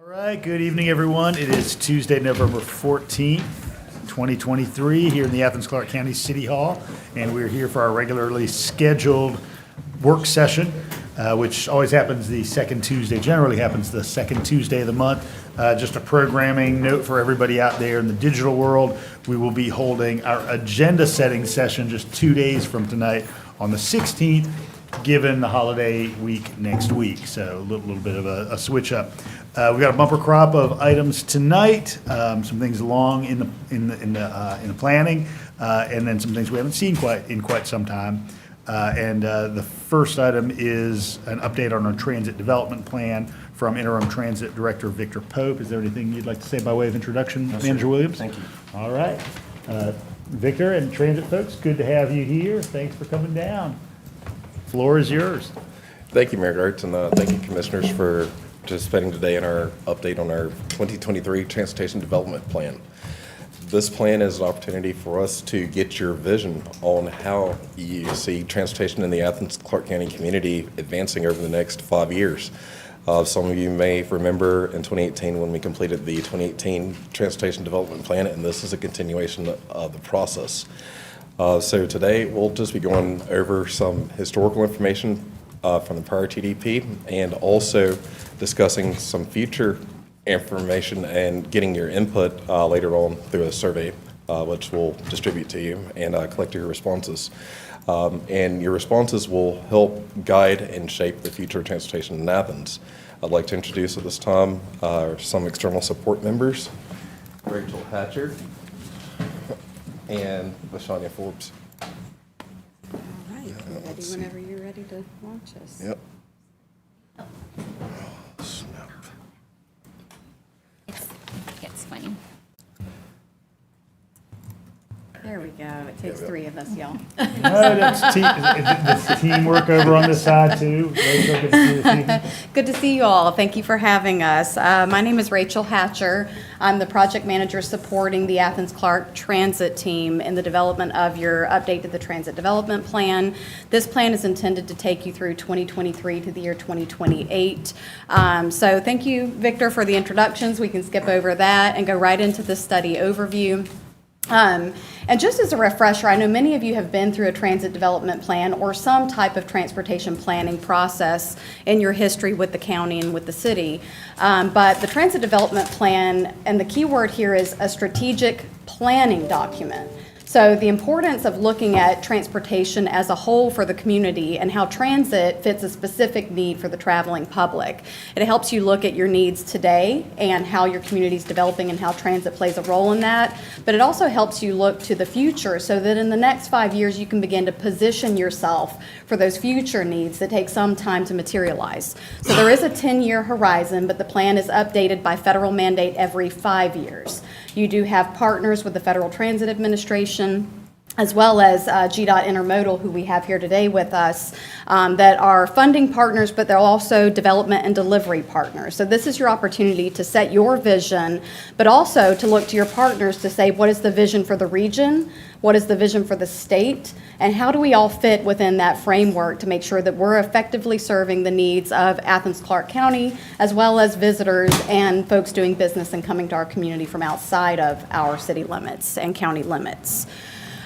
All right, good evening, everyone. It is Tuesday, November 14th, 2023, here in the Athens-Clarke County City Hall, and we're here for our regularly scheduled work session, which always happens the second Tuesday, generally happens the second Tuesday of the month. Just a programming note for everybody out there in the digital world, we will be holding our agenda setting session just 2 days from tonight on the 16th, given the holiday week next week, so a little bit of a switch up. We've got a bumper crop of items tonight, some things along in the planning, and then some things we haven't seen in quite some time. The first item is an update on our transit development plan from Interim Transit Director Victor Pope. Is there anything you'd like to say by way of introduction, Manager Williams? Thank you. All right. Victor and transit folks, good to have you here. Thanks for coming down. Floor is yours. Thank you, Mayor Girtz, and thank you, Commissioners, for participating today in our update on our 2023 Transportation Development Plan. This plan is an opportunity for us to get your vision on how you see transportation in the Athens-Clarke County community advancing over the next 5 years. Some of you may remember in 2018 when we completed the 2018 Transportation Development Plan, and this is a continuation of the process. So today we'll just be going over some historical information from the prior TDP and also discussing some future information and getting your input later on through a survey, which we'll distribute to you and collect your responses. And your responses will help guide and shape the future of transportation in Athens. I'd like to introduce at this time some external support members, Rachel Hatcher and LaShania Forbes. All right, we're ready whenever you're ready to launch us. Yep. Oh, snap. It's funny. There we go. It takes three of us, y'all. No, that's teamwork over on this side, too. Rachel, good to see you this evening. Good to see you all. Thank you for having us. My name is Rachel Hatcher. I'm the project manager supporting the Athens-Clarke Transit team in the development of your update to the Transit Development Plan. This plan is intended to take you through 2023 to the year 2028. So thank you, Victor, for the introductions. We can skip over that and go right into the study overview. And just as a refresher, I know many of you have been through a transit development plan or some type of transportation planning process in your history with the county and with the city. But the transit development plan, and the key word here is a strategic planning document. So the importance of looking at transportation as a whole for the community and how transit fits a specific need for the traveling public. It helps you look at your needs today and how your community is developing and how transit plays a role in that. But it also helps you look to the future so that in the next 5 years you can begin to position yourself for those future needs that take some time to materialize. So there is a 10-year horizon, but the plan is updated by federal mandate every 5 years. You do have partners with the Federal Transit Administration, as well as GDOT Intermodal, who we have here today with us, that are funding partners, but they're also development and delivery partners. So this is your opportunity to set your vision, but also to look to your partners to say, what is the vision for the region? What is the vision for the state? And how do we all fit within that framework to make sure that we're effectively serving the needs of Athens-Clarke County, as well as visitors and folks doing business and coming to our community from outside of our city limits and county limits.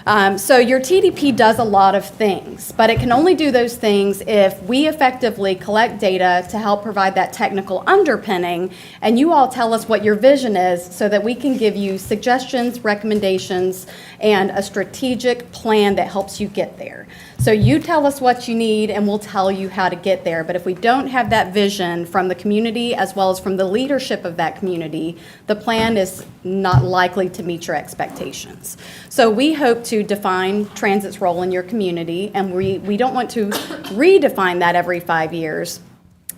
So your TDP does a lot of things, but it can only do those things if we effectively collect data to help provide that technical underpinning, and you all tell us what your vision is so that we can give you suggestions, recommendations, and a strategic plan that helps you get there. So you tell us what you need and we'll tell you how to get there. But if we don't have that vision from the community as well as from the leadership of that community, the plan is not likely to meet your expectations. So we hope to define transit's role in your community, and we don't want to redefine that every 5 years,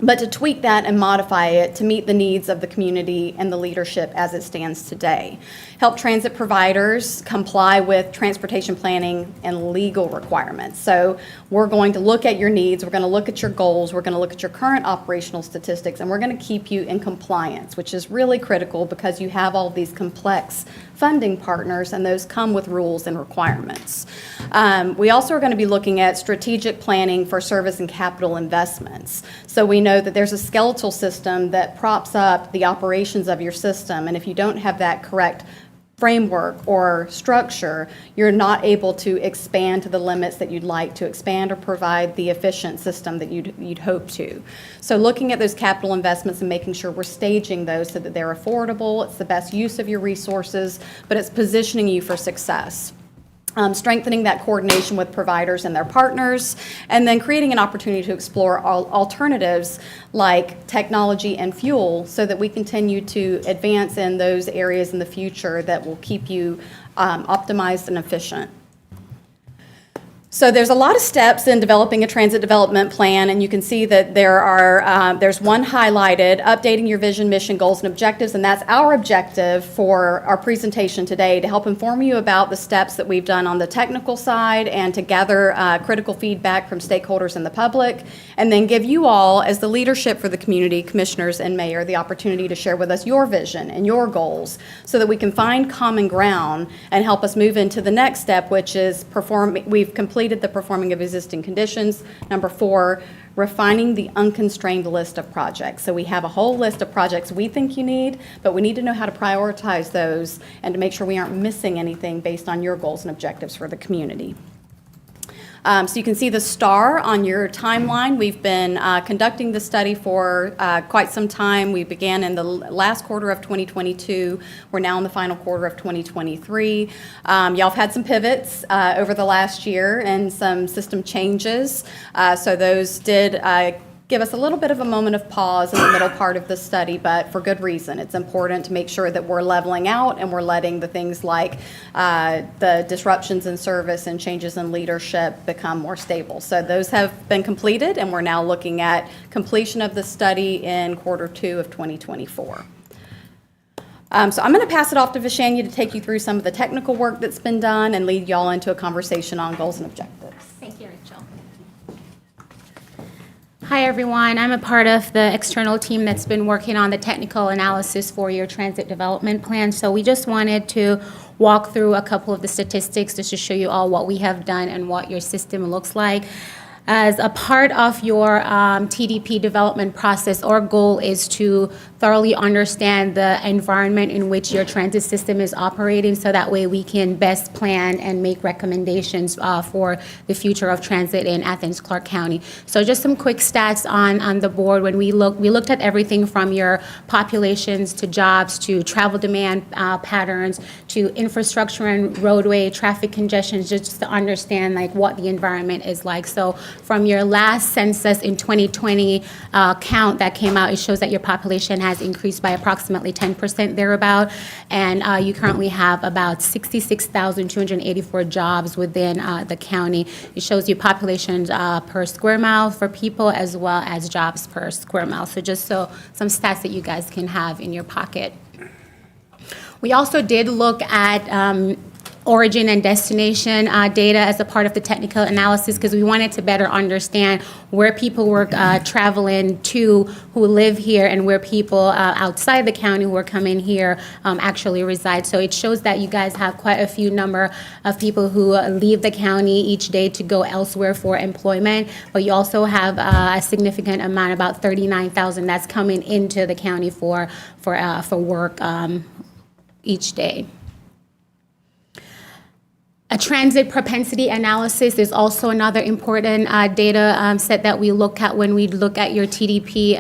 but to tweak that and modify it to meet the needs of the community and the leadership as it stands today. Help transit providers comply with transportation planning and legal requirements. So we're going to look at your needs, we're going to look at your goals, we're going to look at your current operational statistics, and we're going to keep you in compliance, which is really critical because you have all these complex funding partners, and those come with rules and requirements. We also are going to be looking at strategic planning for service and capital investments. So we know that there's a skeletal system that props up the operations of your system, and if you don't have that correct framework or structure, you're not able to expand to the limits that you'd like to expand or provide the efficient system that you'd hope to. So looking at those capital investments and making sure we're staging those so that they're affordable, it's the best use of your resources, but it's positioning you for success. Strengthening that coordination with providers and their partners, and then creating an opportunity to explore alternatives like technology and fuel so that we continue to advance in those areas in the future that will keep you optimized and efficient. So there's a lot of steps in developing a transit development plan, and you can see that there's one highlighted, updating your vision, mission, goals, and objectives, and that's our objective for our presentation today, to help inform you about the steps that we've done on the technical side and to gather critical feedback from stakeholders and the public, and then give you all, as the leadership for the community, commissioners and mayor, the opportunity to share with us your vision and your goals so that we can find common ground and help us move into the next step, which is we've completed the performing of existing conditions. Number 4, refining the unconstrained list of projects. So we have a whole list of projects we think you need, but we need to know how to prioritize those and to make sure we aren't missing anything based on your goals and objectives for the community. So you can see the star on your timeline. We've been conducting the study for quite some time. We began in the last quarter of 2022. We're now in the final quarter of 2023. Y'all have had some pivots over the last year and some system changes. So those did give us a little bit of a moment of pause in the middle part of the study, but for good reason. It's important to make sure that we're leveling out and we're letting the things like the disruptions in service and changes in leadership become more stable. So those have been completed, and we're now looking at completion of the study in quarter 2 of 2024. So I'm going to pass it off to Vishanya to take you through some of the technical work that's been done and lead y'all into a conversation on goals and objectives. Thank you, Rachel. Hi, everyone. I'm a part of the external team that's been working on the technical analysis for your transit development plan. So we just wanted to walk through a couple of the statistics just to show you all what we have done and what your system looks like. As a part of your TDP development process, our goal is to thoroughly understand the environment in which your transit system is operating, so that way we can best plan and make recommendations for the future of transit in Athens-Clarke County. So just some quick stats on the board. When we looked at everything from your populations to jobs to travel demand patterns to infrastructure and roadway traffic congestions, just to understand like what the environment is like. So from your last census in 2020 count that came out, it shows that your population has increased by approximately 10% thereabout, and you currently have about 66,284 jobs within the county. It shows you populations per square mile for people as well as jobs per square mile. So just some stats that you guys can have in your pocket. We also did look at origin and destination data as a part of the technical analysis, because we wanted to better understand where people were traveling to who live here and where people outside the county who are coming here actually reside. So it shows that you guys have quite a few number of people who leave the county each day to go elsewhere for employment, but you also have a significant amount, about 39,000, that's coming into the county for work each day. A transit propensity analysis is also another important data set that we look at when we look at your TDP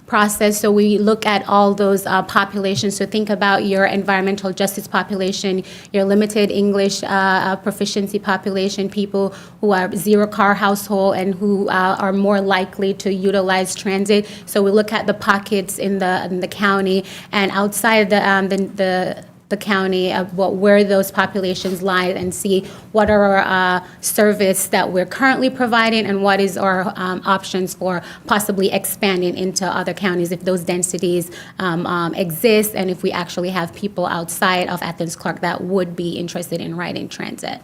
process. So we look at all those populations. So think about your environmental justice population, your limited English proficiency population, people who are zero-car household and who are more likely to utilize transit. So we look at the pockets in the county and outside the county, where those populations lie, and see what are our service that we're currently providing and what is our options for possibly expanding into other counties if those densities exist, and if we actually have people outside of Athens-Clarke that would be interested in riding transit.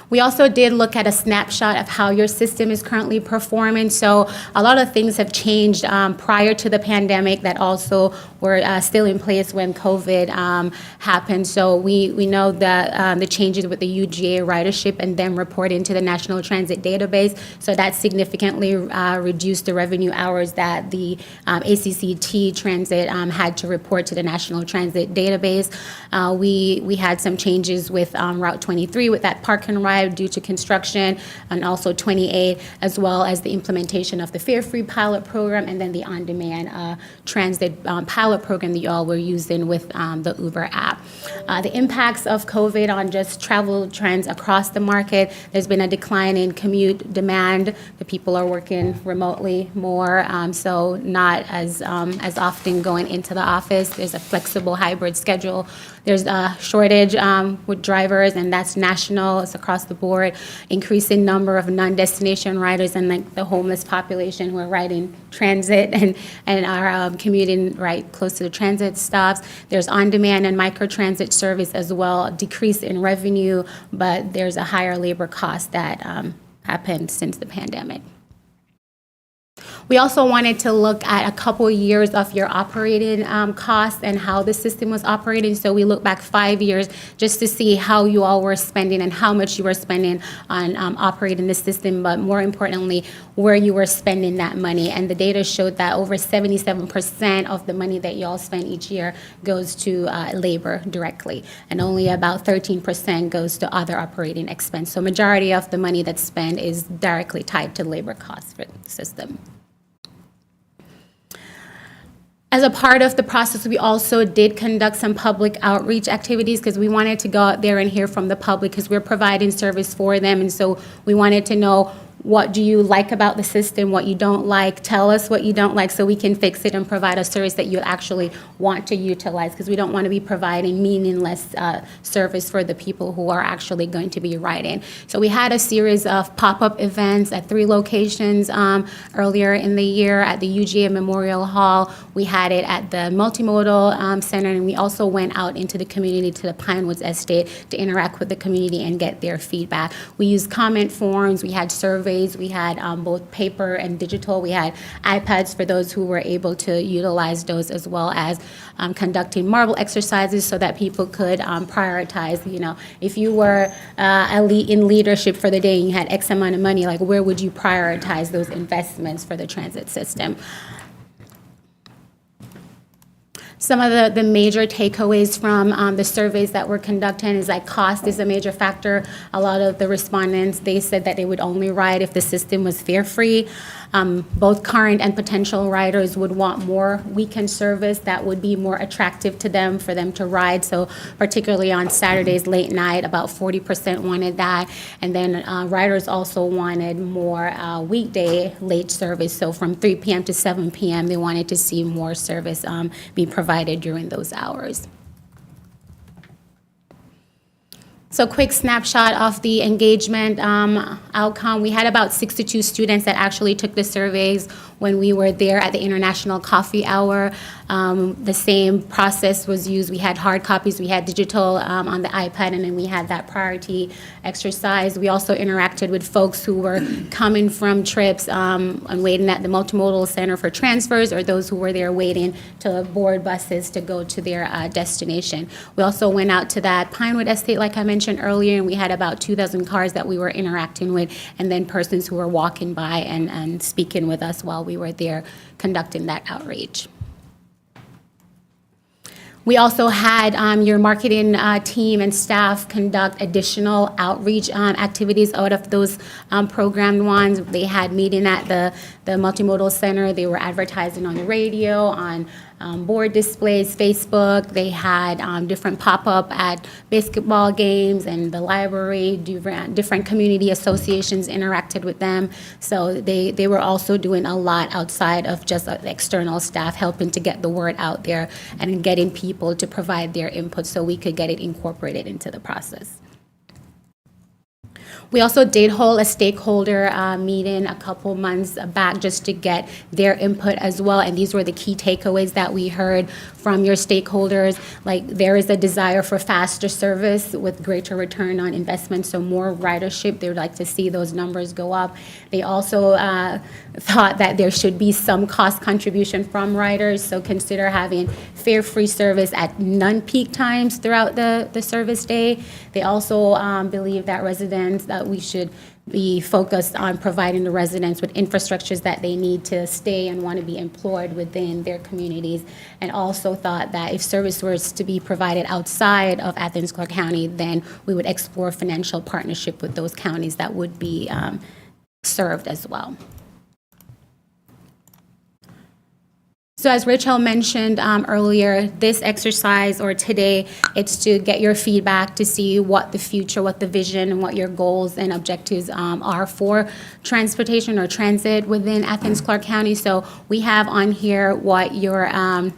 We also did look at a snapshot of how your system is currently performing. So a lot of things have changed prior to the pandemic that also were still in place when COVID happened. So we know that the changes with the UGA ridership and then reporting to the National Transit Database. So that significantly reduced the revenue hours that the ACCT Transit had to report to the National Transit Database. We had some changes with Route 23 with that park and ride due to construction, and also 28, as well as the implementation of the fare-free pilot program and then the on-demand transit pilot program that you all were using with the Uber app. The impacts of COVID on just travel trends across the market, there's been a decline in commute demand. The people are working remotely more, so not as often going into the office. There's a flexible hybrid schedule. There's a shortage with drivers, and that's national. It's across the board. Increasing number of non-destination riders and like the homeless population who are riding transit and are commuting right close to the transit stops. There's on-demand and microtransit service as well. Decrease in revenue, but there's a higher labor cost that happened since the pandemic. We also wanted to look at a couple years of your operating costs and how the system was operating. So we looked back 5 years just to see how you all were spending and how much you were spending on operating the system, but more importantly, where you were spending that money. And the data showed that over 77% of the money that you all spend each year goes to labor directly, and only about 13% goes to other operating expense. So majority of the money that's spent is directly tied to labor costs for the system. As a part of the process, we also did conduct some public outreach activities because we wanted to go out there and hear from the public because we're providing service for them. And so we wanted to know, what do you like about the system, what you don't like? Tell us what you don't like so we can fix it and provide a service that you actually want to utilize, because we don't want to be providing meaningless service for the people who are actually going to be riding. So we had a series of pop-up events at 3 locations earlier in the year at the UGA Memorial Hall. We had it at the Multimodal Center, and we also went out into the community to the Pinewoods Estate to interact with the community and get their feedback. We used comment forms, we had surveys, we had both paper and digital. We had iPads for those who were able to utilize those, as well as conducting marble exercises so that people could prioritize. You know, if you were in leadership for the day and you had X amount of money, like where would you prioritize those investments for the transit system? Some of the major takeaways from the surveys that were conducted is that cost is a major factor. A lot of the respondents, they said that they would only ride if the system was fare-free. Both current and potential riders would want more weekend service that would be more attractive to them for them to ride. So particularly on Saturdays late night, about 40% wanted that. And then riders also wanted more weekday late service. So from 3 p.m. to 7 p.m., they wanted to see more service be provided during those hours. So quick snapshot of the engagement outcome. We had about 62 students that actually took the surveys when we were there at the International Coffee Hour. The same process was used. We had hard copies, we had digital on the iPad, and then we had that priority exercise. We also interacted with folks who were coming from trips and waiting at the Multimodal Center for transfers, or those who were there waiting to board buses to go to their destination. We also went out to that Pinewood Estate, like I mentioned earlier, and we had about 2,000 cars that we were interacting with, and then persons who were walking by and speaking with us while we were there conducting that outreach. We also had your marketing team and staff conduct additional outreach activities out of those programmed ones. They had meeting at the Multimodal Center. They were advertising on the radio, on board displays, Facebook. They had different pop-up at basketball games and the library. Different community associations interacted with them. So they were also doing a lot outside of just external staff, helping to get the word out there and getting people to provide their input so we could get it incorporated into the process. We also did hold a stakeholder meeting a couple months back just to get their input as well, and these were the key takeaways that we heard from your stakeholders. Like, there is a desire for faster service with greater return on investment, so more ridership. They would like to see those numbers go up. They also thought that there should be some cost contribution from riders, so consider having fare-free service at non-peak times throughout the service day. They also believe that that we should be focused on providing the residents with infrastructures that they need to stay and want to be employed within their communities, and also thought that if service was to be provided outside of Athens-Clarke County, then we would explore financial partnership with those counties that would be served as well. So as Rachel mentioned earlier, this exercise, or today, it's to get your feedback to see what the future, what the vision, and what your goals and objectives are for transportation or transit within Athens-Clarke County. So we have on here what your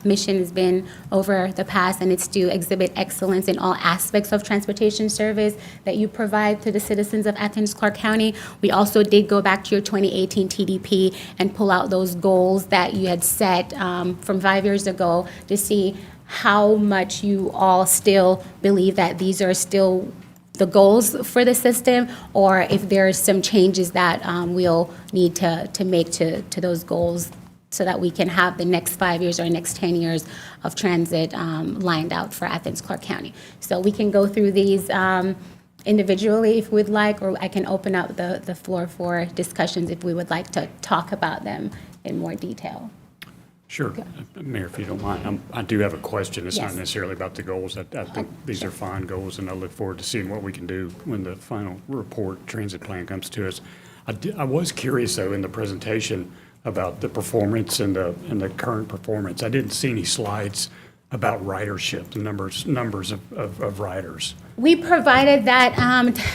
mission has been over the past, and it's to exhibit excellence in all aspects of transportation service that you provide to the citizens of Athens-Clarke County. We also did go back to your 2018 TDP and pull out those goals that you had set from 5 years ago to see how much you all still believe that these are still the goals for the system, or if there are some changes that we'll need to make to those goals so that we can have the next 5 years or next 10 years of transit lined out for Athens-Clarke County. So we can go through these individually if we'd like, or I can open up the floor for discussions if we would like to talk about them in more detail. Sure. Mayor, if you don't mind, I do have a question. It's not Yes. necessarily about the goals. I think these are fine goals, and I look forward to seeing what we can do when the final report, transit plan, comes to us. I was curious, though, in the presentation about the performance and the current performance. I didn't see any slides about ridership, the numbers of riders. We provided that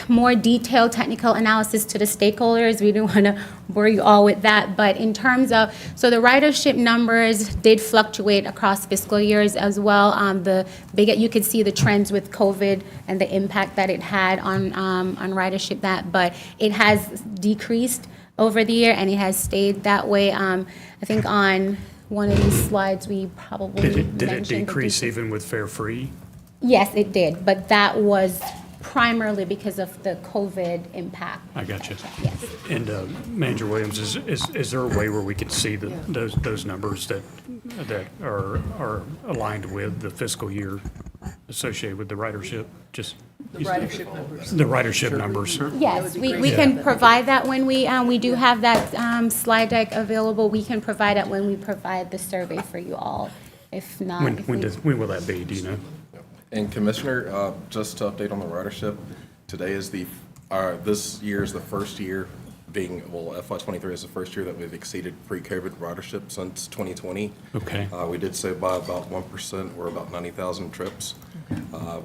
more detailed technical analysis to the stakeholders. We didn't want to bore you all with that, but in terms of, so the ridership numbers did fluctuate across fiscal years as well. You could see the trends with COVID and the impact that it had on ridership, but it has decreased over the year, and it has stayed that way. I think on one of these slides, we probably Did it mentioned the decrease even with fare free? Yes, it did, but that was primarily because of the COVID impact. I got you. Yes. And Manager Williams, is there a way where we can see those numbers that are aligned with the fiscal year associated with the ridership? Just The ridership numbers. the ridership numbers. Yes, we can provide that when we do have that slide deck available. We can provide it when we provide the survey for you all. If not, When will that be, do you know? And Commissioner, just to update on the ridership, today is this year is the first year FY '23 is the first year that we've exceeded pre-COVID ridership since 2020. Okay. We did so by about 1%, or about 90,000 trips,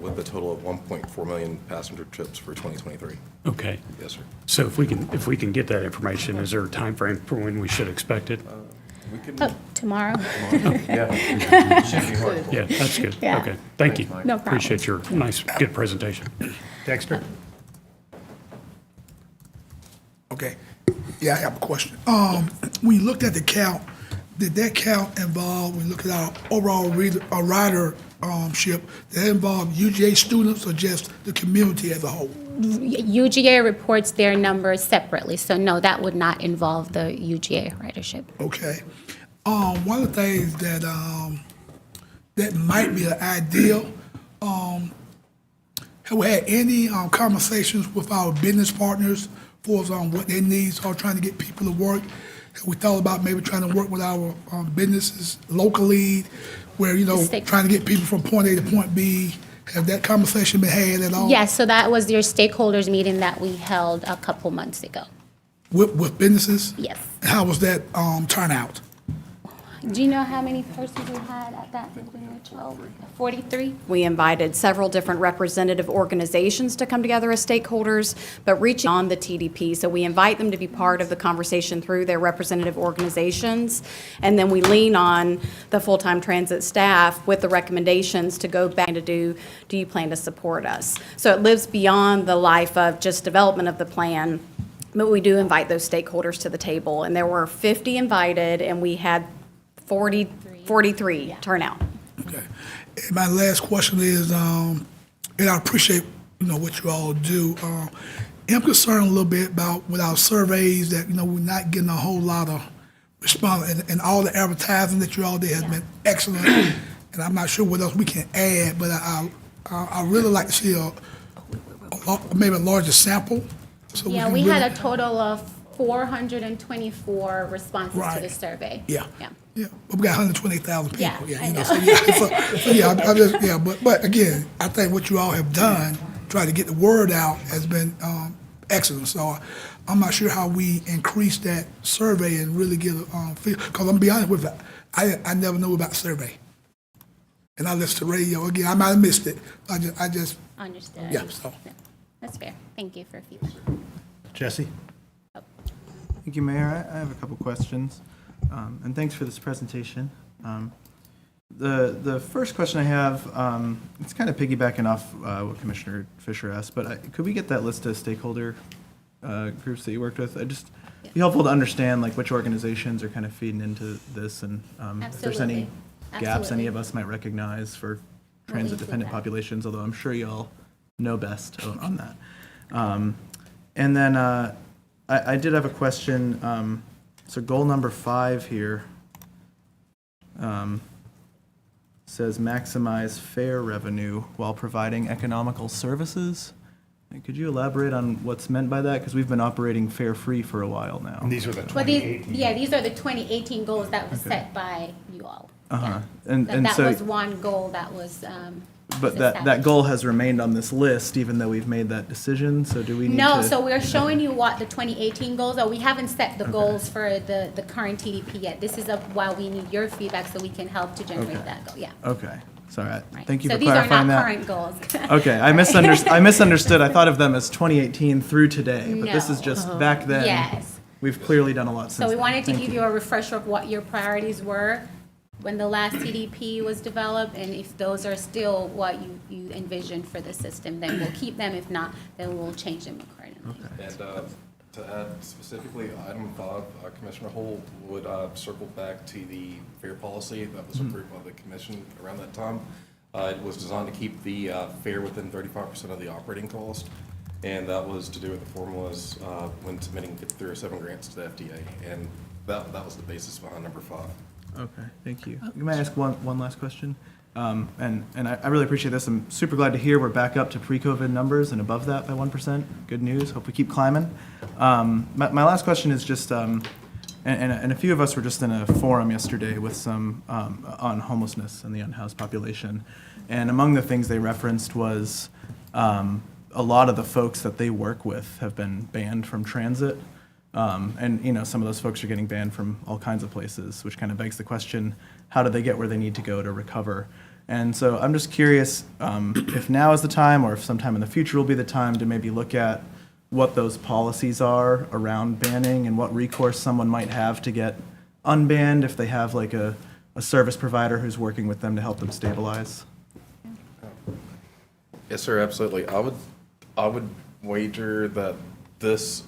with a total of 1.4 million passenger trips for 2023. Okay. Yes, sir. So if we can get that information, is there a time frame for when we should expect it? We can, tomorrow. yeah, should be hard. Yeah, that's good. Yeah. Okay, thank you. No problem. Appreciate your nice, good presentation. Dexter? Okay. Yeah, I have a question. When you looked at the count, did that count involve, when you look at our overall ridership, did that involve UGA students or just the community as a whole? UGA reports their numbers separately, so no, that would not involve the UGA ridership. Okay. One of the things that that might be an ideal, have we had any conversations with our business partners for what their needs are, trying to get people to work? Have we thought about maybe trying to work with our businesses locally, where, trying to get people from point A to point B? Have that conversation been had at all? Yes, so that was your stakeholders meeting that we held a couple months ago. With businesses? Yes. How was that turnout? Do you know how many persons we had at that meeting, Rachel? 43? We invited several different representative organizations to come together as stakeholders, but reaching on the TDP. So we invite them to be part of the conversation through their representative organizations. And then we lean on the full-time transit staff with the recommendations to go back and do you plan to support us? So it lives beyond the life of just development of the plan, but we do invite those stakeholders to the table. And there were 50 invited, and we had 43 turnout. Okay. And my last question is, and I appreciate, what you all do. I'm concerned a little bit about with our surveys that, we're not getting a whole lot of response. And all the advertising that you all did has been excellent. And I'm not sure what else we can add, but I really like to see maybe a larger sample. So Yeah, can we really- had a total of 424 responses to Right. the survey. Yeah. Yeah. Yeah, but we got 120,000 people. Yeah, I you know. So I just, but again, I think what you all have done, try to get the word out, has been excellent. So I'm not sure how we increase that survey and really get a feel. Because I'm gonna be honest with you, I never knew about the survey, and I listened to radio again. I might have missed it. I just Understood. Yeah, so. Yeah, that's fair. Thank you for feedback. Jesse? Thank you, Mayor. I have a couple questions, and thanks for this presentation. The first question I have, it's kind of piggybacking off what Commissioner Fisher asked, but could we get that list of stakeholder groups that you worked with? It'd just be helpful to understand like which organizations are kind of feeding into this, and if there's any Absolutely. gaps any Absolutely. of us might recognize for transit-dependent feedback. populations, although I'm sure you all know best on that. And then I did have a question. So goal number 5 here says maximize fare revenue while providing economical services. Could you elaborate on what's meant by that? Because we've been operating fare-free for a while now. And these are the Well, these, 2018. yeah, these are the 2018 goals that was Okay. set by you all. Uh-huh. Yeah. And That so, was one goal that was, but that goal has remained on this list even though we've made that decision, so do we need to? No, so we're showing you what the 2018 goals are. We haven't set the goals for the current TDP yet. This is why we need your feedback so we can help to generate Okay. that goal, yeah. Okay, sorry, Right. thank you So for these are clarifying not that. current goals. Okay, I misunderstood. I thought of them as 2018 through today, but this is No. just back then. Yes. We've clearly done a lot since So we then. wanted to Thank give you a refresher of what your priorities were when the last TDP was developed, and if those are still what you envisioned for the system, then we'll keep them. If not, then we'll change them accordingly. And to add specifically, item 5, Commissioner Hull would circle back to the fare policy that was approved by the commission around that time. It was designed to keep the fare within 35% of the operating cost, and that was to do with the formulas when submitting 307 grants to the FDA, and that was the basis behind number 5. Okay, thank you. May I ask one last question? And I really appreciate this. I'm super glad to hear we're back up to pre-COVID numbers and above that by 1%. Good news. Hope we keep climbing. My last question is just, and a few of us were just in a forum yesterday with some on homelessness and the unhoused population. And among the things they referenced was a lot of the folks that they work with have been banned from transit. And some of those folks are getting banned from all kinds of places, which kind of begs the question, how do they get where they need to go to recover? And so I'm just curious if now is the time or if sometime in the future will be the time to maybe look at what those policies are around banning and what recourse someone might have to get unbanned if they have like a service provider who's working with them to help them stabilize. Yes, sir, absolutely. I would wager that this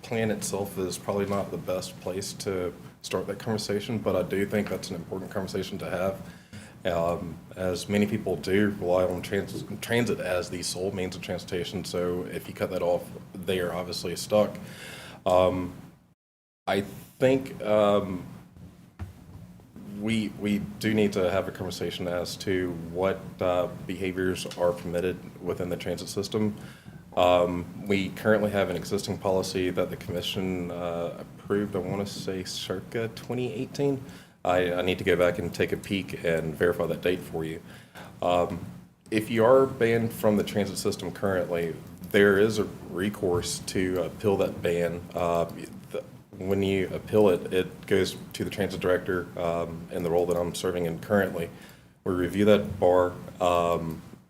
plan itself is probably not the best place to start that conversation, but I do think that's an important conversation to have. As many people do rely on transit as the sole means of transportation, so if you cut that off, they are obviously stuck. I think we do need to have a conversation as to what behaviors are permitted within the transit system. We currently have an existing policy that the commission approved, I want to say circa 2018. I need to go back and take a peek and verify that date for you. If you are banned from the transit system currently, there is a recourse to appeal that ban. when you appeal it, it goes to the transit director in the role that I'm serving in currently. We review that bar.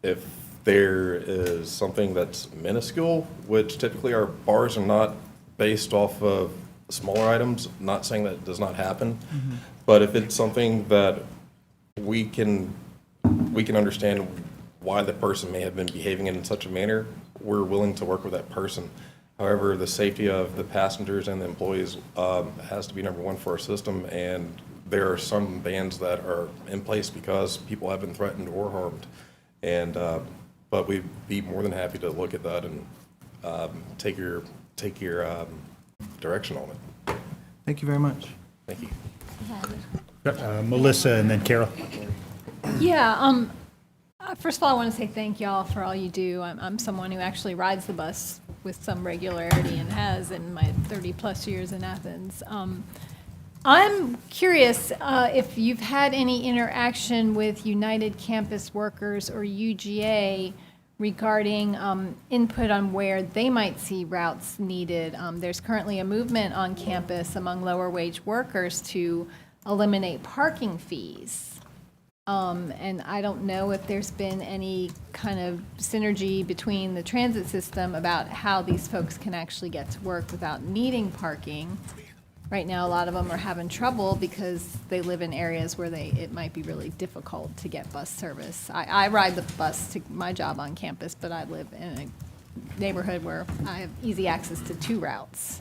If there is something that's minuscule, which typically our bars are not based off of smaller items, not saying that it does not happen, but if it's something that we can understand why the person may have been behaving in such a manner, we're willing to work with that person. However, the safety of the passengers and the employees has to be number one for our system, and there are some bans that are in place because people have been threatened or harmed. And but we'd be more than happy to look at that and take your direction on it. Thank you very much. Thank you. Melissa and then Carol. Yeah, first of all, I want to say thank y'all for all you do. I'm someone who actually rides the bus with some regularity and has in my 30-plus years in Athens. I'm curious if you've had any interaction with United Campus Workers or UGA regarding input on where they might see routes needed. There's currently a movement on campus among lower wage workers to eliminate parking fees. And I don't know if there's been any kind of synergy between the transit system about how these folks can actually get to work without needing parking. Right now, a lot of them are having trouble because they live in areas where it might be really difficult to get bus service. I ride the bus to my job on campus, but I live in a neighborhood where I have easy access to 2 routes.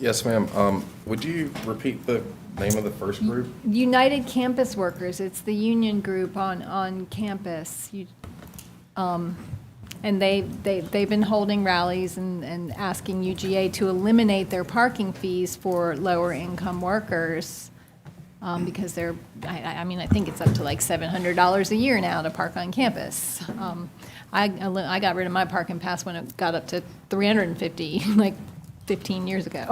Yes, ma'am. Would you repeat the name of the first group? United Campus Workers, it's the union group on campus. And they've been holding rallies and asking UGA to eliminate their parking fees for lower income workers because I think it's up to like $700 a year now to park on campus. I got rid of my parking pass when it got up to $350, like 15 years ago.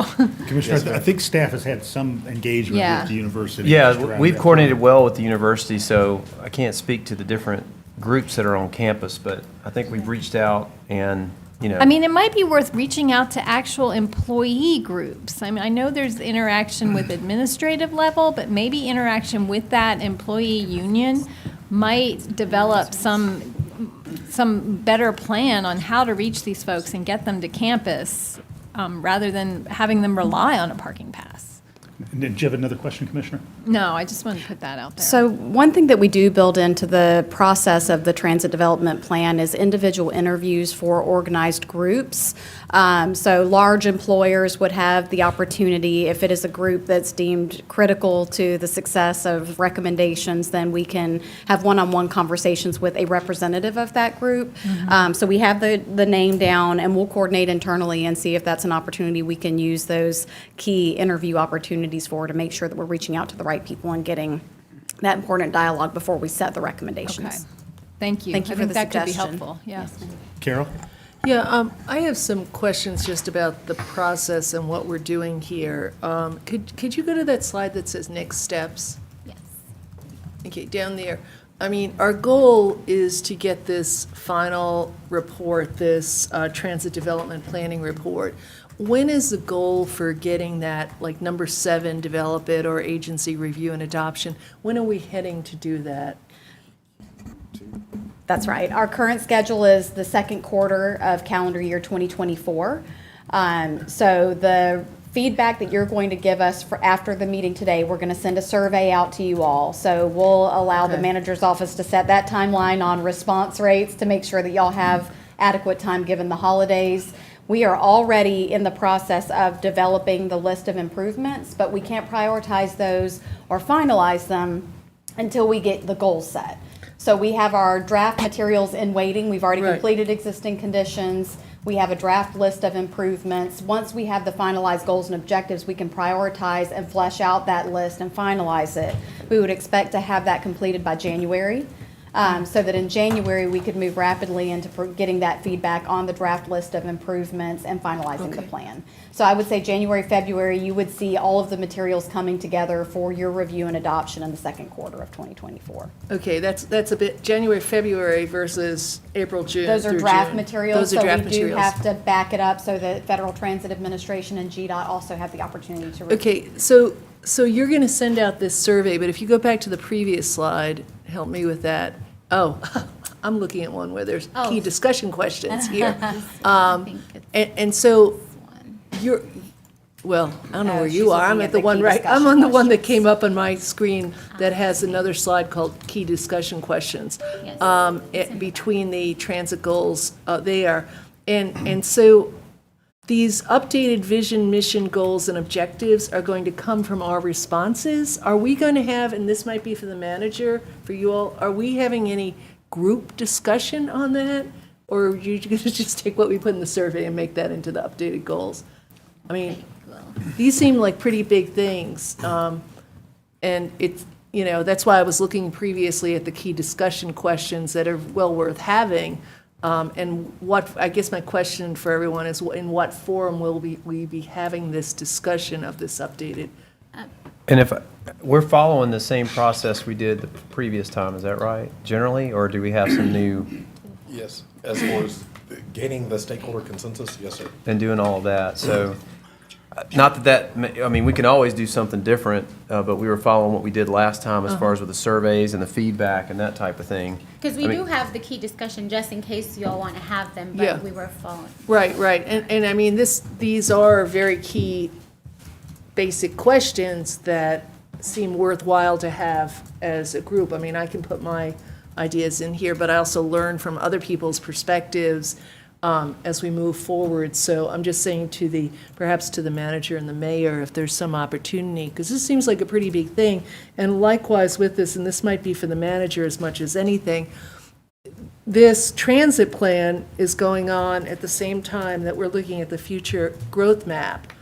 Commissioner, I think staff has had some engagement Yeah. with the university. just Yeah, around we've that. coordinated well with the university, so I can't speak to the different groups that are on campus, but I think we've reached out and, you know. I mean, it might be worth reaching out to actual employee groups. I mean, I know there's interaction with administrative level, but maybe interaction with that employee union might develop some better plan on how to reach these folks and get them to campus rather than having them rely on a parking pass. And did you have another question, Commissioner? No, I just wanted to put that out there. So one thing that we do build into the process of the transit development plan is individual interviews for organized groups. So large employers would have the opportunity, if it is a group that's deemed critical to the success of recommendations, then we can have one-on-one conversations with a representative of that group. So we have the name down, and we'll coordinate internally and see if that's an opportunity we can use those key interview opportunities for to make sure that we're reaching out to the right people and getting that important dialogue before we set the recommendations. Okay. Thank you. Thank you I for think the that could be suggestion. helpful, yes. Carol? Yeah, I have some questions just about the process and what we're doing here. Could you go to that slide that says next steps? Yes. Okay, down there. I mean, our goal is to get this final report, this transit development planning report. When is the goal for getting that, like number 7, develop it, or agency review and adoption? When are we heading to do that? That's right. Our current schedule is the second quarter of calendar year 2024. So the feedback that you're going to give us for after the meeting today, we're going to send a survey out to you all. So we'll allow the Okay. manager's office to set that timeline on response rates to make sure that y'all have adequate time given the holidays. We are already in the process of developing the list of improvements, but we can't prioritize those or finalize them until we get the goals set. So we have our draft materials in waiting. We've already Right. completed existing conditions. We have a draft list of improvements. Once we have the finalized goals and objectives, we can prioritize and flesh out that list and finalize it. We would expect to have that completed by January. so that in January, we could move rapidly into getting that feedback on the draft list of improvements and finalizing the Okay. plan. So I would say January, February, you would see all of the materials coming together for your review and adoption in the second quarter of 2024. Okay, that's a bit, January, February versus April, June Those are through draft June. materials, Those are so draft we do materials. have to back it up so that Federal Transit Administration and GDOT also have the opportunity to review. Okay, so you're going to send out this survey, but if you go back to the previous slide, help me with that. Oh, I'm looking at one where there's key discussion questions here. And so you're, well, I don't know Oh, where she's you are. I'm looking at at the the one key right, I'm discussion on the one that questions. came up on my screen that has another slide called key discussion questions. Yes. Between the transit goals there. And so these updated vision, mission, goals, and objectives are going to come from our responses. Are we going to have, and this might be for the manager, for you all, are we having any group discussion on that? Or are you going to just take what we put in the survey and make that into the updated goals? I mean, these seem like pretty big things. And it's, you know, that's why I was looking previously at the key discussion questions that are well worth having. And what, I guess my question for everyone is, in what forum will we be having this discussion of this updated? And if, we're following the same process we did the previous time, is that right, generally? Or do we have some new, Yes, as far as gaining the stakeholder consensus, yes, sir. and doing all of that? So, not that, I mean, we can always do something different, but we were following what we did last time as far as with the surveys and the feedback and that type of thing. Because we I mean- do have the key discussion, just in case you all want to have them, Yeah. but we were following. Right. And I mean, these are very key, basic questions that seem worthwhile to have as a group. I mean, I can put my ideas in here, but I also learn from other people's perspectives as we move forward. So I'm just saying perhaps to the manager and the mayor, if there's some opportunity, because this seems like a pretty big thing. And likewise with this, and this might be for the manager as much as anything, this transit plan is going on at the same time that we're looking at the future growth map.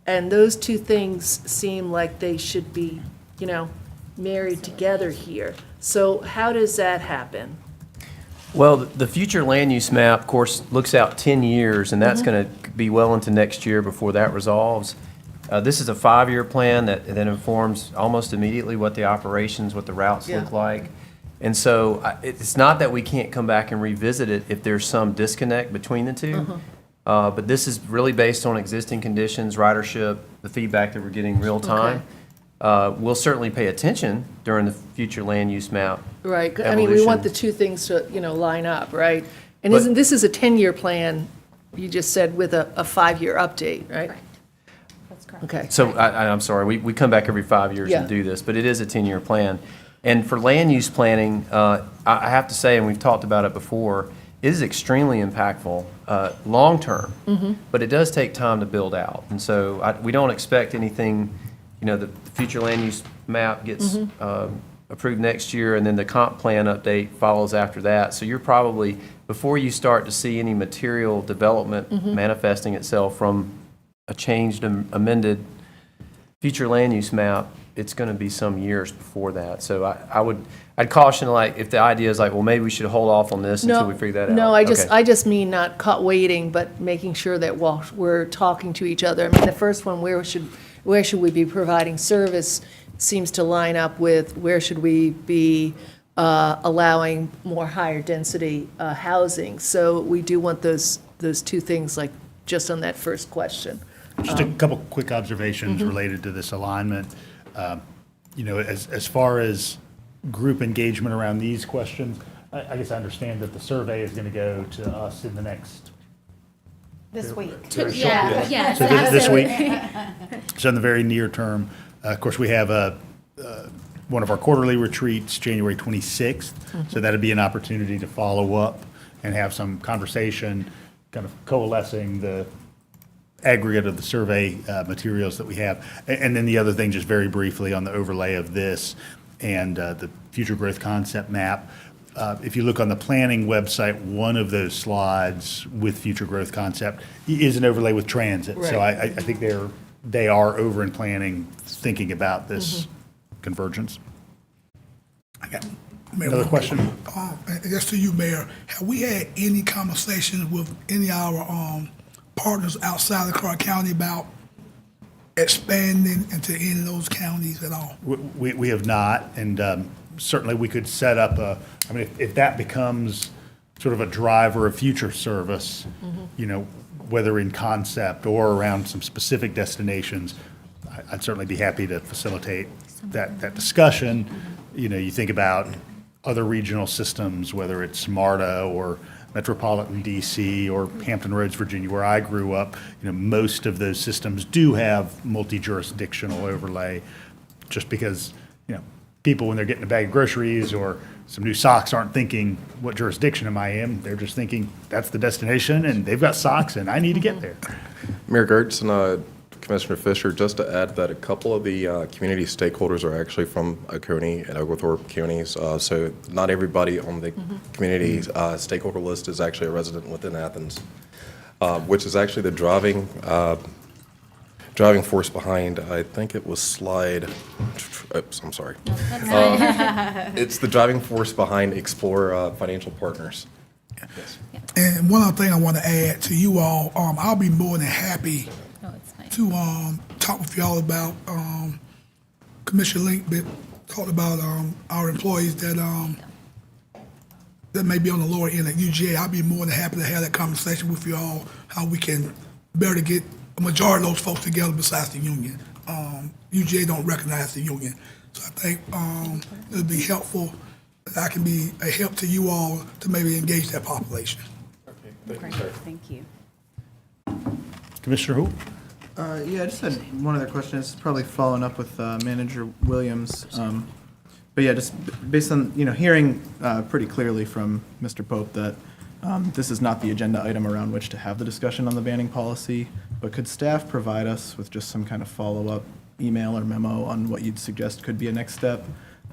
And those two things seem like they should be, you know, married together here. So how does that happen? Well, the future land use map, of course, looks out 10 years, and that's going to be well into next year before that resolves. This is a 5-year plan that informs almost immediately what the operations, what the routes Yeah. look like. And so it's not that we can't come back and revisit it if there's some disconnect between the two. But this is really based on existing conditions, ridership, the feedback that we're getting real time. We'll certainly pay attention during the future land use map. Right, I mean, we want evolution. the two things to, you know, line up, right? And But- this is a 10-year plan, you just said, with a 5-year update, right? Correct. That's correct. Okay. So I'm sorry, we come back every 5 years Yeah. and do this, but it is a 10-year plan. And for land use planning, I have to say, and we've talked about it before, it is extremely impactful, long-term, but it does take time to build out. And so we don't expect anything, you know, the future land use map gets approved next year, and then the comp plan update follows after that. So you're probably, before you start to see any material development manifesting itself from a changed, amended future land use map, it's going to be some years before that. So I'd caution, like, if the idea is like, well, maybe we should hold off on this until we figure that out. No, I Okay. just mean not caught waiting, but making sure that while we're talking to each other, I mean, the first one, where should we be providing service, seems to line up with where should we be allowing more higher density housing. So we do want those two things, like, just on that first question. Just a couple quick observations related to this alignment. You know, as far as group engagement around these questions, I guess I understand that the survey is going to go to us in the next, This week. Yeah, yes, so this week. absolutely. So in the very near term, of course, we have one of our quarterly retreats, January 26th. So that'd be an opportunity to follow up and have some conversation, kind of coalescing the aggregate of the survey materials that we have. And then the other thing, just very briefly on the overlay of this and the future growth concept map. If you look on the planning website, one of those slides with future growth concept is an overlay with transit. So Right. I think they are over in planning, thinking about this convergence. I got Mayor, Another one question? and just to you, Mayor, have we had any conversations with any of our partners outside of Clarke County about expanding into any of those counties at all? We have not, and certainly we could set up I mean, if that becomes sort of a driver of future service, you know, whether in concept or around some specific destinations, I'd certainly be happy to facilitate that discussion. You know, you think about other regional systems, whether it's MARTA or Metropolitan DC or Hampton Roads, Virginia, where I grew up, you know, most of those systems do have multi-jurisdictional overlay, just because, you know, people, when they're getting a bag of groceries or some new socks, aren't thinking, what jurisdiction am I in? They're just thinking, that's the destination, and they've got socks, and I need to get there. Mayor Girtz and Commissioner Fisher, just to add that a couple of the community stakeholders are actually from Oconee and Oglethorpe counties. So not everybody on the community stakeholder list is actually a resident within Athens, which is actually the driving force behind, I think it was slide, oops, I'm sorry. It's the driving force behind Explore Financial Partners. Yes. And one other thing I want to add to you all, I'll be more than happy to talk with y'all about Commissioner Link talked about our employees that may be on the lower end at UGA. I'll be more than happy to have that conversation with you all, how we can better get a majority of those folks together besides the union. UGA don't recognize the union. So I think it would be helpful, that I can be a help to you all to maybe engage that population. Great, thank you. Commissioner Hoop? Yeah, I just had one other question. It's probably following up with Manager Williams. But yeah, just based on, you know, hearing pretty clearly from Mr. Pope that this is not the agenda item around which to have the discussion on the banning policy, but could staff provide us with just some kind of follow-up email or memo on what you'd suggest could be a next step?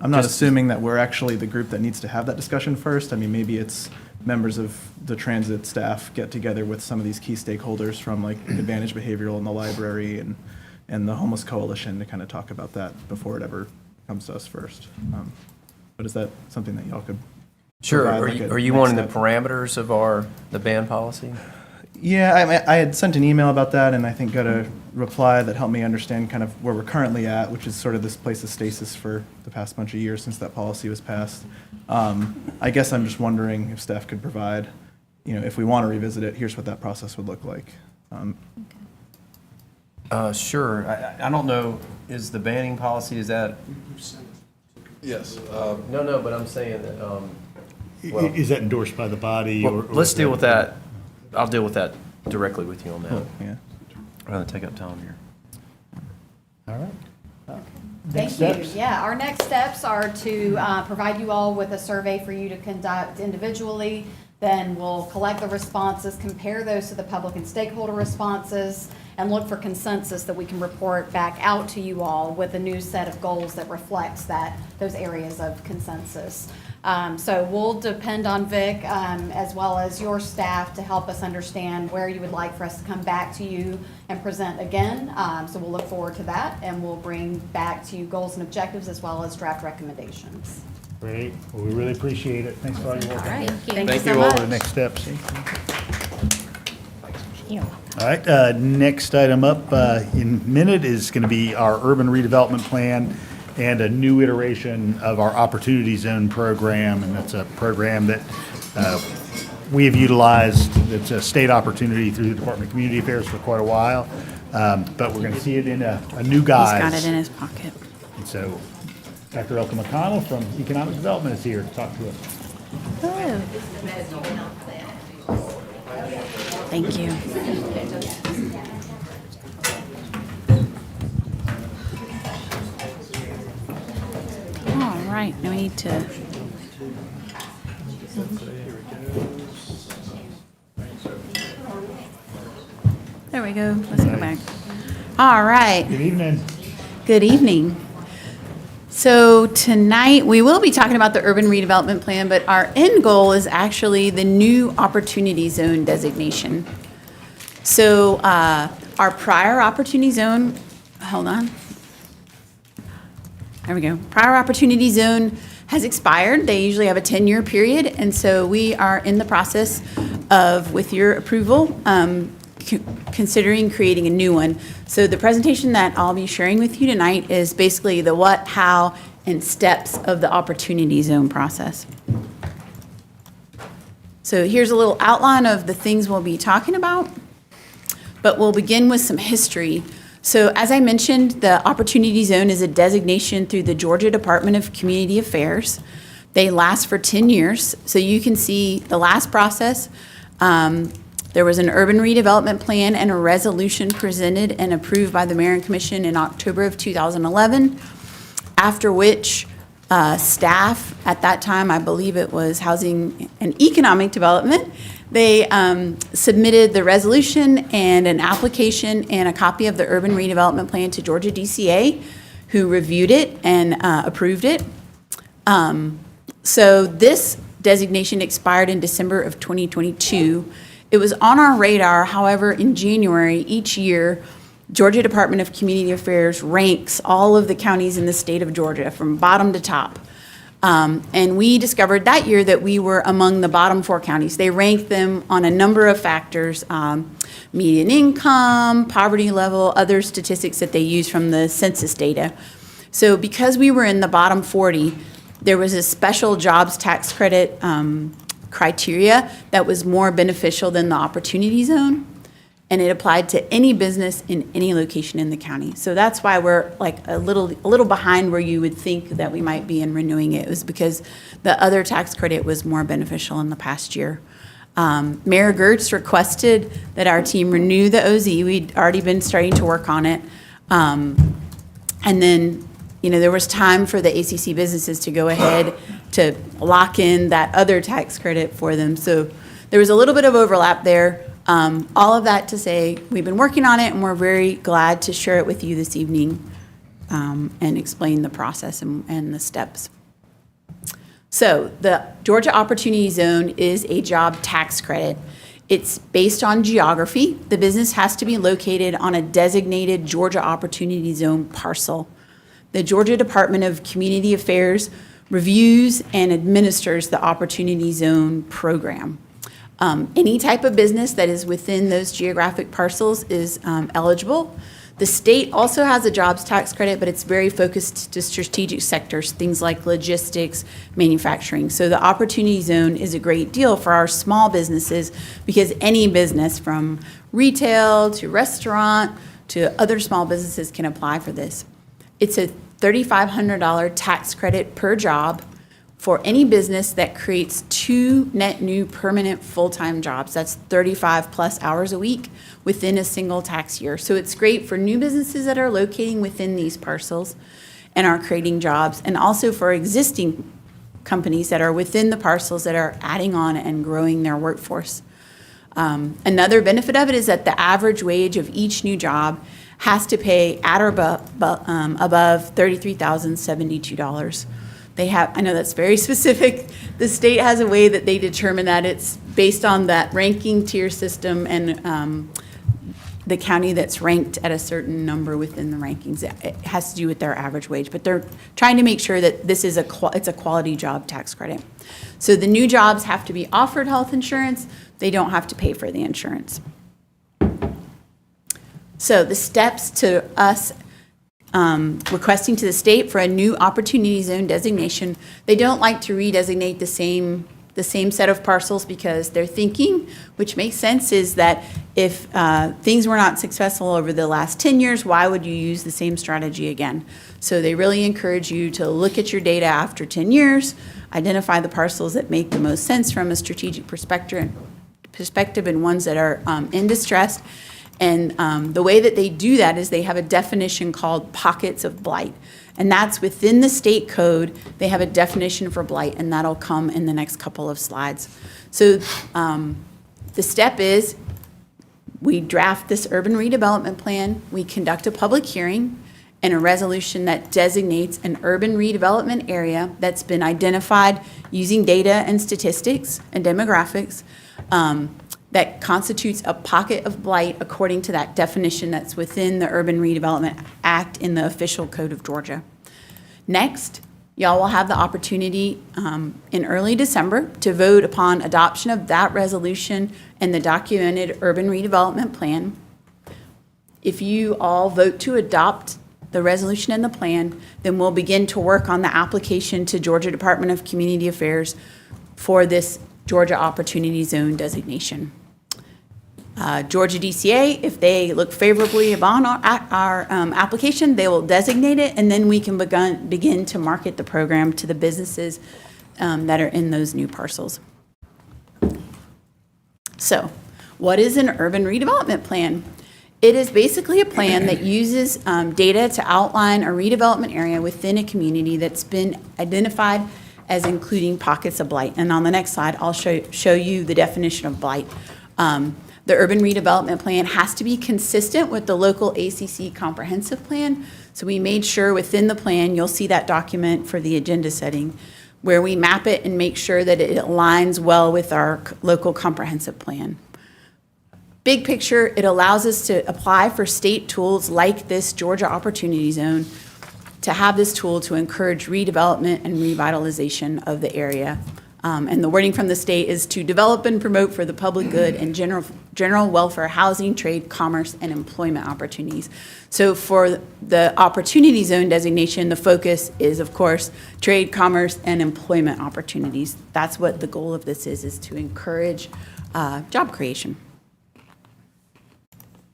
I'm not assuming that we're actually the group that needs to have that discussion first. I mean, maybe it's members of the transit staff get together with some of these key stakeholders from like Advantage Behavioral and the library and the Homeless Coalition to kind of talk about that before it ever comes to us first. But is that something that y'all could Sure. provide, Are like, you, a are you next wanting the step? parameters of the ban policy? Yeah, I had sent an email about that, and I think got a reply that helped me understand kind of where we're currently at, which is sort of this place of stasis for the past bunch of years since that policy was passed. I guess I'm just wondering if staff could provide, you know, if we want to revisit it, here's what that process would look like. Sure. I don't know, is the banning policy, is that? Yes. No, but I'm saying that, well, Is that endorsed by the body? well, or let's is deal that- with that. I'll deal with that directly with you on that, Yeah. rather than take up time here. All right. Thank Next you. steps? Yeah, our next steps are to provide you all with a survey for you to conduct individually. Then we'll collect the responses, compare those to the public and stakeholder responses, and look for consensus that we can report back out to you all with a new set of goals that reflects those areas of consensus. So we'll depend on Vic as well as your staff to help us understand where you would like for us to come back to you and present again. So we'll look forward to that, and we'll bring back to you goals and objectives as well as draft recommendations. Great. Well, we really appreciate it. Thanks for all your work. All right, Thank thank you you so all much. for the next steps. All right, next item up in a minute is going to be our urban redevelopment plan and a new iteration of our Opportunity Zone program. And that's a program that we have utilized. It's a state opportunity through the Department of Community Affairs for quite a while. But we're going to see it in a new guise. He's got it in his pocket. And so Dr. Ilka McConnell from Economic Development is here to talk to us. Hello. Thank you. All right, now we need to. There we go. Let's go back. All right. Good evening. Good evening. So tonight, we will be talking about the urban redevelopment plan, but our end goal is actually the new opportunity zone designation. So our prior opportunity zone, hold on. There we go. Prior opportunity zone has expired. They usually have a 10-year period, and so we are in the process of, with your approval, considering creating a new one. So the presentation that I'll be sharing with you tonight is basically the what, how, and steps of the opportunity zone process. So here's a little outline of the things we'll be talking about, but we'll begin with some history. So as I mentioned, the Opportunity Zone is a designation through the Georgia Department of Community Affairs. They last for 10 years. So you can see the last process. There was an urban redevelopment plan and a resolution presented and approved by the Mayor and Commission in October of 2011, after which staff, at that time, I believe it was Housing and Economic Development, they submitted the resolution and an application and a copy of the urban redevelopment plan to Georgia DCA, who reviewed it and approved it. So this designation expired in December of 2022. It was on our radar, however, in January each year, Georgia Department of Community Affairs ranks all of the counties in the state of Georgia from bottom to top. And we discovered that year that we were among the bottom 4 counties. They ranked them on a number of factors, median income, poverty level, other statistics that they use from the census data. So because we were in the bottom 40, there was a special jobs tax credit criteria that was more beneficial than the Opportunity Zone, and it applied to any business in any location in the county. So that's why we're like a little behind where you would think that we might be in renewing it. It was because the other tax credit was more beneficial in the past year. Mayor Girtz requested that our team renew the OZ. We'd already been starting to work on it. And then, there was time for the ACC businesses to go ahead to lock in that other tax credit for them. So there was a little bit of overlap there. All of that to say, we've been working on it, and we're very glad to share it with you this evening and explain the process and the steps. So the Georgia Opportunity Zone is a job tax credit. It's based on geography. The business has to be located on a designated Georgia Opportunity Zone parcel. The Georgia Department of Community Affairs reviews and administers the Opportunity Zone program. Any type of business that is within those geographic parcels is eligible. The state also has a jobs tax credit, but it's very focused to strategic sectors, things like logistics, manufacturing. So the Opportunity Zone is a great deal for our small businesses because any business from retail to restaurant to other small businesses can apply for this. It's a $3,500 tax credit per job for any business that creates 2 net new permanent full-time jobs. That's 35 plus hours a week within a single tax year. So it's great for new businesses that are locating within these parcels and are creating jobs, and also for existing companies that are within the parcels that are adding on and growing their workforce. Another benefit of it is that the average wage of each new job has to pay at or above $33,072. I know that's very specific. The state has a way that they determine that. It's based on that ranking tier system and the county that's ranked at a certain number within the rankings. It has to do with their average wage, but they're trying to make sure that this is it's a quality job tax credit. So the new jobs have to be offered health insurance. They don't have to pay for the insurance. So the steps to us requesting to the state for a new Opportunity Zone designation. They don't like to redesignate the same set of parcels because their thinking, which makes sense, is that if things were not successful over the last 10 years, why would you use the same strategy again? So they really encourage you to look at your data after 10 years, identify the parcels that make the most sense from a strategic perspective and ones that are in distress. And the way that they do that is they have a definition called pockets of blight. And that's within the state code. They have a definition for blight, and that'll come in the next couple of slides. So the step is we draft this urban redevelopment plan, we conduct a public hearing, and a resolution that designates an urban redevelopment area that's been identified using data and statistics and demographics that constitutes a pocket of blight according to that definition that's within the Urban Redevelopment Act in the official code of Georgia. Next, Y'all will have the opportunity in early December to vote upon adoption of that resolution and the documented urban redevelopment plan. If you all vote to adopt the resolution and the plan, then we'll begin to work on the application to Georgia Department of Community Affairs for this Georgia Opportunity Zone designation. Georgia DCA, if they look favorably upon our application, they will designate it, and then we can begin to market the program to the businesses that are in those new parcels. So, what is an urban redevelopment plan? It is basically a plan that uses data to outline a redevelopment area within a community that's been identified as including pockets of blight. And on the next slide, I'll show you the definition of blight. The urban redevelopment plan has to be consistent with the local ACC comprehensive plan. So we made sure within the plan, you'll see that document for the agenda setting, where we map it and make sure that it aligns well with our local comprehensive plan. Big picture, it allows us to apply for state tools like this Georgia Opportunity Zone, to have this tool to encourage redevelopment and revitalization of the area. And the wording from the state is to develop and promote for the public good and general welfare, housing, trade, commerce, and employment opportunities. So for the Opportunity Zone designation, the focus is, of course, trade, commerce, and employment opportunities. That's what the goal of this is to encourage job creation.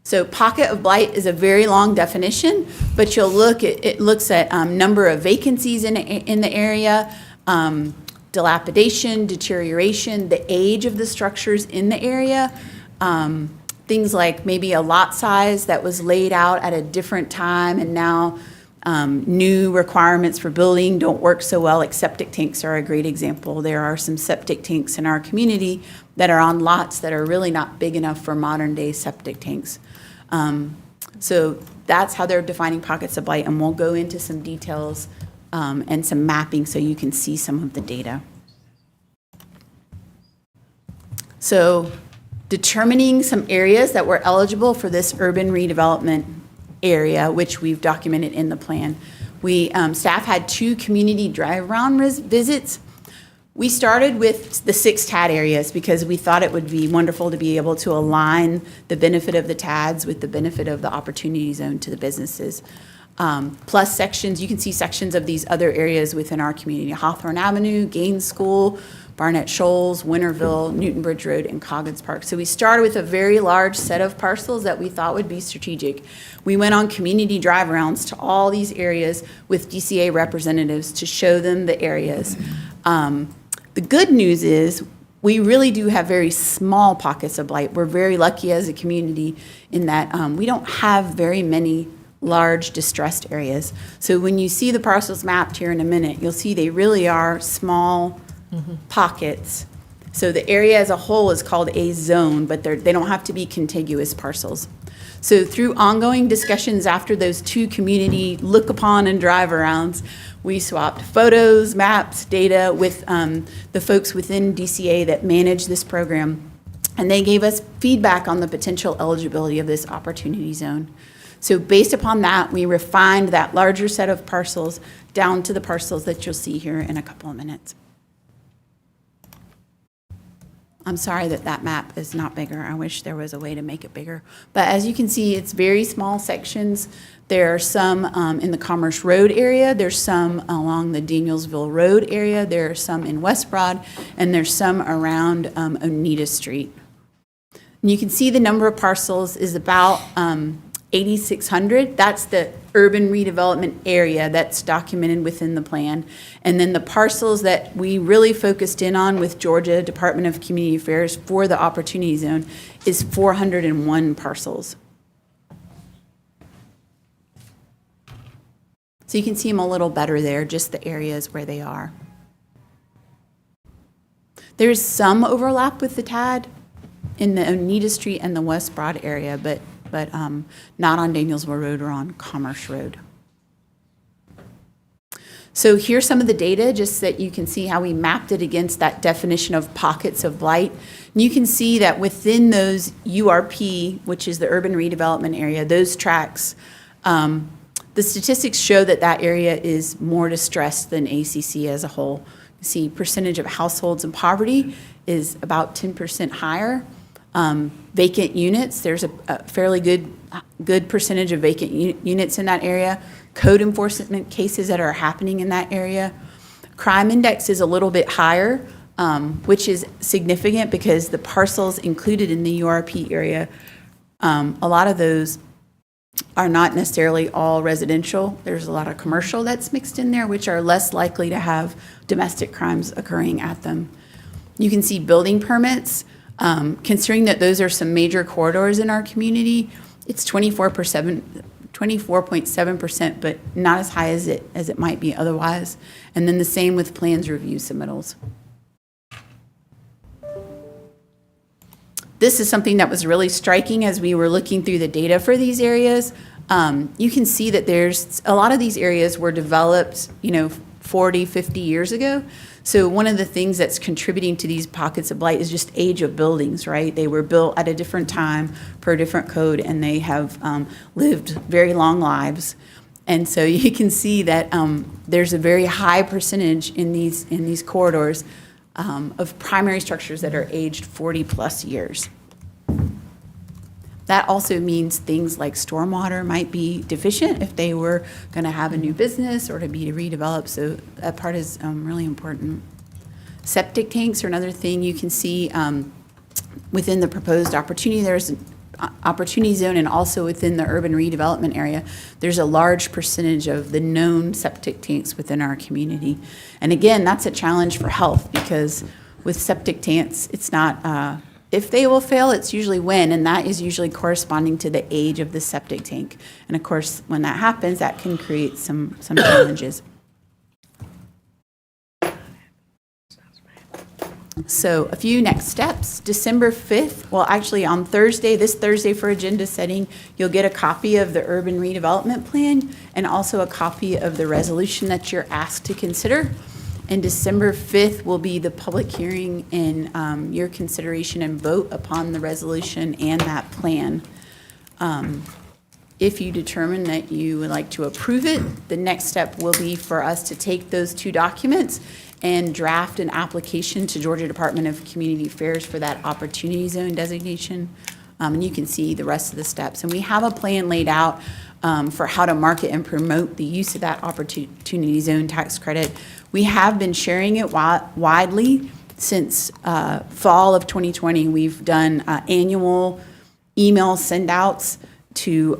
So pocket of blight is a very long definition, but you'll look at, it looks at number of vacancies in the area, dilapidation, deterioration, the age of the structures in the area, things like maybe a lot size that was laid out at a different time and now new requirements for building don't work so well, like septic tanks are a great example. There are some septic tanks in our community that are on lots that are really not big enough for modern day septic tanks. So that's how they're defining pockets of blight, and we'll go into some details and some mapping so you can see some of the data. So determining some areas that were eligible for this urban redevelopment area, which we've documented in the plan. We, staff had 2 community drive-around visits. We started with the 6 TAD areas because we thought it would be wonderful to be able to align the benefit of the TADs with the benefit of the Opportunity Zone to the businesses. Plus sections, you can see sections of these other areas within our community: Hawthorne Avenue, Gaines School, Barnett Shoals, Winterville, Newton Bridge Road, and Coggins Park. So we started with a very large set of parcels that we thought would be strategic. We went on community drive-arounds to all these areas with DCA representatives to show them the areas. The good news is we really do have very small pockets of blight. We're very lucky as a community in that we don't have very many large distressed areas. So when you see the parcels mapped here in a minute, you'll see they really are small pockets. So the area as a whole is called a zone, but they don't have to be contiguous parcels. So through ongoing discussions after those 2 community look upon and drive arounds, we swapped photos, maps, data with the folks within DCA that manage this program, and they gave us feedback on the potential eligibility of this Opportunity Zone. So based upon that, we refined that larger set of parcels down to the parcels that you'll see here in a couple of minutes. I'm sorry that that map is not bigger. I wish there was a way to make it bigger. But as you can see, it's very small sections. There are some in the Commerce Road area. There's some along the Danielsville Road area. There are some in West Broad, and there's some around Oneida Street. And you can see the number of parcels is about 8,600. That's the urban redevelopment area that's documented within the plan. And then the parcels that we really focused in on with Georgia Department of Community Affairs for the Opportunity Zone is 401 parcels. So you can see them a little better there, just the areas where they are. There's some overlap with the TAD in the Oneida Street and the West Broad area, but not on Danielsville Road or on Commerce Road. So here's some of the data, just that you can see how we mapped it against that definition of pockets of blight. And you can see that within those URP, which is the urban redevelopment area, those tracts, The statistics show that that area is more distressed than ACC as a whole. You see percentage of households in poverty is about 10% higher. Vacant units, there's a fairly good percentage of vacant units in that area. Code enforcement cases that are happening in that area. Crime index is a little bit higher, which is significant because the parcels included in the URP area, a lot of those are not necessarily all residential. There's a lot of commercial that's mixed in there, which are less likely to have domestic crimes occurring at them. You can see building permits. Considering that those are some major corridors in our community, it's 24.7%, but not as high as it might be otherwise. And then the same with plans review submittals. This is something that was really striking as we were looking through the data for these areas. You can see that there's a lot of these areas were developed, 40, 50 years ago. So one of the things that's contributing to these pockets of blight is just age of buildings, right? They were built at a different time per a different code, and they have lived very long lives. And so you can see that there's a very high percentage in these corridors of primary structures that are aged 40 plus years. That also means things like stormwater might be deficient if they were going to have a new business or to be redeveloped. So that part is really important. Septic tanks are another thing you can see within the proposed opportunity. There's an opportunity zone, and also within the urban redevelopment area, there's a large percentage of the known septic tanks within our community. And again, that's a challenge for health, because with septic tanks, it's not if they will fail, it's usually when, and that is usually corresponding to the age of the septic tank. And of course, when that happens, that can create some challenges. So a few next steps. December 5th, well, actually on Thursday, this Thursday for agenda setting, you'll get a copy of the urban redevelopment plan and also a copy of the resolution that you're asked to consider. And December 5th will be the public hearing and your consideration and vote upon the resolution and that plan. If you determine that you would like to approve it, the next step will be for us to take those two documents and draft an application to Georgia Department of Community Affairs for that opportunity zone designation. And you can see the rest of the steps. And we have a plan laid out for how to market and promote the use of that opportunity zone tax credit. We have been sharing it widely since fall of 2020. We've done annual email send-outs to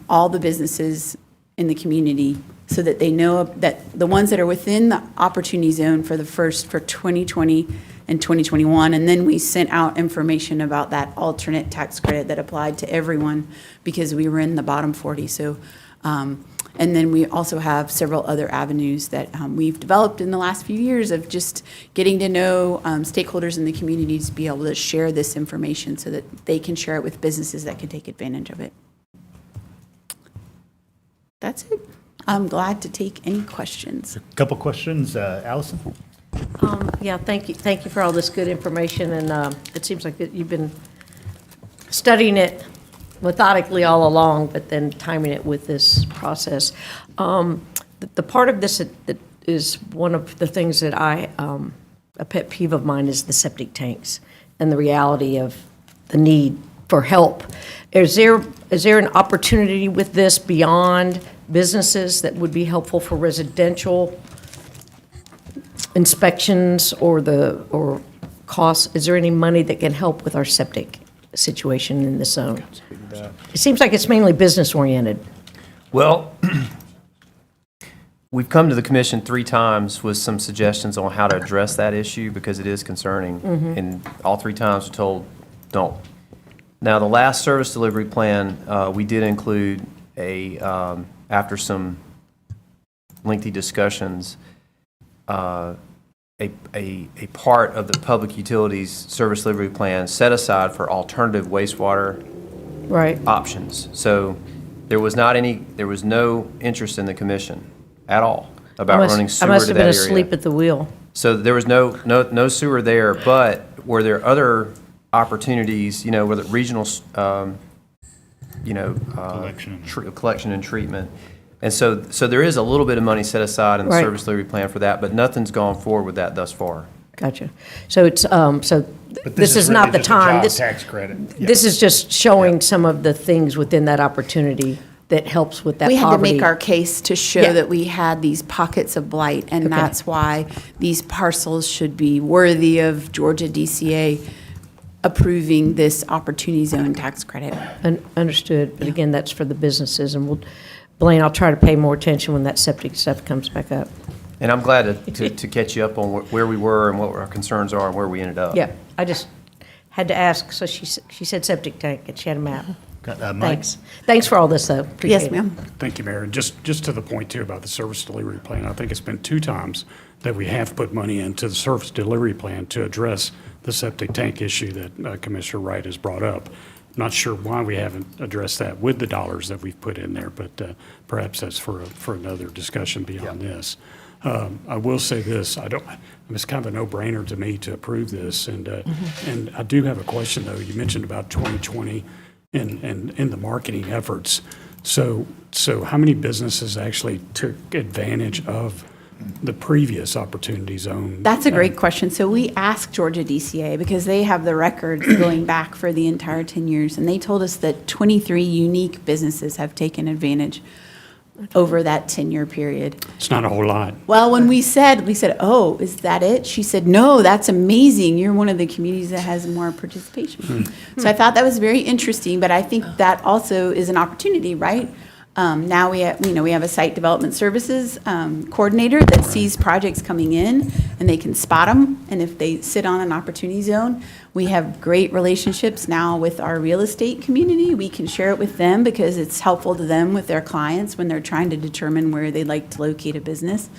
all the businesses in the community so that they know that the ones that are within the opportunity zone for 2020 and 2021, and then we sent out information about that alternate tax credit that applied to everyone because we were in the bottom 40. So, and then we also have several other avenues that we've developed in the last few years of just getting to know stakeholders in the community to be able to share this information so that they can share it with businesses that can take advantage of it. That's it. I'm glad to take any questions. A couple questions. Allison? Yeah, thank you for all this good information, and it seems like that you've been studying it methodically all along, but then timing it with this process. The part of this that is one of the things that a pet peeve of mine is the septic tanks and the reality of the need for help. Is there an opportunity with this beyond businesses that would be helpful for residential inspections or costs? Is there any money that can help with our septic situation in the zone? It seems like it's mainly business oriented. Well, we've come to the commission 3 times with some suggestions on how to address that issue because it is concerning. And all 3 times we're told, don't. Now, the last service delivery plan, we did include after some lengthy discussions, a part of the public utilities service delivery plan set aside for alternative wastewater options. So there was no interest in the commission at all about running sewer to that area. I must have been asleep at the wheel. So there was no sewer there, but were there other opportunities, whether regional, collection and treatment. And so there is a little bit of money set aside in the Right. service delivery plan for that, but nothing's gone forward with that thus far. Gotcha. So it's, But this is really not the just a time. job This, tax credit. Yeah. this is just showing some of the things within that opportunity that helps with that We had to poverty. make our case to show Yeah. that we had these pockets of blight, and Okay. that's why these parcels should be worthy of Georgia DCA approving this Opportunity Zone tax credit. Understood, but again, that's for the businesses, and Blaine, I'll try to pay more attention when that septic stuff comes back up. And I'm glad to catch you up on where we were and what our concerns are and where we ended up. Yeah, I just had to ask, so she said septic tank, and she had a map. Got, Mike? Thanks. Thanks for all this, though. Appreciate Yes, it. ma'am. Thank you, Mayor. Just to the point too about the service delivery plan, I think it's been 2 times that we have put money into the service delivery plan to address the septic tank issue that Commissioner Wright has brought up. Not sure why we haven't addressed that with the dollars that we've put in there, but perhaps that's for another discussion beyond this. I will say this, it's kind of a no-brainer to me to approve this, and I do have a question, though. You mentioned about 2020 and the marketing efforts. So how many businesses actually took advantage of the previous Opportunity Zone? That's a great question. So we asked Georgia DCA because they have the records going back for the entire 10 years, and they told us that 23 unique businesses have taken advantage over that 10-year period. It's not a whole lot. Well, when we said, oh, is that it? She said, no, that's amazing. You're one of the communities that has more participation. So I thought that was very interesting, but I think that also is an opportunity, right? Now we have a site development services coordinator that sees projects coming in, and they can spot them. And if they sit on an opportunity zone, we have great relationships now with our real estate community. We can share it with them because it's helpful to them with their clients when they're trying to determine where they'd like to locate a business.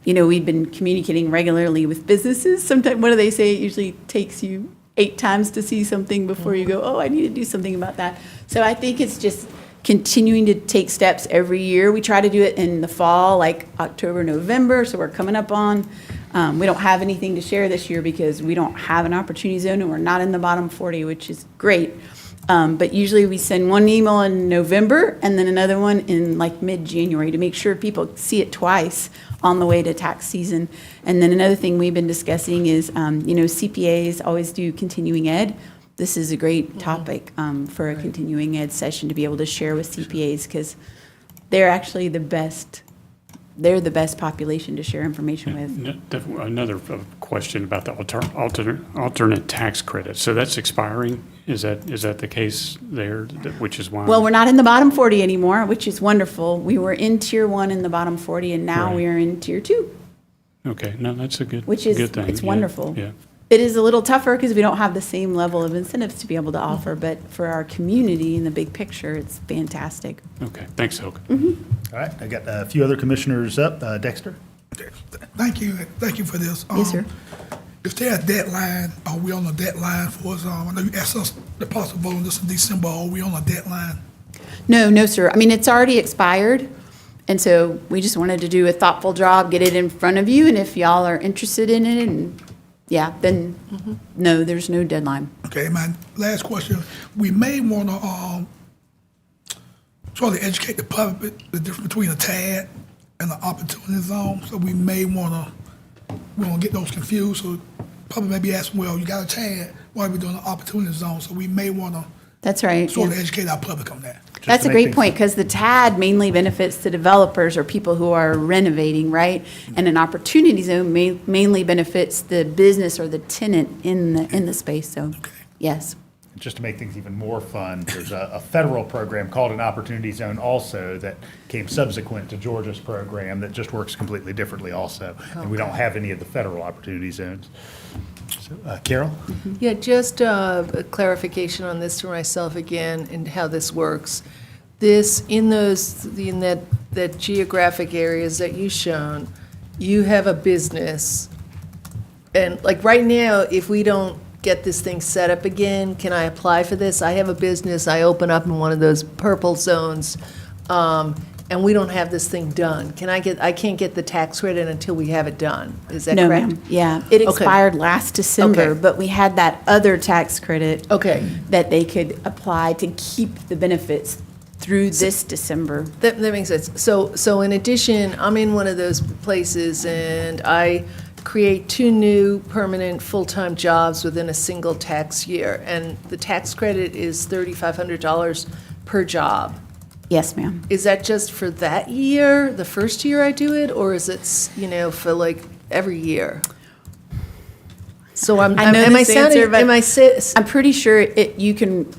We've been communicating regularly with businesses. Sometimes, what do they say? It usually takes you 8 times to see something before you go, oh, I need to do something about that. So I think it's just continuing to take steps every year. We try to do it in the fall, like October, November, so we're coming up on. We don't have anything to share this year because we don't have an opportunity zone and we're not in the bottom 40, which is great. But usually we send one email in November and then another one in like mid-January to make sure people see it twice on the way to tax season. And then another thing we've been discussing is, CPAs always do continuing ed. This is a great topic for a continuing ed session to be able to share with CPAs because they're actually the best. They're the best population to share information with. Another question about the alternate tax credit. So that's expiring? Is that the case there, which is why? Well, we're not in the bottom 40 anymore, which is wonderful. We were in Tier 1 in the bottom 40, and now Right. we are in Tier 2. Okay, no, that's a good Which is, good thing. it's Yeah, wonderful. Yeah. It is a little tougher because we don't have the same level of incentives to be able to offer, but for our community in the big picture, it's fantastic. Okay, thanks, Ilka. All right, I got a few other commissioners up. Dexter? Thank you for this. Yes, sir. Is there a deadline? Are we on a deadline for us? I know you asked us the possible vote on this in December. Are we on a deadline? No, sir. I mean, it's already expired, and so we just wanted to do a thoughtful job, get it in front of you, and if y'all are interested in it, and then no, there's no deadline. Okay, my last question. We may want to try to educate the public the difference between a TAD and an opportunity zone. So we won't get those confused. So public may be asking, well, you got a TAD, why are we doing an opportunity zone? So we may want to That's right. sort yeah. of educate our public on that. That's to a make great things- point, because the TAD mainly benefits the developers or people who are renovating, right? And an opportunity zone mainly benefits the business or the tenant in the space, so, yes. Just to make things even more fun, there's a federal program called an Opportunity Zone also that came subsequent to Georgia's program that just works completely differently also. And we don't have any of the federal Opportunity Zones. So, Carol? Yeah, just a clarification on this for myself again and how this works. This, in that geographic areas that you've shown, you have a business. And like right now, if we don't get this thing set up again, can I apply for this? I have a business, I open up in one of those purple zones, and we don't have this thing done. I can't get the tax credit until we have it done. Is that No, correct? ma'am. Yeah, it Okay. expired last December, Okay. but we had that other tax credit Okay. that they could apply to keep the benefits through this December. That makes sense. So in addition, I'm in one of those places and I create 2 new permanent full-time jobs within a single tax year. And the tax credit is $3,500 per job. Yes, ma'am. Is that just for that year, the first year I do it, or is it, for like every year? So I know am I this sounding, answer, but am I, I'm pretty sure you can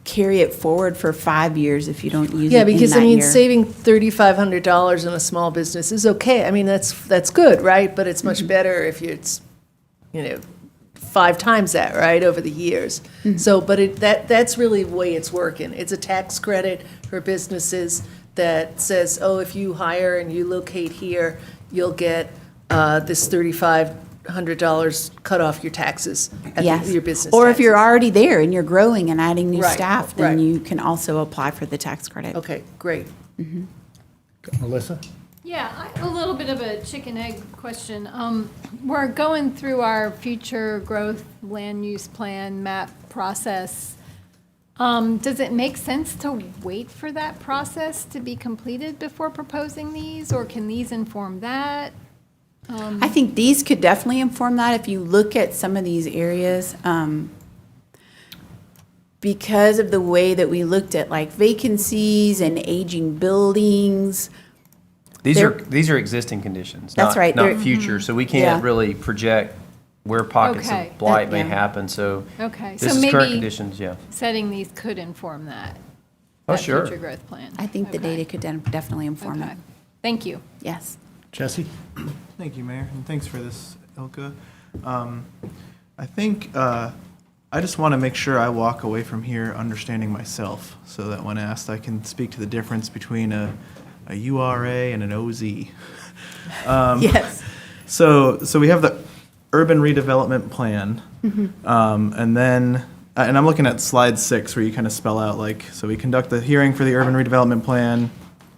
carry it forward for 5 years if you don't use yeah, it in because that year. saving $3,500 in a small business is okay. I mean, that's good, right? But it's much better if it's, 5 times that, right, over the years. So, but that's really the way it's working. It's a tax credit for businesses that says, oh, if you hire and you locate here, you'll get this $3,500 cut off your taxes at Yes. your business Or if you're taxes. already there and you're growing and adding new Right, staff, then right. you can also apply for the tax credit. Okay, great. Melissa? Yeah, I have a little bit of a chicken egg question. We're going through our future growth land use plan map process. Does it make sense to wait for that process to be completed before proposing these, or can these inform that? I think these could definitely inform that if you look at some of these areas. Because of the way that we looked at like vacancies and aging buildings. These They're- are existing conditions. That's not- right, Not they're- future, so we Yeah. can't really project where pockets Okay. of blight may Yeah. happen, so. Okay, This so is current maybe conditions, yeah. setting these could inform that. Oh, that sure. Future growth plan. I think the Okay. data could definitely inform Okay, it. thank you. Yes. Jesse? Thank you, Mayor, and thanks for this, Ilka. I think I just want to make sure I walk away from here understanding myself, so that when asked, I can speak to the difference between a URA and an OZ. Yes. So we have the urban redevelopment plan, and then, and I'm looking at slide 6 where you kind of spell out like, so we conduct the hearing for the urban redevelopment plan,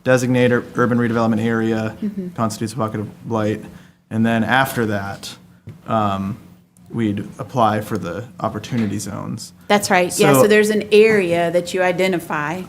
designate urban redevelopment area, constitutes a pocket of blight, and then after that, we'd apply for the opportunity zones. That's right. Yeah, So- so there's an area that you identify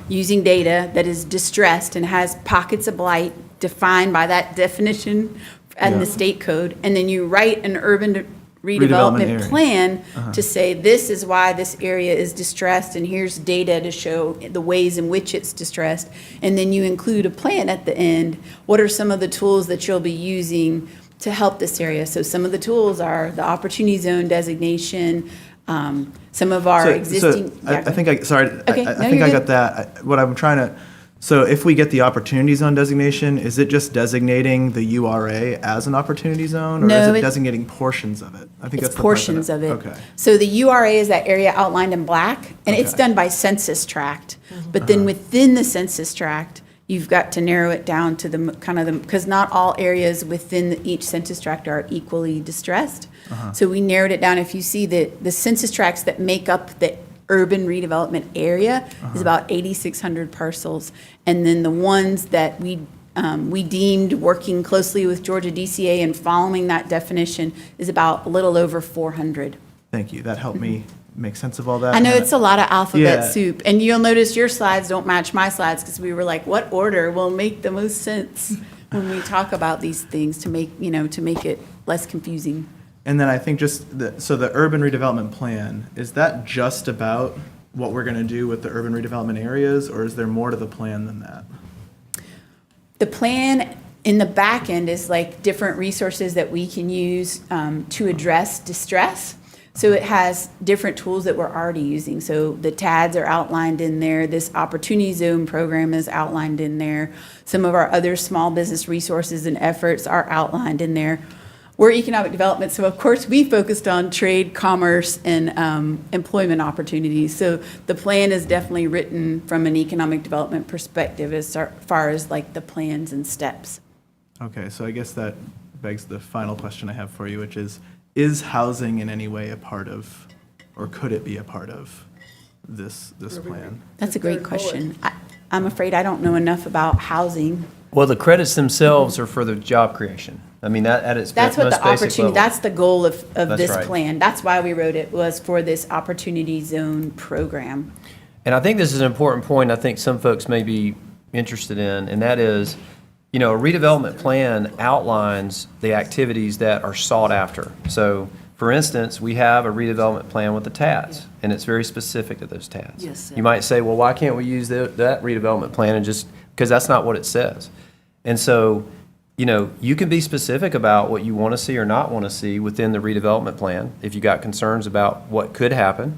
using data that is distressed and has pockets of blight defined by that definition and Yeah. the state code. And then you write an urban Redevelopment redevelopment area. plan to say, this is why this area is distressed, and here's data to show the ways in which it's distressed. And then you include a plan at the end. What are some of the tools that you'll be using to help this area? So some of the tools are the opportunity zone designation, some of our existing. I think I, sorry, Okay, I no, think you're I good. got that. What I'm trying to, so if we get the opportunity zone designation, is it just designating the URA as an opportunity zone? Or No, is it it- designating portions of it? I think It's that's the part that portions of it. Okay. So the URA is that area outlined in black, and it's Okay. done by census tract. But then within the census tract, you've got to narrow it down to the kind of the, because not all areas within each census tract are equally distressed. So we narrowed it down. If you see the census tracts that make up the urban redevelopment area is about 8,600 parcels. And then the ones that we deemed, working closely with Georgia DCA and following that definition, is about a little over 400. Thank you. That helped me make sense of all that. I know And it's a lot of alphabet Yeah. soup, and you'll notice your slides don't match my slides, because we were like, what order will make the most sense when we talk about these things to make, to make it less confusing? And then I think just, so the urban redevelopment plan, is that just about what we're going to do with the urban redevelopment areas, or is there more to the plan than that? The plan in the back end is like different resources that we can use to address distress. So it has different tools that we're already using. So the TADs are outlined in there. This Opportunity Zone program is outlined in there. Some of our other small business resources and efforts are outlined in there. We're economic development, so of course we focused on trade, commerce, and employment opportunities. So the plan is definitely written from an economic development perspective as far as like the plans and steps. Okay, so I guess that begs the final question I have for you, which is housing in any way a part of, or could it be a part of this plan? That's a great question. I'm afraid I don't know enough about housing. Well, the credits themselves are for the job creation. I mean, that at its That's what most the basic opportunity, level. that's the goal of That's this right. plan. That's why we wrote it, was for this Opportunity Zone program. And I think this is an important point I think some folks may be interested in, and that is, a redevelopment plan outlines the activities that are sought after. So, for instance, we have a redevelopment plan with the TADs, and it's very specific to those TADs. Yes, sir. You might say, well, why can't we use that redevelopment plan and just, because that's not what it says. And so, you can be specific about what you want to see or not want to see within the redevelopment plan. If you got concerns about what could happen,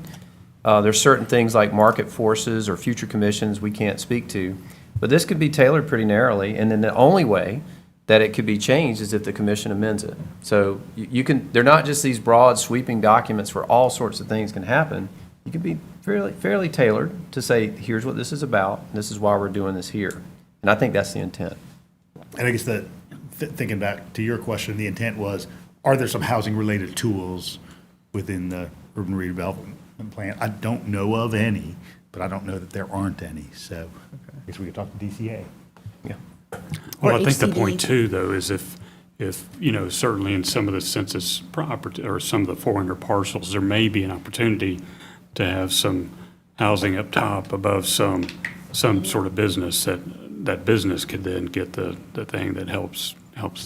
there's certain things like market forces or future commissions we can't speak to. But this could be tailored pretty narrowly, and then the only way that it could be changed is if the commission amends it. So they're not just these broad sweeping documents where all sorts of things can happen. You can be fairly tailored to say, here's what this is about, and this is why we're doing this here. And I think that's the intent. And I guess thinking back to your question, the intent was, are there some housing-related tools within the urban redevelopment plan? I don't know of any, but I don't know that there aren't any, so I guess we could talk to DCA. Yeah. Well, Or I think the HCD. point too, though, is if, certainly in some of the census property, or some of the 400 parcels, there may be an opportunity to have some housing up top above some sort of business that business could then get the thing that helps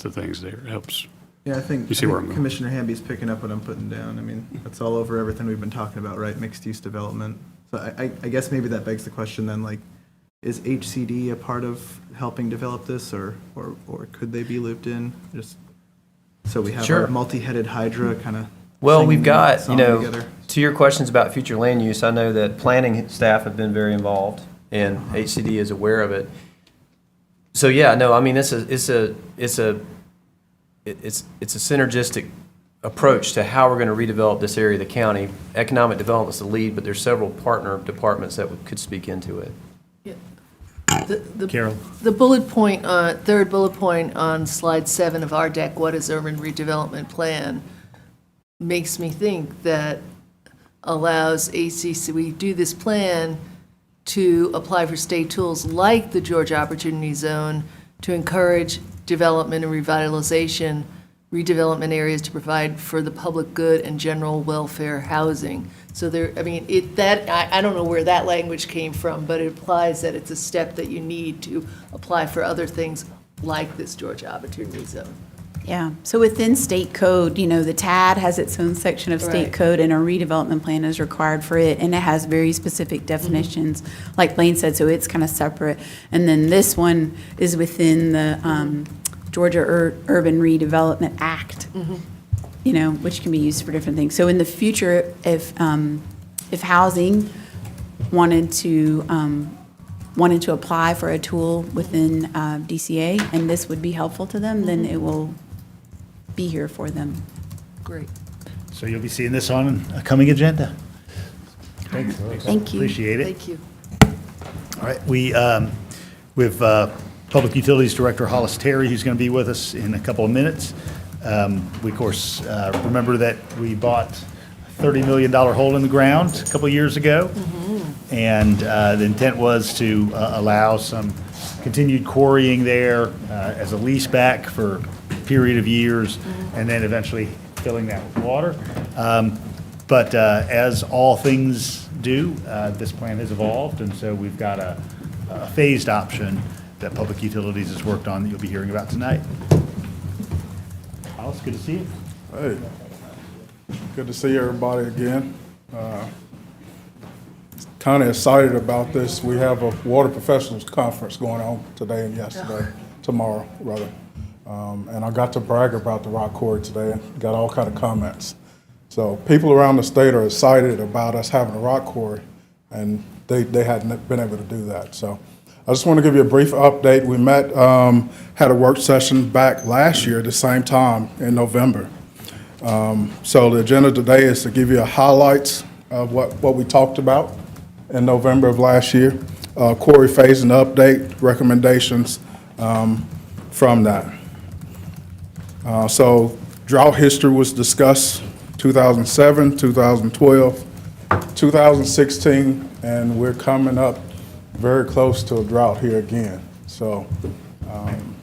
the things there, helps. Yeah, I think You see where I'm going. Commissioner Hamby's picking up what I'm putting down. I mean, that's all over everything we've been talking about, right? Mixed-use development. So I guess maybe that begs the question then, like, is HCD a part of helping develop this, or could they be looped in? Just so we have Sure. our multi-headed hydra kind of. Well, we've got, together. to your questions about future land use, I know that planning staff have been very involved, and HCD is aware of it. So, yeah, no, I mean, it's a synergistic approach to how we're going to redevelop this area of the county. Economic development's the lead, but there's several partner departments that could speak into it. Carol? The bullet point, third bullet point on slide 7 of our deck, what is urban redevelopment plan, makes me think that allows ACC, we do this plan to apply for state tools like the Georgia Opportunity Zone to encourage development and revitalization, redevelopment areas to provide for the public good and general welfare housing. So there, I mean, I don't know where that language came from, but it implies that it's a step that you need to apply for other things like this Georgia Opportunity Zone. Yeah, so within state code, the TAD has its own section of state Right. code, and a redevelopment plan is required for it, and it has very specific definitions, like Blaine said, so it's kind of separate. And then this one is within the Georgia Urban Redevelopment Act, which can be used for different things. So in the future, if housing wanted to apply for a tool within DCA, and this would be helpful to them, then it will be here for them. Great. So you'll be seeing this on a coming agenda. Thanks. Thank you. Appreciate it. Thank you. All right, we have Public Utilities Director Hollis Terry, who's going to be with us in a couple of minutes. We, of course, remember that we bought a $30 million hole in the ground a couple of years ago. And the intent was to allow some continued quarrying there as a lease back for a period of years, and then eventually filling that with water. But as all things do, this plan has evolved, and so we've got a phased option that Public Utilities has worked on that you'll be hearing about tonight. Alice, good to see you. Hey, good to see everybody again. Kind of excited about this. We have a water professionals conference going on today and tomorrow rather. And I got to brag about the rock quarry today and got all kind of comments. So people around the state are excited about us having a rock quarry, and they hadn't been able to do that. So I just want to give you a brief update. We met, had a work session back last year at the same time in November. So the agenda today is to give you a highlights of what we talked about in November of last year, quarry phase and update recommendations from that. So drought history was discussed 2007, 2012, 2016, and we're coming up very close to a drought here again. So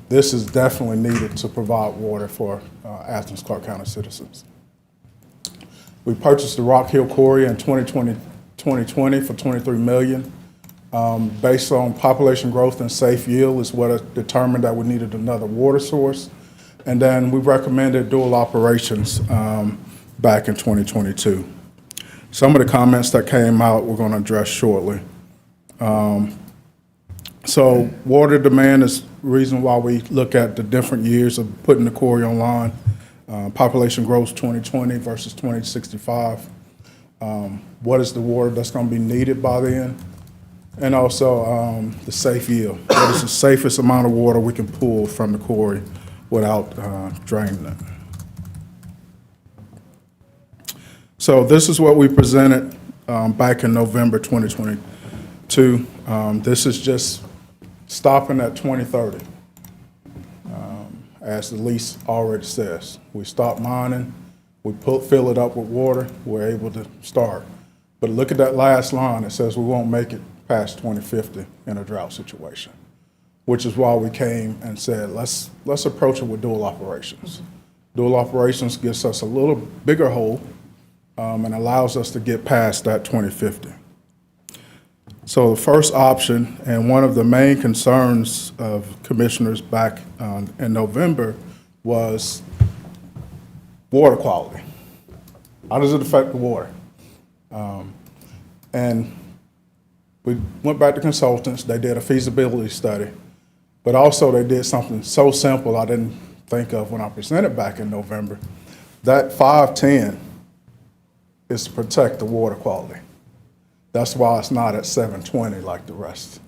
this is definitely needed to provide water for Athens-Clarke County citizens. We purchased the Rock Hill Quarry in 2022 2020 for $23 million. Based on population growth and safe yield is what it determined that we needed another water source. And then we recommended dual operations back in 2022. Some of the comments that came out we're going to address shortly. So water demand is the reason why we look at the different years of putting the quarry online. Population growth 2020 versus 2065. What is the water that's going to be needed by then? And also the safe yield. What is the safest amount of water we can pull from the quarry without draining it? So this is what we presented back in November 2022. This is just stopping at 2030. As the lease already says, we stop mining, we fill it up with water, we're able to start. But look at that last line, it says we won't make it past 2050 in a drought situation, which is why we came and said, let's approach it with dual operations. Dual operations gives us a little bigger hole and allows us to get past that 2050. So the first option, and one of the main concerns of commissioners back in November, was water quality. How does it affect the water? And we went back to consultants, they did a feasibility study, but also they did something so simple I didn't think of when I presented back in November. That 510 is to protect the water quality. That's why it's not at 720 like the rest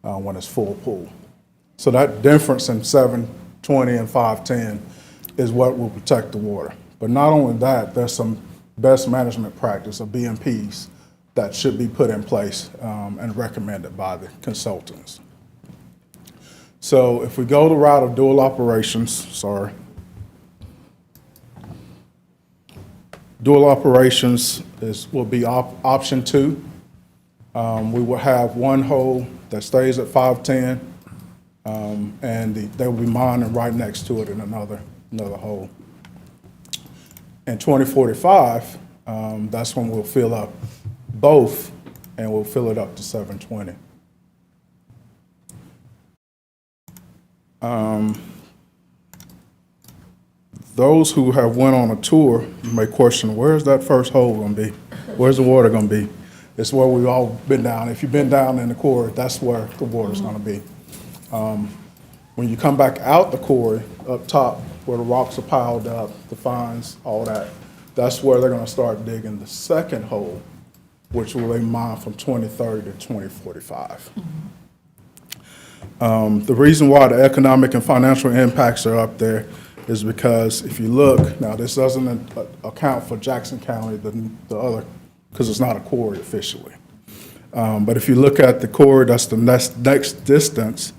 when it's full pool. So that difference in 720 and 510 is what will protect the water. But not only that, there's some best management practice of BMPs that should be put in place and recommended by the consultants. So if we go the route of dual operations, dual operations will be option 2. We will have one hole that stays at 510, and they will be mining right next to it in another hole. In 2045, that's when we'll fill up both, and we'll fill it up to 720. Those who have went on a tour may question, where's that first hole going to be? Where's the water going to be? It's where we've all been down. If you've been down in the quarry, that's where the water's going to be. When you come back out the quarry, up top, where the rocks are piled up, the fines, all that, that's where they're going to start digging the second hole, which will be mined from 2030 to 2045. The reason why the economic and financial impacts are up there is because if you look, now this doesn't account for Jackson County, the other, because it's not a quarry officially. But if you look at the quarry, that's the next distance,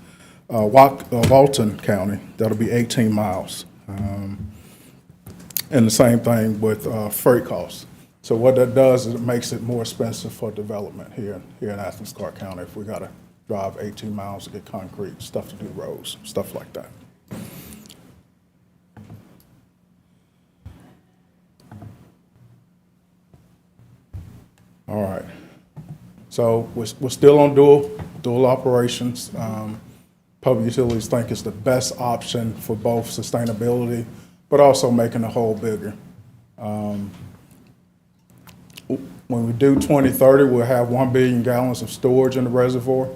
Walton County, that'll be 18 miles. And the same thing with freight costs. So what that does is it makes it more expensive for development here in Athens-Clarke County if we got to drive 18 miles to get concrete, stuff to do roads, stuff like that. All right. So we're still on dual operations. Public utilities think it's the best option for both sustainability, but also making the hole bigger. When we do 2030, we'll have 1 billion gallons of storage in the reservoir.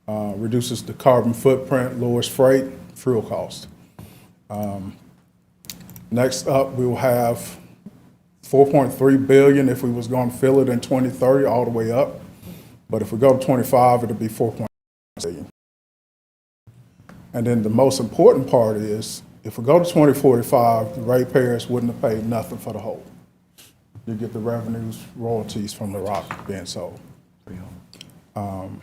Reduces the carbon footprint, lowers freight, fuel cost. Next up, we will have 4.3 billion if we was going to fill it in 2030 all the way up. But if we go to 25, it'll be 4.6 billion. And then the most important part is, if we go to 2045, the ratepayers wouldn't have paid nothing for the hole. You get the revenues, royalties from the rock being sold. And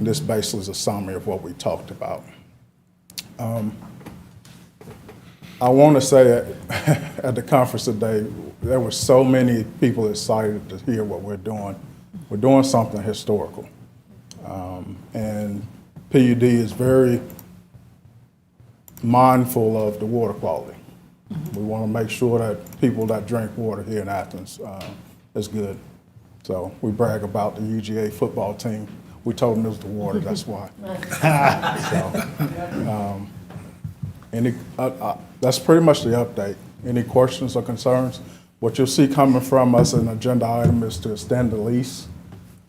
this basically is a summary of what we talked about. I want to say at the conference today, there were so many people excited to hear what we're doing. We're doing something historical. And PUD is very mindful of the water quality. We want to make sure that people that drink water here in Athens is good. So we brag about the UGA football team. We told them it was the water, that's why. That's pretty much the update. Any questions or concerns? What you'll see coming from us in agenda item is to extend the lease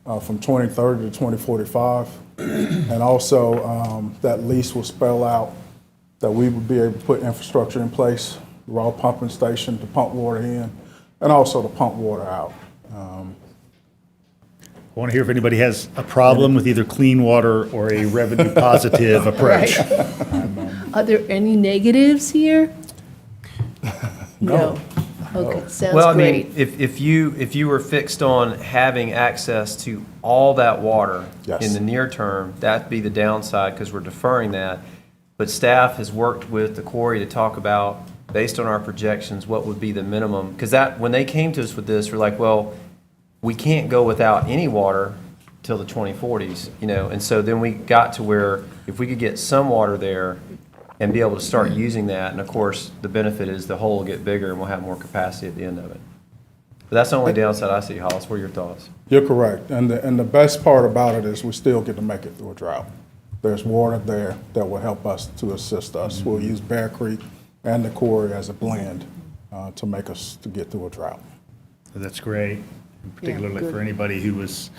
from 2030 to 2045. And also, that lease will spell out that we would be able to put infrastructure in place, raw pumping station to pump water in, and also to pump water out. I want to hear if anybody has a problem with either clean water or a revenue positive approach. Are there any negatives here? No. Okay, sounds Well, I great. mean, if you were fixed on having access to all that water Yes. in the near term, that'd be the downside because we're deferring that. But staff has worked with the quarry to talk about, based on our projections, what would be the minimum. Because when they came to us with this, we're like, well, we can't go without any water till the 2040s, you know? And so then we got to where if we could get some water there and be able to start using that, and of course, the benefit is the hole will get bigger and we'll have more capacity at the end of it. But that's the only downside I see, Hollis. What are your thoughts? You're correct. And the best part about it is we still get to make it through a drought. There's water there that will help us to assist us. We'll use Bear Creek and the quarry as a blend to make us to get through a drought. That's great, particularly for anybody who was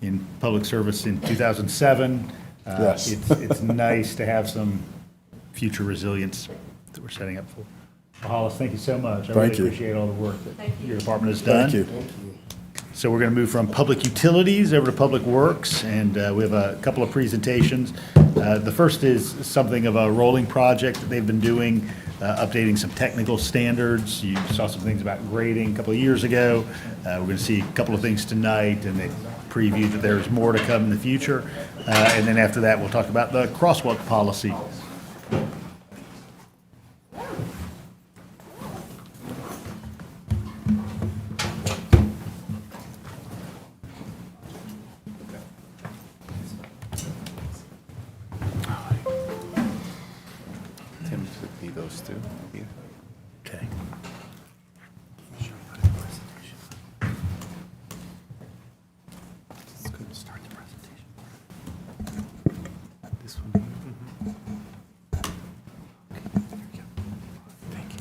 in public service in 2007. Yes. It's nice to have some future resilience that we're setting up for. Well, Hollis, thank you so much. I really Thank you. appreciate all the work that your department has done. Thank you. So we're going to move from public utilities over to public works, and we have a couple of presentations. The first is something of a rolling project that they've been doing, updating some technical standards. You saw some things about grading a couple of years ago. We're going to see a couple of things tonight, and they preview that there's more to come in the future. And then after that, we'll talk about the crosswalk policy. Tim took me those two. Yeah. Okay. Let's go start the presentation. This one. Okay, there we go. Thank you.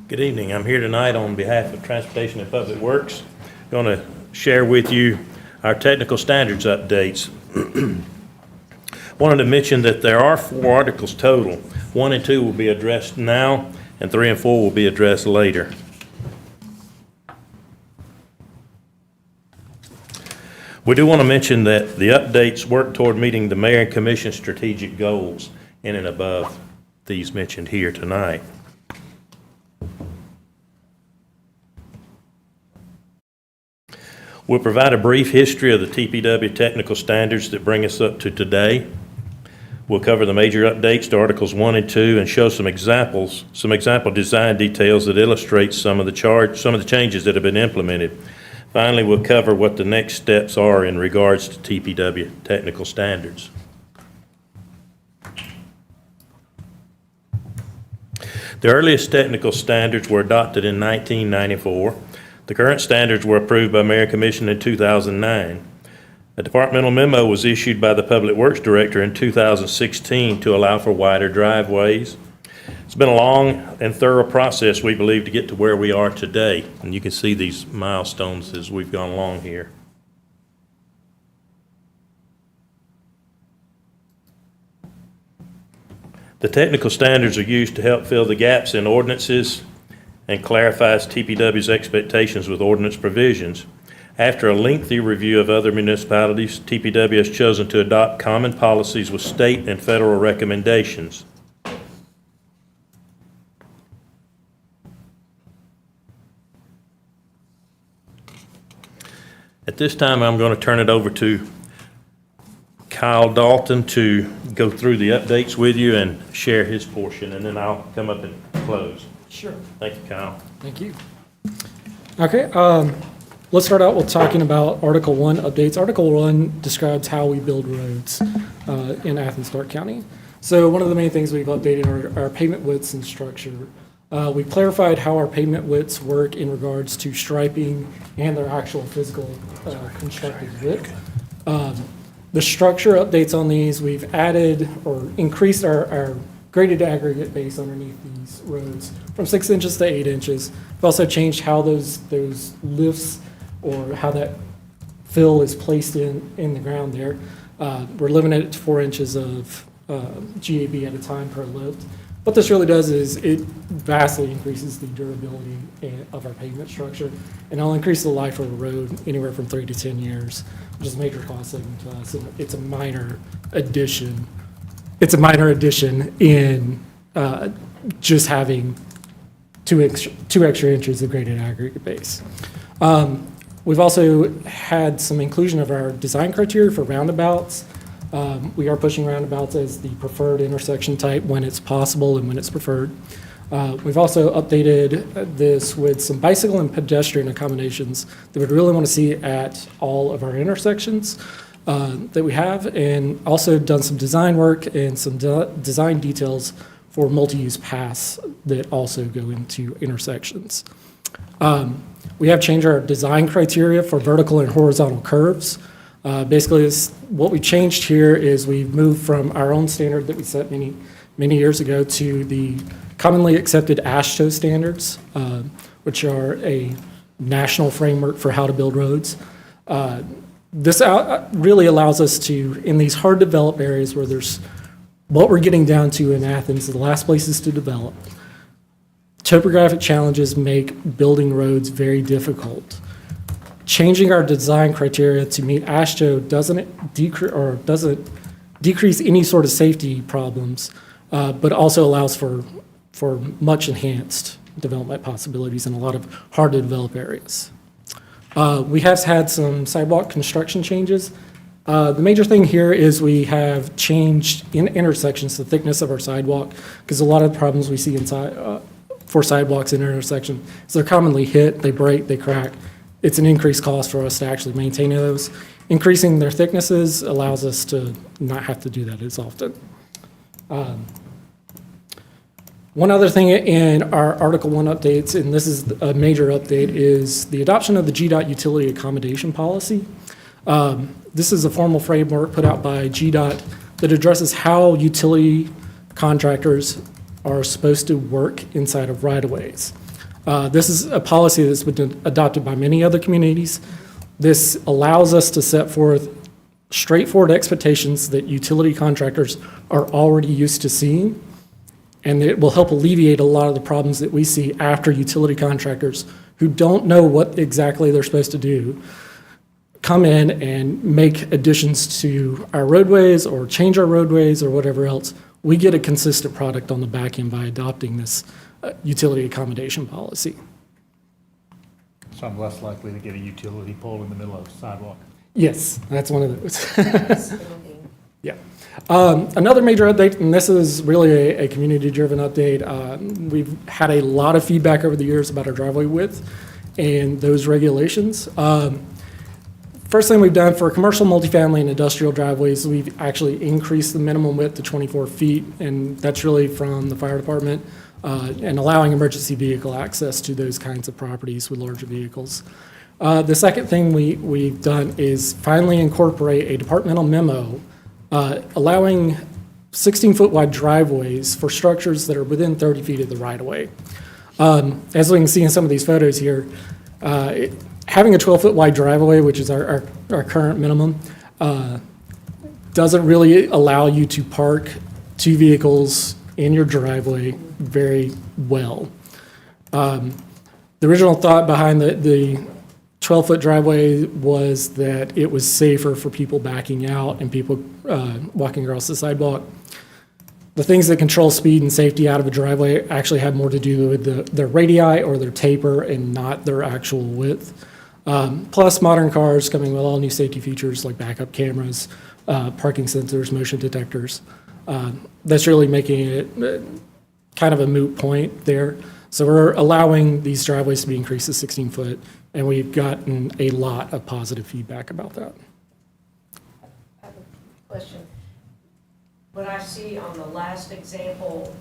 Good evening. I'm here tonight on behalf of Transportation and Public Works. Going to share with you our technical standards updates. Wanted to mention that there are 4 articles total. 1 and 2 will be addressed now, and 3 and 4 will be addressed later. We do want to mention that the updates work toward meeting the mayor and commission strategic goals in and above these mentioned here tonight. We'll provide a brief history of the TPW technical standards that bring us up to today. We'll cover the major updates to Articles 1 and 2 and show some example design details that illustrate some of the changes that have been implemented. Finally, we'll cover what the next steps are in regards to TPW technical standards. The earliest technical standards were adopted in 1994. The current standards were approved by Mayor and Commission in 2009. A departmental memo was issued by the Public Works Director in 2016 to allow for wider driveways. It's been a long and thorough process, we believe, to get to where we are today. And you can see these milestones as we've gone along here. The technical standards are used to help fill the gaps in ordinances and clarifies TPW's expectations with ordinance provisions. After a lengthy review of other municipalities, TPW has chosen to adopt common policies with state and federal recommendations. At this time, I'm going to turn it over to Kyle Dalton to go through the updates with you and share his portion, and then I'll come up and close. Sure. Thank you, Kyle. Thank you. Okay, let's start out with talking about Article 1 updates. Article 1 describes how we build roads in Athens-Clarke County. So one of the main things we've updated are our pavement widths and structure. We clarified how our pavement widths work in regards to striping and their actual physical constructed width. The structure updates on these, we've added or increased our graded aggregate base underneath these roads from 6 inches to 8 inches. We've also changed how those lifts or how that fill is placed in the ground there. We're limiting it to 4 inches of GAB at a time per lift. What this really does is it vastly increases the durability of our pavement structure, and it'll increase the life of a road anywhere from 3 to 10 years, which is a major cost saving to us. And it's a minor addition. It's a minor addition in just having two extra inches of graded aggregate base. We've also had some inclusion of our design criteria for roundabouts. We are pushing roundabouts as the preferred intersection type when it's possible and when it's preferred. We've also updated this with some bicycle and pedestrian accommodations that we'd really want to see at all of our intersections that we have, and also done some design work and some design details for multi-use paths that also go into intersections. We have changed our design criteria for vertical and horizontal curves. Basically, what we changed here is we moved from our own standard that we set many years ago to the commonly accepted AASHTO standards, which are a national framework for how to build roads. This really allows us to, in these hard to develop areas where there's, what we're getting down to in Athens, the last places to develop, topographic challenges make building roads very difficult. Changing our design criteria to meet AASHTO doesn't decrease any sort of safety problems, but also allows for much enhanced development possibilities in a lot of hard to develop areas. We have had some sidewalk construction changes. The major thing here is we have changed in intersections the thickness of our sidewalk, because a lot of the problems we see inside for sidewalks in intersections is they're commonly hit, they break, they crack. It's an increased cost for us to actually maintain those. Increasing their thicknesses allows us to not have to do that as often. One other thing in our Article 1 updates, and this is a major update, is the adoption of the GDOT utility accommodation policy. This is a formal framework put out by GDOT that addresses how utility contractors are supposed to work inside of right-of-ways. This is a policy that's been adopted by many other communities. This allows us to set forth straightforward expectations that utility contractors are already used to seeing, and it will help alleviate a lot of the problems that we see after utility contractors who don't know what exactly they're supposed to do come in and make additions to our roadways or change our roadways or whatever else. We get a consistent product on the back end by adopting this utility accommodation policy. So I'm less likely to get a utility pole in the middle of the sidewalk. Yes, that's one of those. Yeah. Another major update, and this is really a community-driven update. We've had a lot of feedback over the years about our driveway width and those regulations. First thing we've done for commercial, multifamily, and industrial driveways, we've actually increased the minimum width to 24 feet, and that's really from the fire department and allowing emergency vehicle access to those kinds of properties with larger vehicles. The second thing we've done is finally incorporate a departmental memo allowing 16-foot wide driveways for structures that are within 30 feet of the right-of-way. As we can see in some of these photos here, having a 12-foot wide driveway, which is our current minimum, doesn't really allow you to park two vehicles in your driveway very well. The original thought behind the 12-foot driveway was that it was safer for people backing out and people walking across the sidewalk. The things that control speed and safety out of a driveway actually have more to do with their radii or their taper and not their actual width. Plus, modern cars coming with all new safety features like backup cameras, parking sensors, motion detectors. That's really making it kind of a moot point there. So we're allowing these driveways to be increased to 16 foot, and we've gotten a lot of positive feedback about that. I have a question. what I see on the last example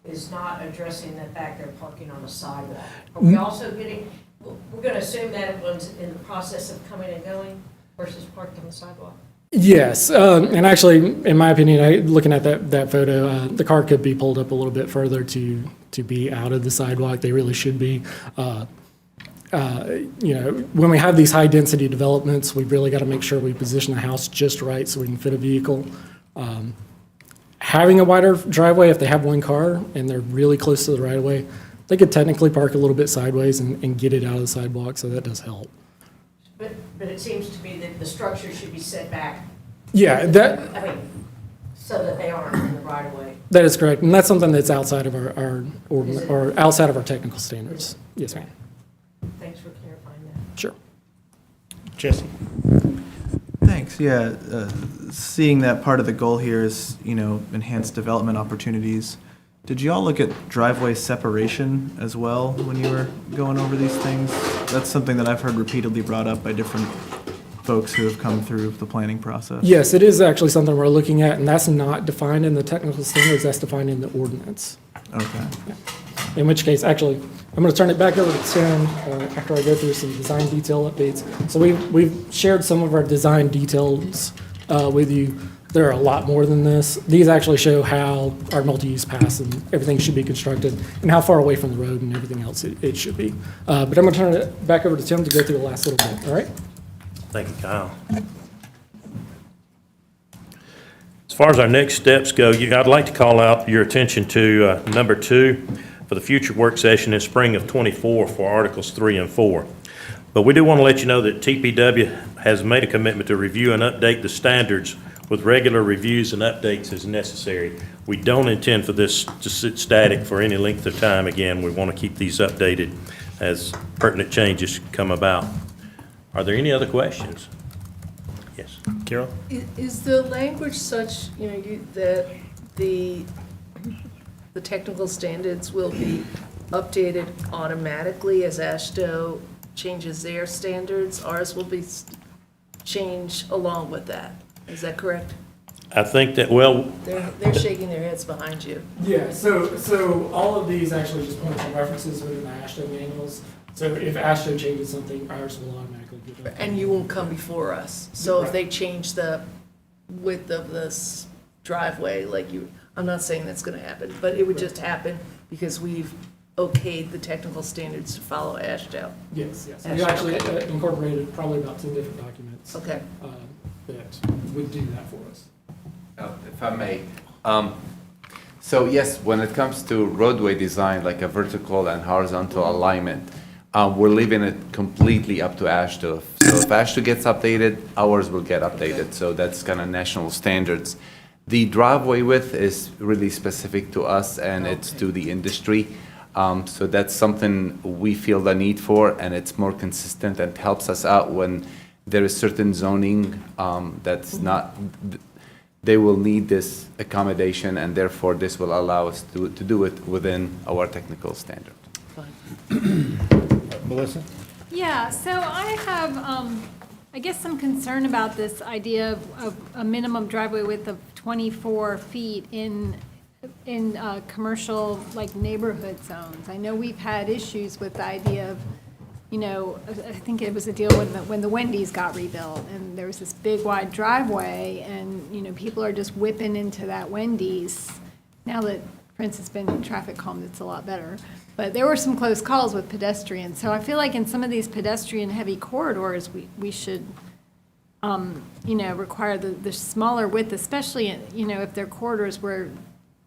is not addressing the fact they're parking on a sidewalk. Are we also getting, we're going to assume that it was in the process of coming and going versus parked on the sidewalk? Yes, and actually, in my opinion, looking at that photo, the car could be pulled up a little bit further to be out of the sidewalk. They really should be. When we have these high-density developments, we've really got to make sure we position the house just right so we can fit a vehicle. Having a wider driveway, if they have one car and they're really close to the right-of-way, they could technically park a little bit sideways and get it out of the sidewalk, so that does help. But it seems to me that the structure should be set back. Yeah, So that they aren't in the right of way. that is correct, and that's something that's outside of or outside of our technical standards. Yes, ma'am. Thanks for clarifying that. Sure. Jesse? Thanks, yeah. Seeing that part of the goal here is, enhanced development opportunities. Did you all look at driveway separation as well when you were going over these things? That's something that I've heard repeatedly brought up by different folks who have come through the planning process. Yes, it is actually something we're looking at, and that's not defined in the technical standards, that's defined in the ordinance. Okay. In which case, actually, I'm going to turn it back over to Tim after I go through some design detail updates. So we've shared some of our design details with you. There are a lot more than this. These actually show how our multi-use paths and everything should be constructed and how far away from the road and everything else it should be. But I'm going to turn it back over to Tim to go through the last little bit, all right? Thank you, Kyle. As far as our next steps go, I'd like to call out your attention to number 2 for the future work session in spring of '24 for Articles 3 and 4. But we do want to let you know that TPW has made a commitment to review and update the standards with regular reviews and updates as necessary. We don't intend for this to sit static for any length of time. Again, we want to keep these updated as pertinent changes come about. Are there any other questions? Yes. Carol? Is the language such, that the technical standards will be updated automatically as AASHTO changes their standards? Ours will be changed along with that. Is that correct? I think that, well, They're shaking their heads behind you. Yeah, so all of these actually just point to references within the AASHTO manuals. So if AASHTO changes something, ours will automatically get that. And you won't come before us. So if they change the width of this driveway, I'm not saying that's gonna happen, but it would just happen because we've okayed the technical standards to follow AASHTO. Yes. We AASHTO, actually okay. incorporated probably about 10 different documents. Okay. That would do that for us. If I may, so yes, when it comes to roadway design, like a vertical and horizontal alignment, we're leaving it completely up to AASHTO. So if AASHTO gets updated, ours will get updated. So that's kind of national standards. The driveway width is really specific to us and it's to the industry. So that's something we feel the need for, and it's more consistent and helps us out when there is certain zoning that's not, they will need this accommodation, and therefore this will allow us to do it within our technical standard. Melissa? Yeah, so I have, I guess, some concern about this idea of a minimum driveway width of 24 feet in commercial, neighborhood zones. I know we've had issues with the idea of, I think it was a deal when the Wendy's got rebuilt, and there was this big wide driveway, and, people are just whipping into that Wendy's. Now that, for instance, been in traffic calm, it's a lot better. But there were some close calls with pedestrians. So I feel like in some of these pedestrian-heavy corridors, we should, require the smaller width, especially, if they're corridors where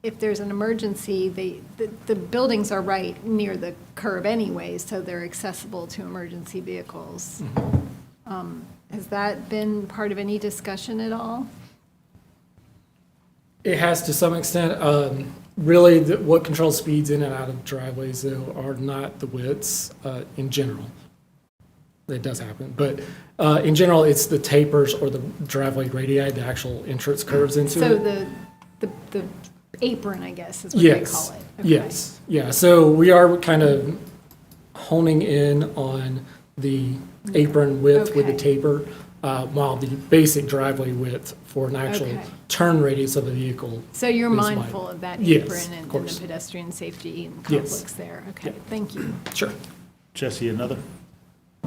if there's an emergency, the buildings are right near the curb anyways, so they're accessible to emergency vehicles. Has that been part of any discussion at all? It has to some extent. Really, what controls speeds in and out of driveways, though, are not the widths in general. It does happen. But in general, it's the tapers or the driveway radii, the actual entrance curves into it. So the apron, I guess, is what they call it. Okay. Yes. Yeah. So we are kind of honing in on the apron width with the taper. while the basic driveway width for an actual Okay. turn radius of the vehicle. So you're is mindful wider. of that Yes, apron of and the course. pedestrian safety and Yes. conflicts there. Okay, thank you. Sure. Jesse, another?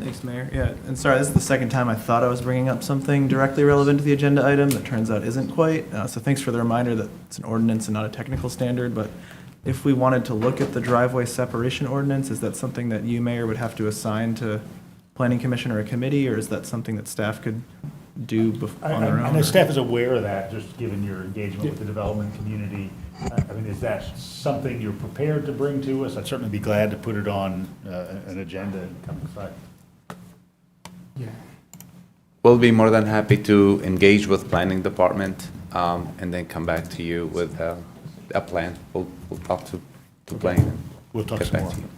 Thanks, Mayor. Yeah, and sorry, this is the second time I thought I was bringing up something directly relevant to the agenda item that turns out isn't quite. So thanks for the reminder that it's an ordinance and not a technical standard, but if we wanted to look at the driveway separation ordinance, is that something that you, Mayor, would have to assign to Planning Commission or a committee, or is that something that staff could do on their own? I know or- staff is aware of that, just given your engagement with the development community. I mean, is that something you're prepared to bring to us? I'd certainly be glad to put it on an agenda and come aside. Yeah. We'll be more than happy to engage with planning department, and then come back to you with a plan. We'll talk to planning. and We'll talk get some back more. to you.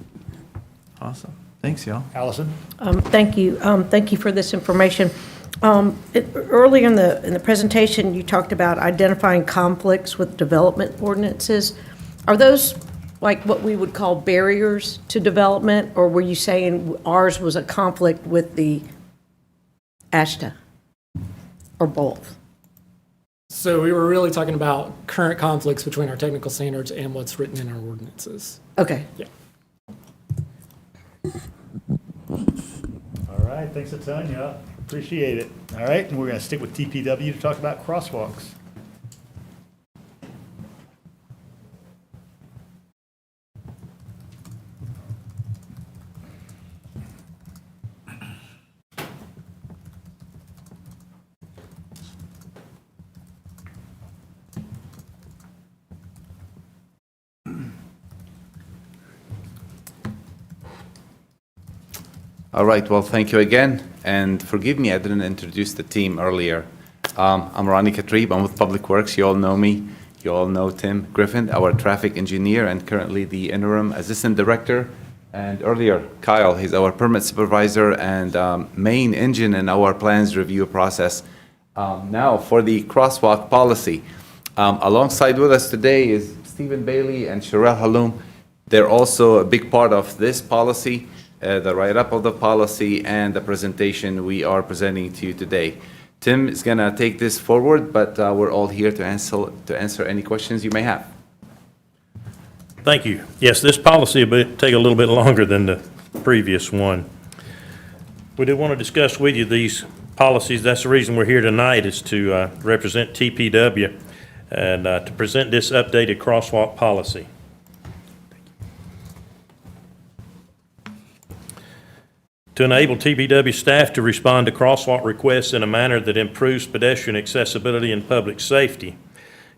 Awesome. Thanks, y'all. Allison? Thank you. Thank you for this information. Earlier in the presentation, you talked about identifying conflicts with development ordinances. Are those like what we would call barriers to development, or were you saying ours was a conflict with the ASHTA, or both? So we were really talking about current conflicts between our technical standards and what's written in our ordinances. Okay. Yeah. All right, thanks a ton, yeah. Appreciate it. All right, and we're going to stick with TPW to talk about crosswalks. All right, well, thank you again, and forgive me, I didn't introduce the team earlier. I'm Rani Katreeb, I'm with Public Works, you all know me. You all know Tim Griffin, our traffic engineer, and currently the interim assistant director. And earlier, Kyle, he's our permit supervisor and main engine in our plans review process. Now, for the crosswalk policy. Alongside with us today is Stephen Bailey and Sherelle Haloum. They're also a big part of this policy, the write-up of the policy, and the presentation we are presenting to you today. Tim is going to take this forward, but we're all here to answer any questions you may have. Thank you. Yes, this policy will take a little bit longer than the previous one. We do want to discuss with you these policies. That's the reason we're here tonight, is to represent TPW and to present this updated crosswalk policy. To enable TPW staff to respond to crosswalk requests in a manner that improves pedestrian accessibility and public safety,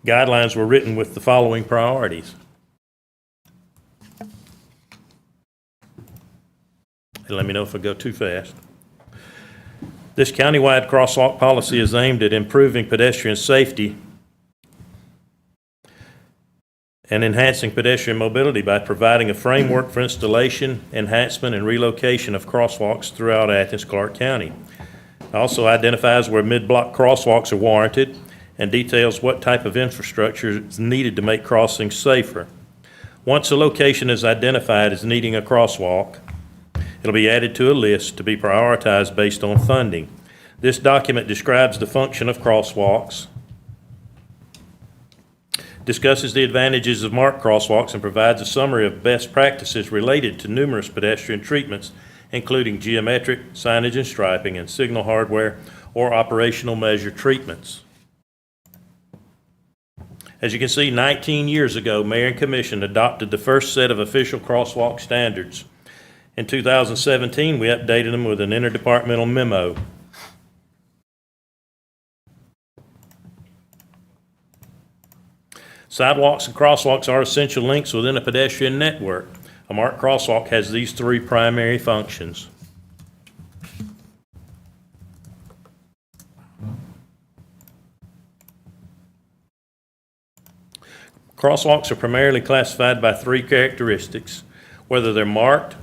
guidelines were written with the following priorities. And let me know if I go too fast. This countywide crosswalk policy is aimed at improving pedestrian safety and enhancing pedestrian mobility by providing a framework for installation, enhancement, and relocation of crosswalks throughout Athens-Clarke County. It also identifies where mid-block crosswalks are warranted and details what type of infrastructure is needed to make crossings safer. Once a location is identified as needing a crosswalk, it'll be added to a list to be prioritized based on funding. This document describes the function of crosswalks, discusses the advantages of marked crosswalks, and provides a summary of best practices related to numerous pedestrian treatments, including geometric, signage and striping, and signal hardware or operational measure treatments. As you can see, 19 years ago, Mayor and Commission adopted the first set of official crosswalk standards. In 2017, we updated them with an interdepartmental memo. Sidewalks and crosswalks are essential links within a pedestrian network. A marked crosswalk has these three primary functions. Crosswalks are primarily classified by three characteristics: whether they're marked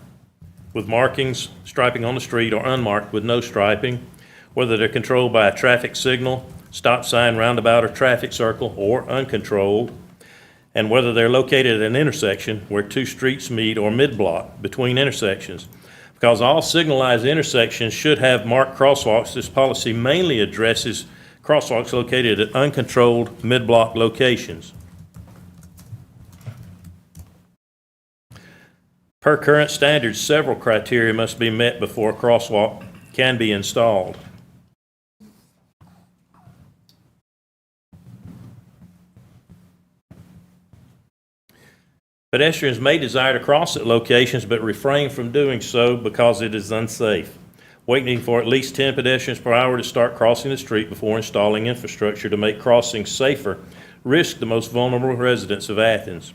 with markings, striping on the street, or unmarked with no striping, whether they're controlled by a traffic signal, stop sign, roundabout, or traffic circle, or uncontrolled, and whether they're located at an intersection where two streets meet or mid-block between intersections. Because all signalized intersections should have marked crosswalks, this policy mainly addresses crosswalks located at uncontrolled mid-block locations. Per current standards, several criteria must be met before a crosswalk can be installed. Pedestrians may desire to cross at locations but refrain from doing so because it is unsafe. Waiting for at least 10 pedestrians per hour to start crossing the street before installing infrastructure to make crossings safer risks the most vulnerable residents of Athens.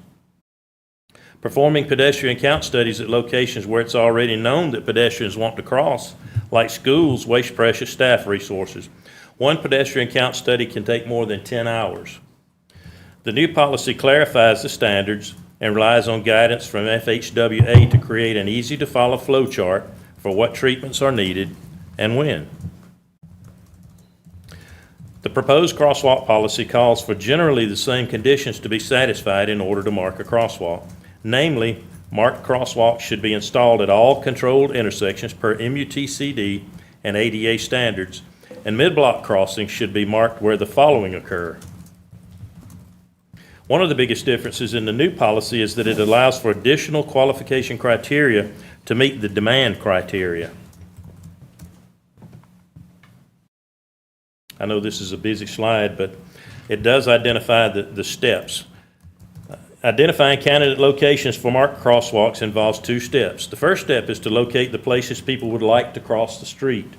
Performing pedestrian count studies at locations where it's already known that pedestrians want to cross, like schools, waste precious staff resources. One pedestrian count study can take more than 10 hours. The new policy clarifies the standards and relies on guidance from FHWA to create an easy-to-follow flow chart for what treatments are needed and when. The proposed crosswalk policy calls for generally the same conditions to be satisfied in order to mark a crosswalk. Namely, marked crosswalks should be installed at all controlled intersections per MUTCD and ADA standards, and mid-block crossings should be marked where the following occur. One of the biggest differences in the new policy is that it allows for additional qualification criteria to meet the demand criteria. I know this is a busy slide, but it does identify the steps. Identifying candidate locations for marked crosswalks involves 2 steps. The first step is to locate the places people would like to cross the street.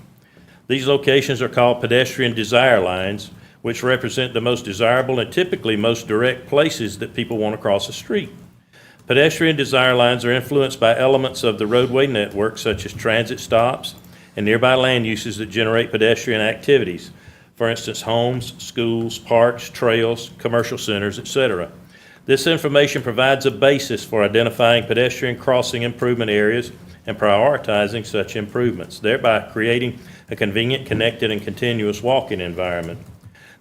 These locations are called pedestrian desire lines, which represent the most desirable and typically most direct places that people want to cross the street. Pedestrian desire lines are influenced by elements of the roadway network, such as transit stops and nearby land uses that generate pedestrian activities. For instance, homes, schools, parks, trails, commercial centers, etc. This information provides a basis for identifying pedestrian crossing improvement areas and prioritizing such improvements, thereby creating a convenient, connected, and continuous walking environment.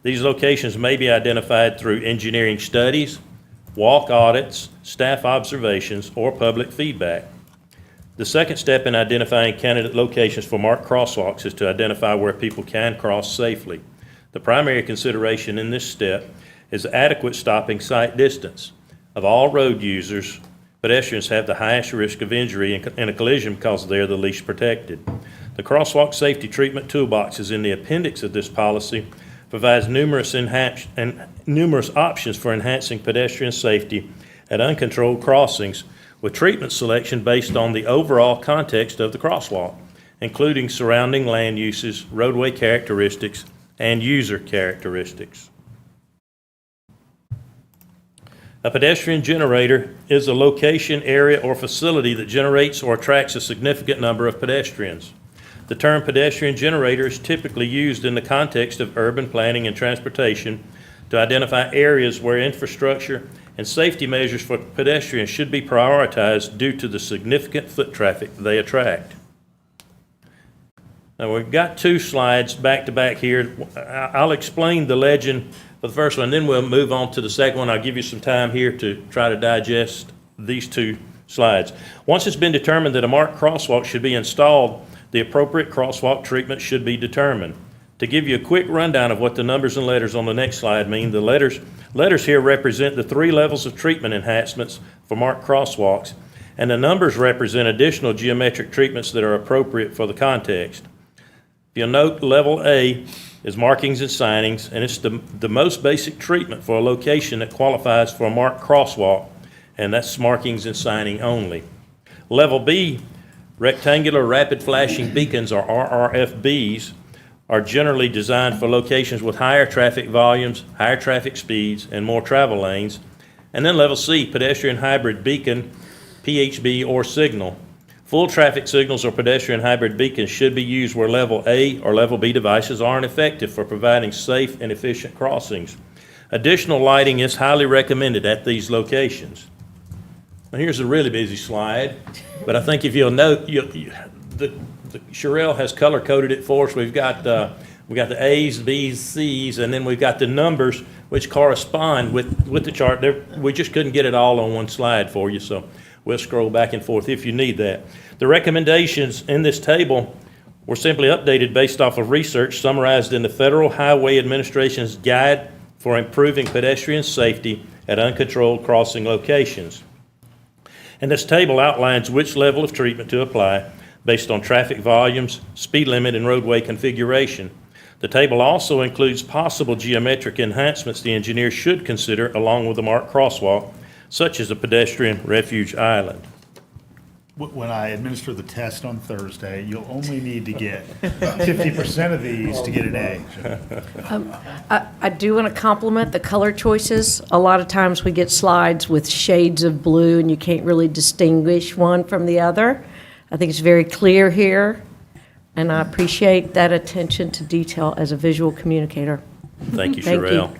These locations may be identified through engineering studies, walk audits, staff observations, or public feedback. The second step in identifying candidate locations for marked crosswalks is to identify where people can cross safely. The primary consideration in this step is adequate stopping sight distance. Of all road users, pedestrians have the highest risk of injury in a collision because they're the least protected. The Crosswalk Safety Treatment Toolboxes in the appendix of this policy provides numerous options for enhancing pedestrian safety at uncontrolled crossings, with treatment selection based on the overall context of the crosswalk, including surrounding land uses, roadway characteristics, and user characteristics. A pedestrian generator is a location, area, or facility that generates or attracts a significant number of pedestrians. The term pedestrian generator is typically used in the context of urban planning and transportation to identify areas where infrastructure and safety measures for pedestrians should be prioritized due to the significant foot traffic they attract. Now, we've got 2 slides back to back here. I'll explain the legend for the first one, then we'll move on to the second one. I'll give you some time here to try to digest these 2 slides. Once it's been determined that a marked crosswalk should be installed, the appropriate crosswalk treatment should be determined. To give you a quick rundown of what the numbers and letters on the next slide mean, the letters here represent the 3 levels of treatment enhancements for marked crosswalks, and the numbers represent additional geometric treatments that are appropriate for the context. You'll note level A is markings and signings, and it's the most basic treatment for a location that qualifies for a marked crosswalk, and that's markings and signing only. Level B, rectangular rapid flashing beacons, or RRFBs, are generally designed for locations with higher traffic volumes, higher traffic speeds, and more travel lanes. And then level C, pedestrian hybrid beacon, PHB, or signal. Full traffic signals or pedestrian hybrid beacons should be used where level A or level B devices aren't effective for providing safe and efficient crossings. Additional lighting is highly recommended at these locations. Now, here's a really busy slide, but I think if you'll note, Sherelle has color-coded it for us. We've got the A's, B's, C's, and then we've got the numbers which correspond with the chart. We just couldn't get it all on one slide for you, so We'll scroll back and forth if you need that. The recommendations in this table were simply updated based off of research summarized in the Federal Highway Administration's Guide for Improving Pedestrian Safety at Uncontrolled Crossing Locations. And this table outlines which level of treatment to apply based on traffic volumes, speed limit, and roadway configuration. The table also includes possible geometric enhancements the engineer should consider along with a marked crosswalk, such as a pedestrian refuge island. When I administer the test on Thursday, you'll only need to get 50% of these to get an A. I do want to compliment the color choices. A lot of times we get slides with shades of blue, and you can't really distinguish one from the other. I think it's very clear here, and I appreciate that attention to detail as a visual communicator. Thank you, Thank you. Sherelle.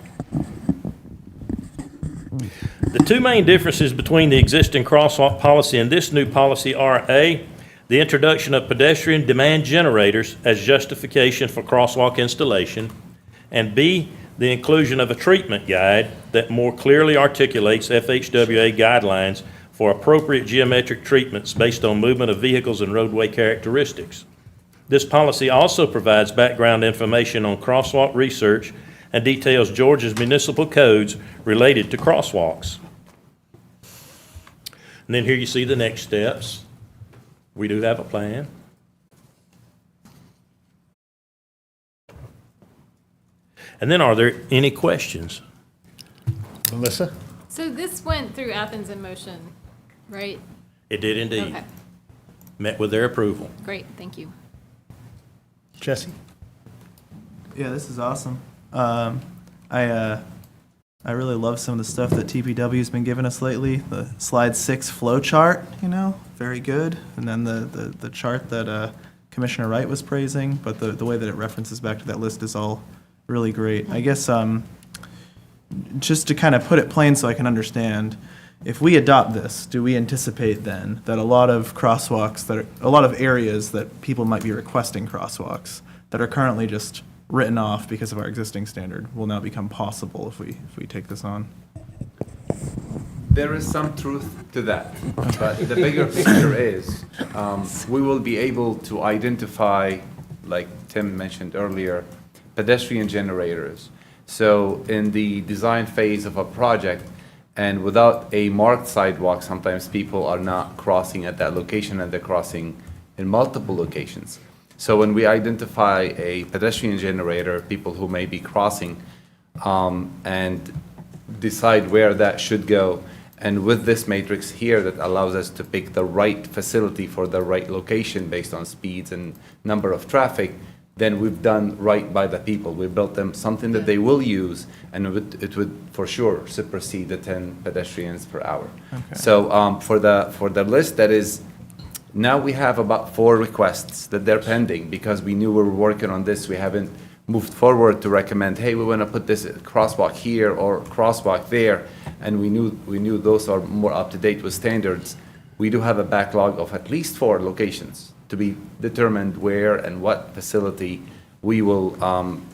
The two main differences between the existing crosswalk policy and this new policy are A, the introduction of pedestrian demand generators as justification for crosswalk installation, and B, the inclusion of a treatment guide that more clearly articulates FHWA guidelines for appropriate geometric treatments based on movement of vehicles and roadway characteristics. This policy also provides background information on crosswalk research and details Georgia's municipal codes related to crosswalks. And then here you see the next steps. We do have a plan. And then are there any questions? Melissa? So this went through Athens in Motion, right? It did indeed. Okay, Met with their approval. great, thank you. Jesse? Yeah, this is awesome. I really love some of the stuff that TPW's been giving us lately. The slide 6 flow chart, very good. And then the chart that Commissioner Wright was praising, but the way that it references back to that list is all really great. I guess just to kind of put it plain so I can understand, if we adopt this, do we anticipate then that a lot of crosswalks, a lot of areas that people might be requesting crosswalks that are currently just written off because of our existing standard will now become possible if we take this on? There is some truth to that, but the bigger picture is we will be able to identify, like Tim mentioned earlier, pedestrian generators. So in the design phase of a project, and without a marked sidewalk, sometimes people are not crossing at that location and they're crossing in multiple locations. So when we identify a pedestrian generator, people who may be crossing, and decide where that should go, and with this matrix here that allows us to pick the right facility for the right location based on speeds and number of traffic, then we've done right by the people. We built them something that they will use, and it would for sure supersede the 10 pedestrians per hour. Okay. So for the list that is, now we have about 4 requests that they're pending because we knew we were working on this. We haven't moved forward to recommend, hey, we want to put this crosswalk here or crosswalk there, and we knew those are more up to date with standards. We do have a backlog of at least 4 locations to be determined where and what facility we will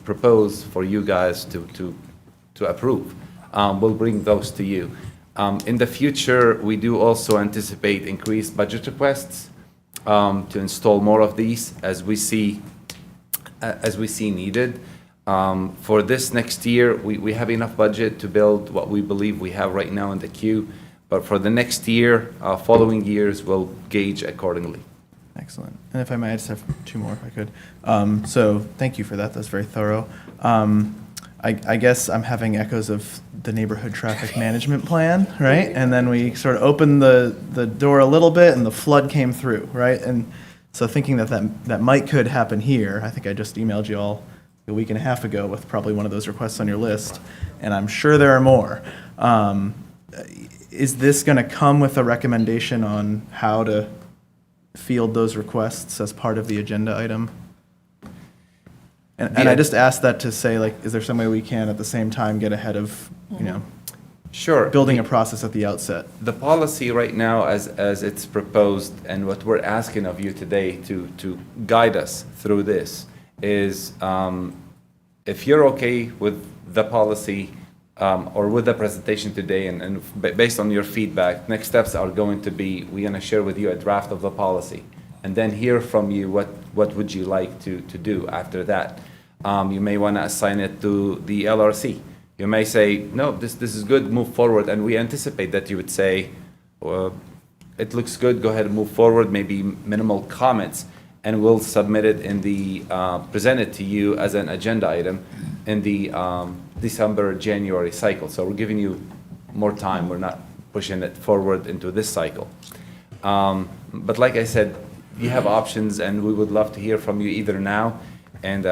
propose for you guys to approve. We'll bring those to you. In the future, we do also anticipate increased budget requests to install more of these as we see needed. For this next year, we have enough budget to build what we believe we have right now in the queue. But for the next year, following years, we'll gauge accordingly. Excellent. And if I may, I just have 2 more if I could. So thank you for that. That's very thorough. I guess I'm having echoes of the neighborhood traffic management plan, right? And then we sort of opened the door a little bit and the flood came through, right? And so thinking that might could happen here, I think I just emailed you all a week and a half ago with probably one of those requests on your list, and I'm sure there are more. Is this going to come with a recommendation on how to field those requests as part of the agenda item? And I just asked that to say, like, is there some way we can at the same time get ahead of, Sure. building a process at the outset? The policy right now, as it's proposed, and what we're asking of you today to guide us through this is, if you're okay with the policy, or with the presentation today, and based on your feedback, next steps are going to be, we're going to share with you a draft of the policy, and then hear from you what would you like to do after that. You may want to assign it to the LRC. You may say, no, this is good, move forward, and we anticipate that you would say, it looks good, go ahead and move forward, maybe minimal comments, and we'll submit it in the, present it to you as an agenda item in the December, January cycle. So we're giving you more time, we're not pushing it forward into this cycle. But like I said, you have options, and we would love to hear from you either now, and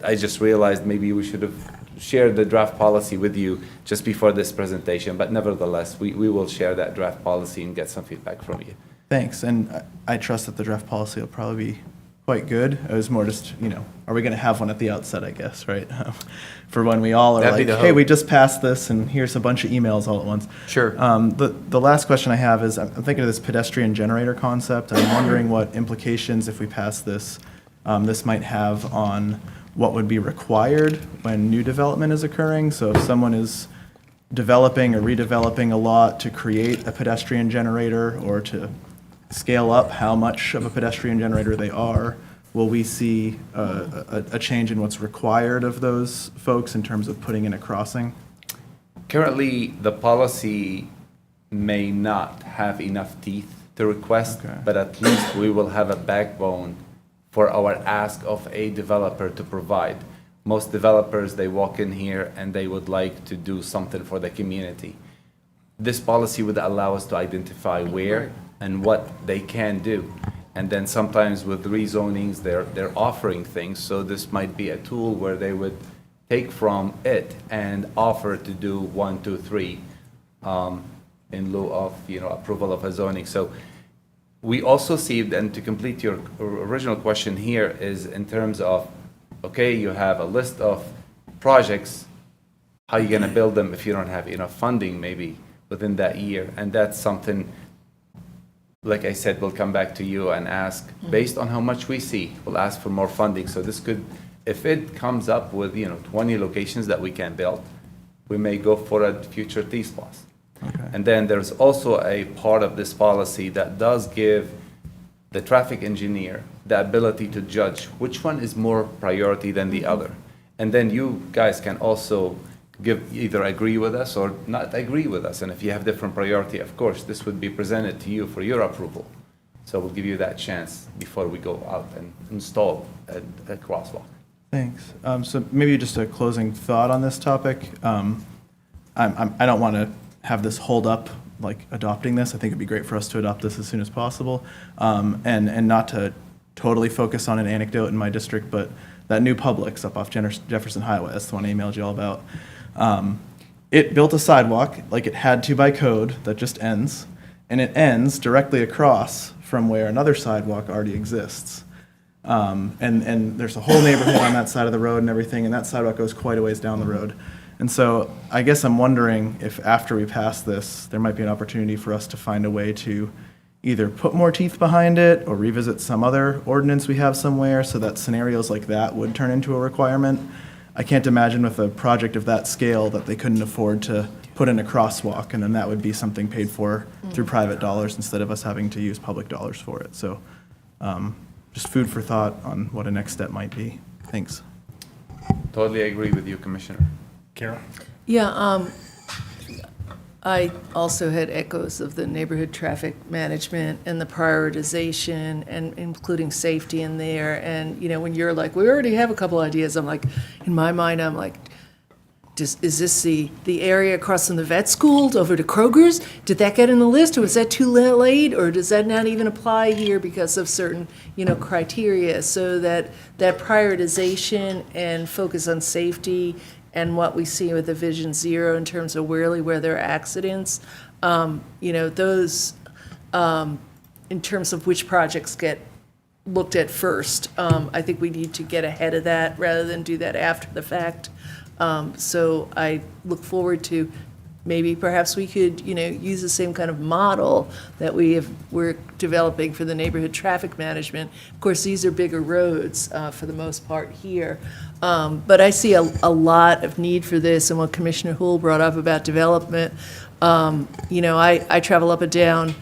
I just realized maybe we should have shared the draft policy with you just before this presentation, but nevertheless, we will share that draft policy and get some feedback from you. Thanks, and I trust that the draft policy will probably be quite good. It was more just, are we going to have one at the outset, I guess, right? For when we all are That'd be like, the hey, hope. we just passed this, and here's a bunch of emails all at once. Sure. The last question I have is, I'm thinking of this pedestrian generator concept. I'm wondering what implications, if we pass this, this might have on what would be required when new development is occurring. So if someone is developing or redeveloping a lot to create a pedestrian generator or to scale up how much of a pedestrian generator they are, will we see a change in what's required of those folks in terms of putting in a crossing? Currently, the policy may not have enough teeth to request, Okay. but at least we will have a backbone for our ask of a developer to provide. Most developers, they walk in here and they would like to do something for the community. This policy would allow us to identify where and what they can do. And then sometimes with rezonings, they're offering things, so this might be a tool where they would take from it and offer to do 1, 2, 3 in lieu of, approval of a zoning. So we also see, and to complete your original question here, is in terms of, okay, you have a list of projects, how are you gonna build them if you don't have enough funding maybe within that year? And that's something, like I said, we'll come back to you and ask, based on how much we see, we'll ask for more funding. So this could, if it comes up with, 20 locations that we can build, we may go for a future T-SPLOS. Okay. And then there's also a part of this policy that does give the traffic engineer the ability to judge which one is more priority than the other. And then you guys can also either agree with us or not agree with us. And if you have different priority, of course, this would be presented to you for your approval. So we'll give you that chance before we go out and install a crosswalk. Thanks. So maybe just a closing thought on this topic. I don't want to have this hold up, like adopting this. I think it'd be great for us to adopt this as soon as possible. And not to totally focus on an anecdote in my district, but that new Publix up off Jefferson Highway, that's the one I emailed you all about. It built a sidewalk like it had to by code that just ends, and it ends directly across from where another sidewalk already exists. And there's a whole neighborhood on that side of the road and everything, and that sidewalk goes quite a ways down the road. And so I guess I'm wondering if after we pass this, there might be an opportunity for us to find a way to either put more teeth behind it or revisit some other ordinance we have somewhere so that scenarios like that would turn into a requirement. I can't imagine with a project of that scale that they couldn't afford to put in a crosswalk, and then that would be something paid for through private dollars instead of us having to use public dollars for it. So just food for thought on what a next step might be. Thanks. Totally agree with you, Commissioner. Carol? Yeah, I also had echoes of the neighborhood traffic management and the prioritization and including safety in there. And, when you're like, we already have a couple ideas, I'm like, in my mind, I'm like, is this the area across from the vet school over to Kroger's? Did that get in the list, or was that too late? Or does that not even apply here because of certain, criteria? So that prioritization and focus on safety and what we see with the Vision Zero in terms of where there are accidents, those, in terms of which projects get looked at first, I think we need to get ahead of that rather than do that after the fact. So I look forward to maybe perhaps we could, use the same kind of model that we're developing for the neighborhood traffic management. Of course, these are bigger roads for the most part here. But I see a lot of need for this, and what Commissioner Houle brought up about development. I travel up and down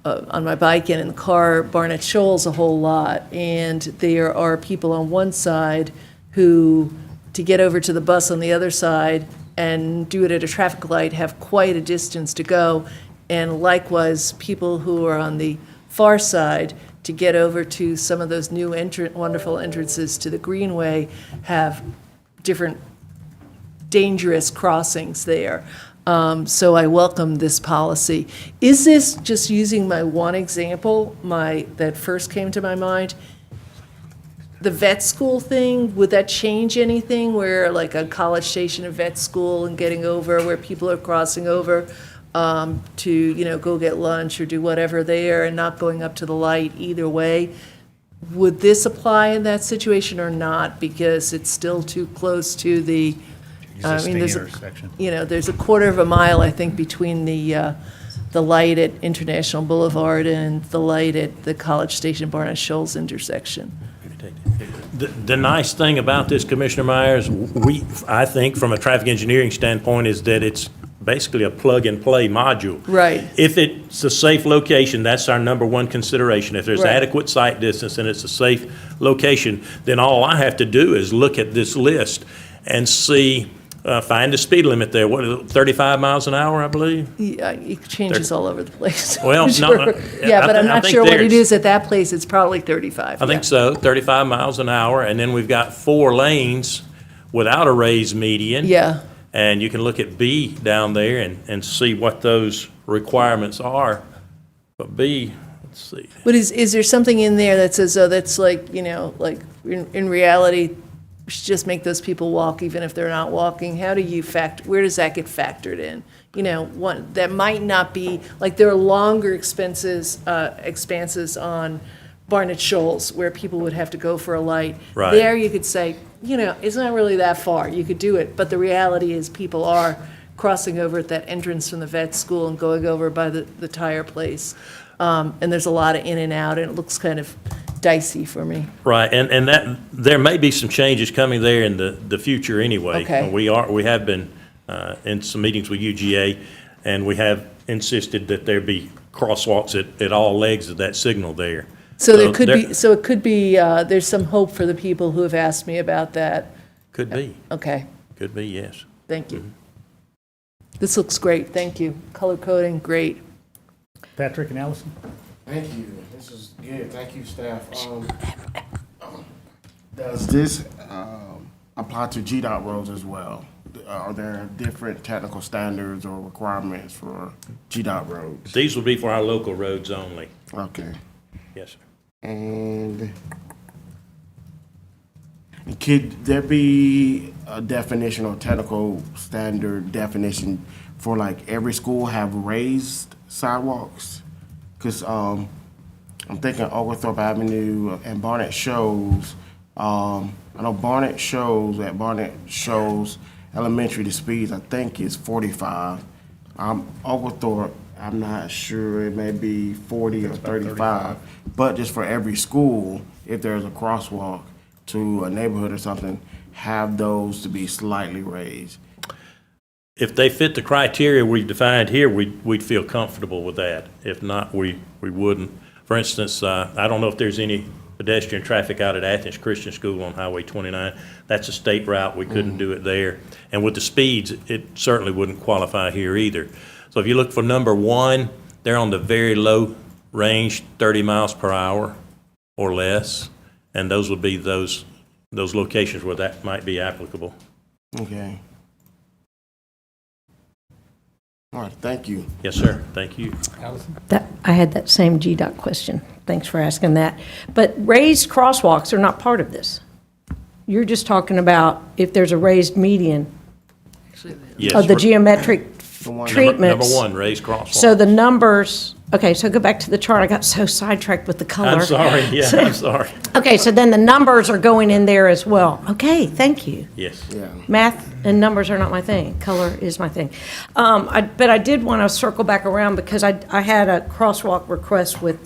on my bike and in the car, Barnett Shoals a whole lot, and there are people on one side who, to get over to the bus on the other side and do it at a traffic light, have quite a distance to go. And likewise, people who are on the far side, to get over to some of those new wonderful entrances to the Greenway, have different dangerous crossings there. So I welcome this policy. Is this, just using my one example, that first came to my mind, the vet school thing, would that change anything where like a College Station, a vet school, and getting over where people are crossing over to, go get lunch or do whatever there and not going up to the light either way? Would this apply in that situation or not? Because it's still too close to the, intersection. there's a quarter of a mile, I think, between the light at International Boulevard and the light at the College Station Barnett Shoals intersection. The nice thing about this, Commissioner Myers, I think from a traffic engineering standpoint, is that it's basically a plug-and-play module. Right. If it's a safe location, that's our number one consideration. If there's Right. adequate sight distance and it's a safe location, then all I have to do is look at this list and see, find the speed limit there. What is it, 35 miles an hour, I believe? Yeah, it changes all over the place. Well, I'm no, sure. Yeah, but I'm I not think sure what it there's- is at that place. It's probably 35. I think so, 35 miles an hour, and then we've got 4 lanes without a raised median. Yeah. And you can look at B down there and see what those requirements are. But B, let's see. But is there something in there that says, oh, that's like, in reality, we should just make those people walk even if they're not walking? How do you where does that get factored in? That might not be, like, there are longer expanses on Barnett Shoals where people would have to go for a light. Right. There you could say, it's not really that far. You could do it. But the reality is people are crossing over at that entrance from the vet school and going over by the tire place. And there's a lot of in and out, and it looks kind of dicey for me. Right, and that, there may be some changes coming there in the future anyway. Okay. We have been in some meetings with UGA, and we have insisted that there be crosswalks at all legs of that signal there. So it could be, there's some hope for the people who have asked me about that. Could be, Okay, could be, yes. thank you. This looks great, thank you. Color coding, great. Patrick and Allison? Thank you. This is good. Thank you, staff. Does this apply to GDOT roads as well? Are there different technical standards or requirements for GDOT roads? These will be for our local roads only. Okay. Yes, sir. And could there be a definition or technical standard definition for like every school have raised sidewalks? Because I'm thinking Oglethorpe Avenue and Barnett Shoals. I know Barnett Shoals Elementary, the speeds I think is 45. Oglethorpe, I'm not sure, it may be 40 or 35. But just for every school, if there's a crosswalk to a neighborhood or something, have those to be slightly raised. If they fit the criteria we've defined here, we'd feel comfortable with that. If not, we wouldn't. For instance, I don't know if there's any pedestrian traffic out at Athens Christian School on Highway 29. That's a state route. We couldn't do it there. And with the speeds, it certainly wouldn't qualify here either. So if you look for number 1, they're on the very low range, 30 miles per hour or less. And those would be those locations where that might be applicable. Okay. All right, thank you. Yes, sir. Thank you. I had that same GDOT question. Thanks for asking that. But raised crosswalks are not part of this. You're just talking about if there's a raised median Yes, of the geometric number treatments. 1, raised crosswalk. So the numbers Okay, so go back to the chart. I got so sidetracked with the color. I'm sorry, yeah, So- I'm sorry. Okay, so then the numbers are going in there as well. Okay, thank you. Yes. Math and numbers are not my thing. Color is my thing. But I did want to circle back around because I had a crosswalk request with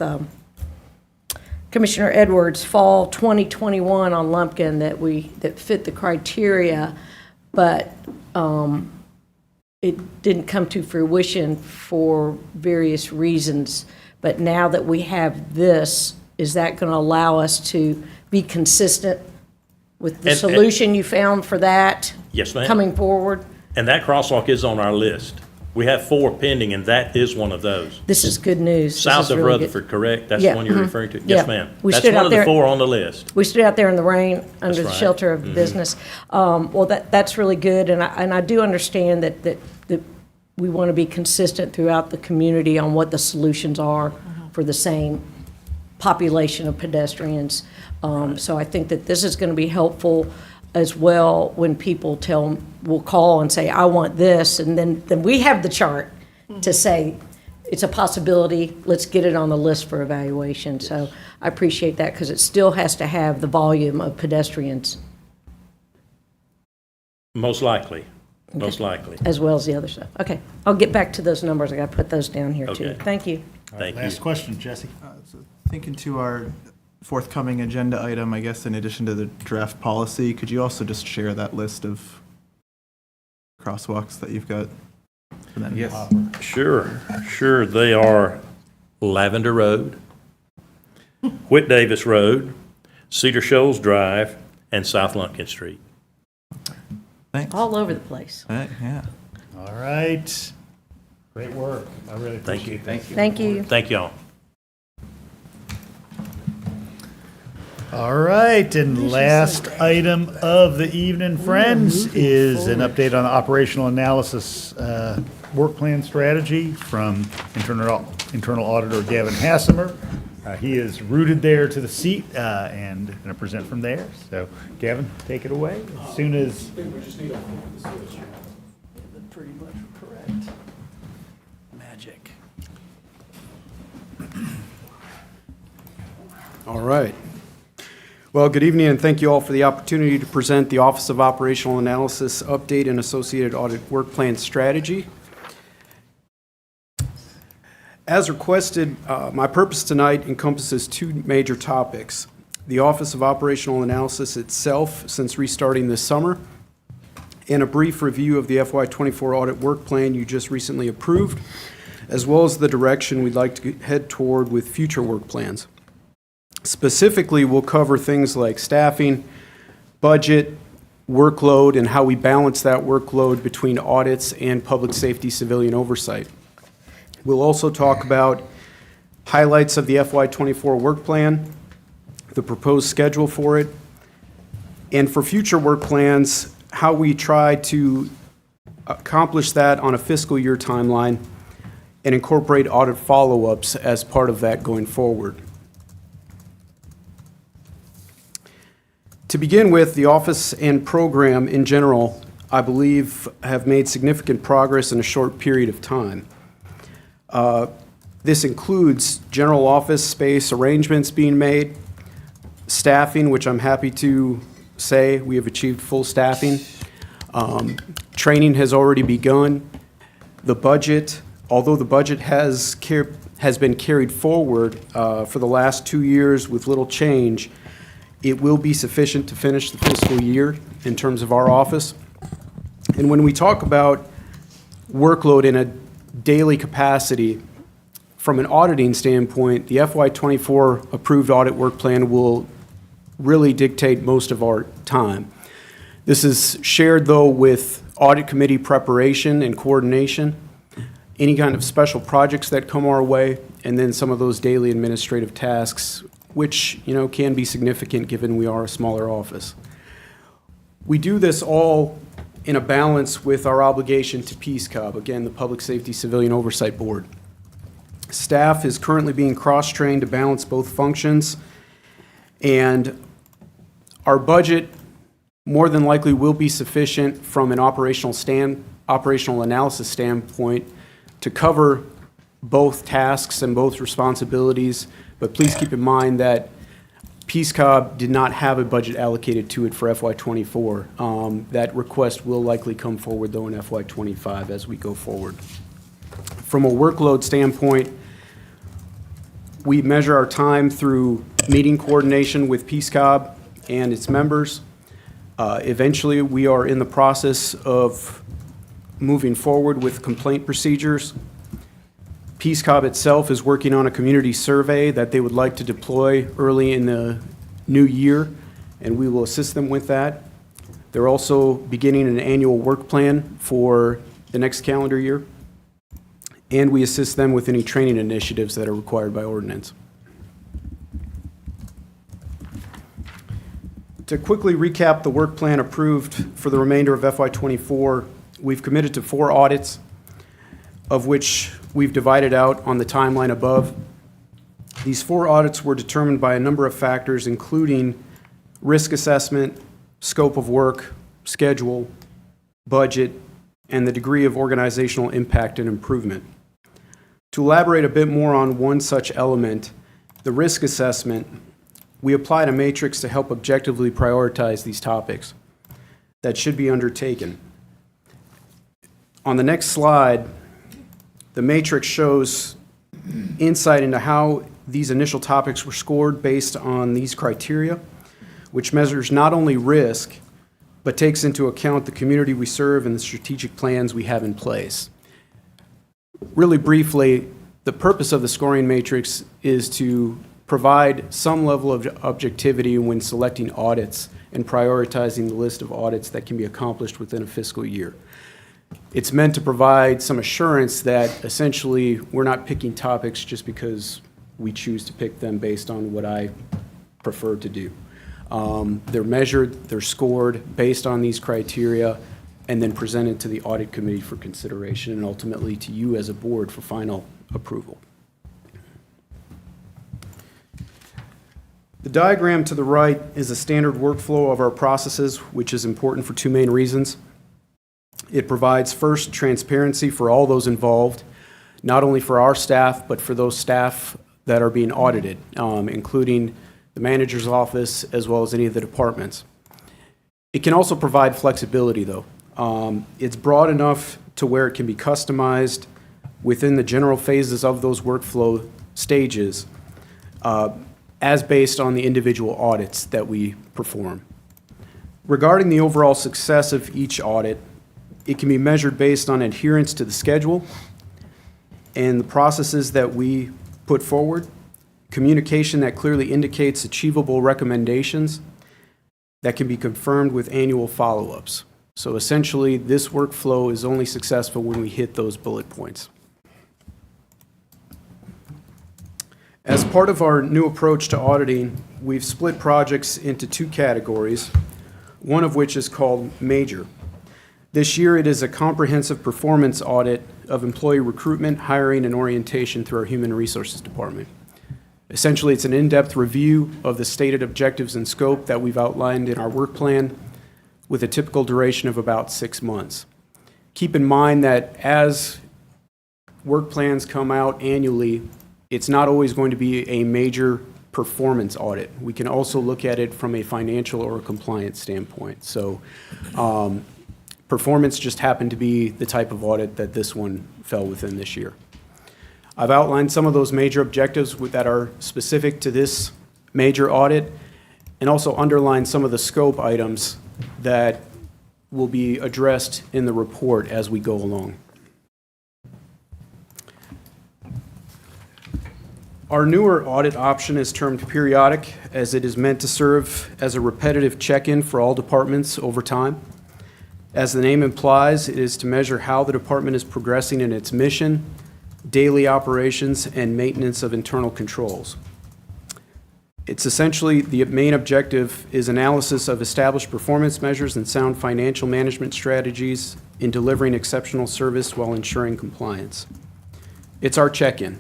Commissioner Edwards, fall 2021 on Lumpkin that fit the criteria, but it didn't come to fruition for various reasons. But now that we have this, is that going to allow us to be consistent with the And- solution you found for that? Yes, ma'am. Coming forward? And that crosswalk is on our list. We have 4 pending, and that is one of those. This is good news. This South is of really good. Rutherford, correct? That's Yeah, the one you're mhm. referring to? Yeah. Yes, ma'am. We That's stood one out of the there- 4 on the list. We stood out there in the rain under the right. shelter of the business. Well, that's really good, and I do understand that we want to be consistent throughout the community on what the solutions are for the same population of pedestrians. So I think that this is going to be helpful as well when people will call and say, I want this, and then we have the chart to say, it's a possibility, let's get it on the list for evaluation. So I appreciate that because it still has to have the volume of pedestrians Most likely, most likely. as well as the other stuff. Okay, I'll get back to those numbers. I got to put those down here too. Okay. Thank you. Thank you. Last question, Jesse. So thinking to our forthcoming agenda item, I guess in addition to the draft policy, could you also just share that list of crosswalks that you've got? for that? Yes. Sure. They are Lavender Road, Whit Davis Road, Cedar Shoals Drive, and South Lumpkin Street. Thanks. All over the place. Yeah. All right. Great work. I really Thank you. appreciate it. Thank you. Thank y'all. All right, and last item of the evening, friends, is an update on the operational analysis work plan strategy from internal auditor Gavin Hassemer. He is rooted there to the seat and going to present from there. So, Gavin, take it away as soon as. Pretty much correct. Magic. All right. Well, good evening, and thank you all for the opportunity to present the Office of Operational Analysis Update and Associated Audit Work Plan Strategy. As requested, my purpose tonight encompasses 2 major topics: the Office of Operational Analysis itself since restarting this summer, and a brief review of the FY24 audit work plan you just recently approved, as well as the direction we'd like to head toward with future work plans. Specifically, we'll cover things like staffing, budget, workload, and how we balance that workload between audits and public safety civilian oversight. We'll also talk about highlights of the FY24 work plan, the proposed schedule for it, and for future work plans, how we try to accomplish that on a fiscal year timeline and incorporate audit follow-ups as part of that going forward. To begin with, the office and program in general, I believe, have made significant progress in a short period of time. This includes general office space arrangements being made, staffing, which I'm happy to say we have achieved full staffing. Training has already begun. The budget, although the budget has been carried forward for the last 2 years with little change, it will be sufficient to finish the fiscal year in terms of our office. And when we talk about workload in a daily capacity, from an auditing standpoint, the FY24 approved audit work plan will really dictate most of our time. This is shared, though, with audit committee preparation and coordination, any kind of special projects that come our way, and then some of those daily administrative tasks, which, can be significant given we are a smaller office. We do this all in a balance with our obligation to PSCOB, again, the Public Safety Civilian Oversight Board. Staff is currently being cross-trained to balance both functions, and our budget more than likely will be sufficient from an operational analysis standpoint to cover both tasks and both responsibilities, but please keep in mind that Peace Cobb did not have a budget allocated to it for FY '24. That request will likely come forward, though, in FY '25 as we go forward. From a workload standpoint, we measure our time through meeting coordination with Peace Cobb and its members. Eventually, we are in the process of moving forward with complaint procedures. Peace Cobb itself is working on a community survey that they would like to deploy early in the new year, and we will assist them with that. They're also beginning an annual work plan for the next calendar year, and we assist them with any training initiatives that are required by ordinance. To quickly recap the work plan approved for the remainder of FY '24, we've committed to 4 audits, of which we've divided out on the timeline above. These 4 audits were determined by a number of factors, including risk assessment, scope of work, schedule, budget, and the degree of organizational impact and improvement. To elaborate a bit more on one such element, the risk assessment, we applied a matrix to help objectively prioritize these topics that should be undertaken. On the next slide, the matrix shows insight into how these initial topics were scored based on these criteria, which measures not only risk, but takes into account the community we serve and the strategic plans we have in place. Really briefly, the purpose of the scoring matrix is to provide some level of objectivity when selecting audits and prioritizing the list of audits that can be accomplished within a fiscal year. It's meant to provide some assurance that essentially we're not picking topics just because we choose to pick them based on what I prefer to do. They're measured, they're scored based on these criteria, and then presented to the audit committee for consideration and ultimately to you as a board for final approval. The diagram to the right is a standard workflow of our processes, which is important for 2 main reasons. It provides, first, transparency for all those involved, not only for our staff, but for those staff that are being audited, including the manager's office as well as any of the departments. It can also provide flexibility, though. It's broad enough to where it can be customized within the general phases of those workflow stages, as based on the individual audits that we perform. Regarding the overall success of each audit, it can be measured based on adherence to the schedule and the processes that we put forward, communication that clearly indicates achievable recommendations that can be confirmed with annual follow-ups. So essentially, this workflow is only successful when we hit those bullet points. As part of our new approach to auditing, we've split projects into 2 categories, one of which is called Major. This year, it is a comprehensive performance audit of employee recruitment, hiring, and orientation through our Human Resources Department. Essentially, it's an in-depth review of the stated objectives and scope that we've outlined in our work plan with a typical duration of about 6 months. Keep in mind that as work plans come out annually, it's not always going to be a major performance audit. We can also look at it from a financial or a compliance standpoint. So performance just happened to be the type of audit that this one fell within this year. I've outlined some of those major objectives that are specific to this major audit and also underlined some of the scope items that will be addressed in the report as we go along. Our newer audit option is termed periodic, as it is meant to serve as a repetitive check-in for all departments over time. As the name implies, it is to measure how the department is progressing in its mission, daily operations, and maintenance of internal controls. It's essentially, the main objective is analysis of established performance measures and sound financial management strategies in delivering exceptional service while ensuring compliance. It's our check-in.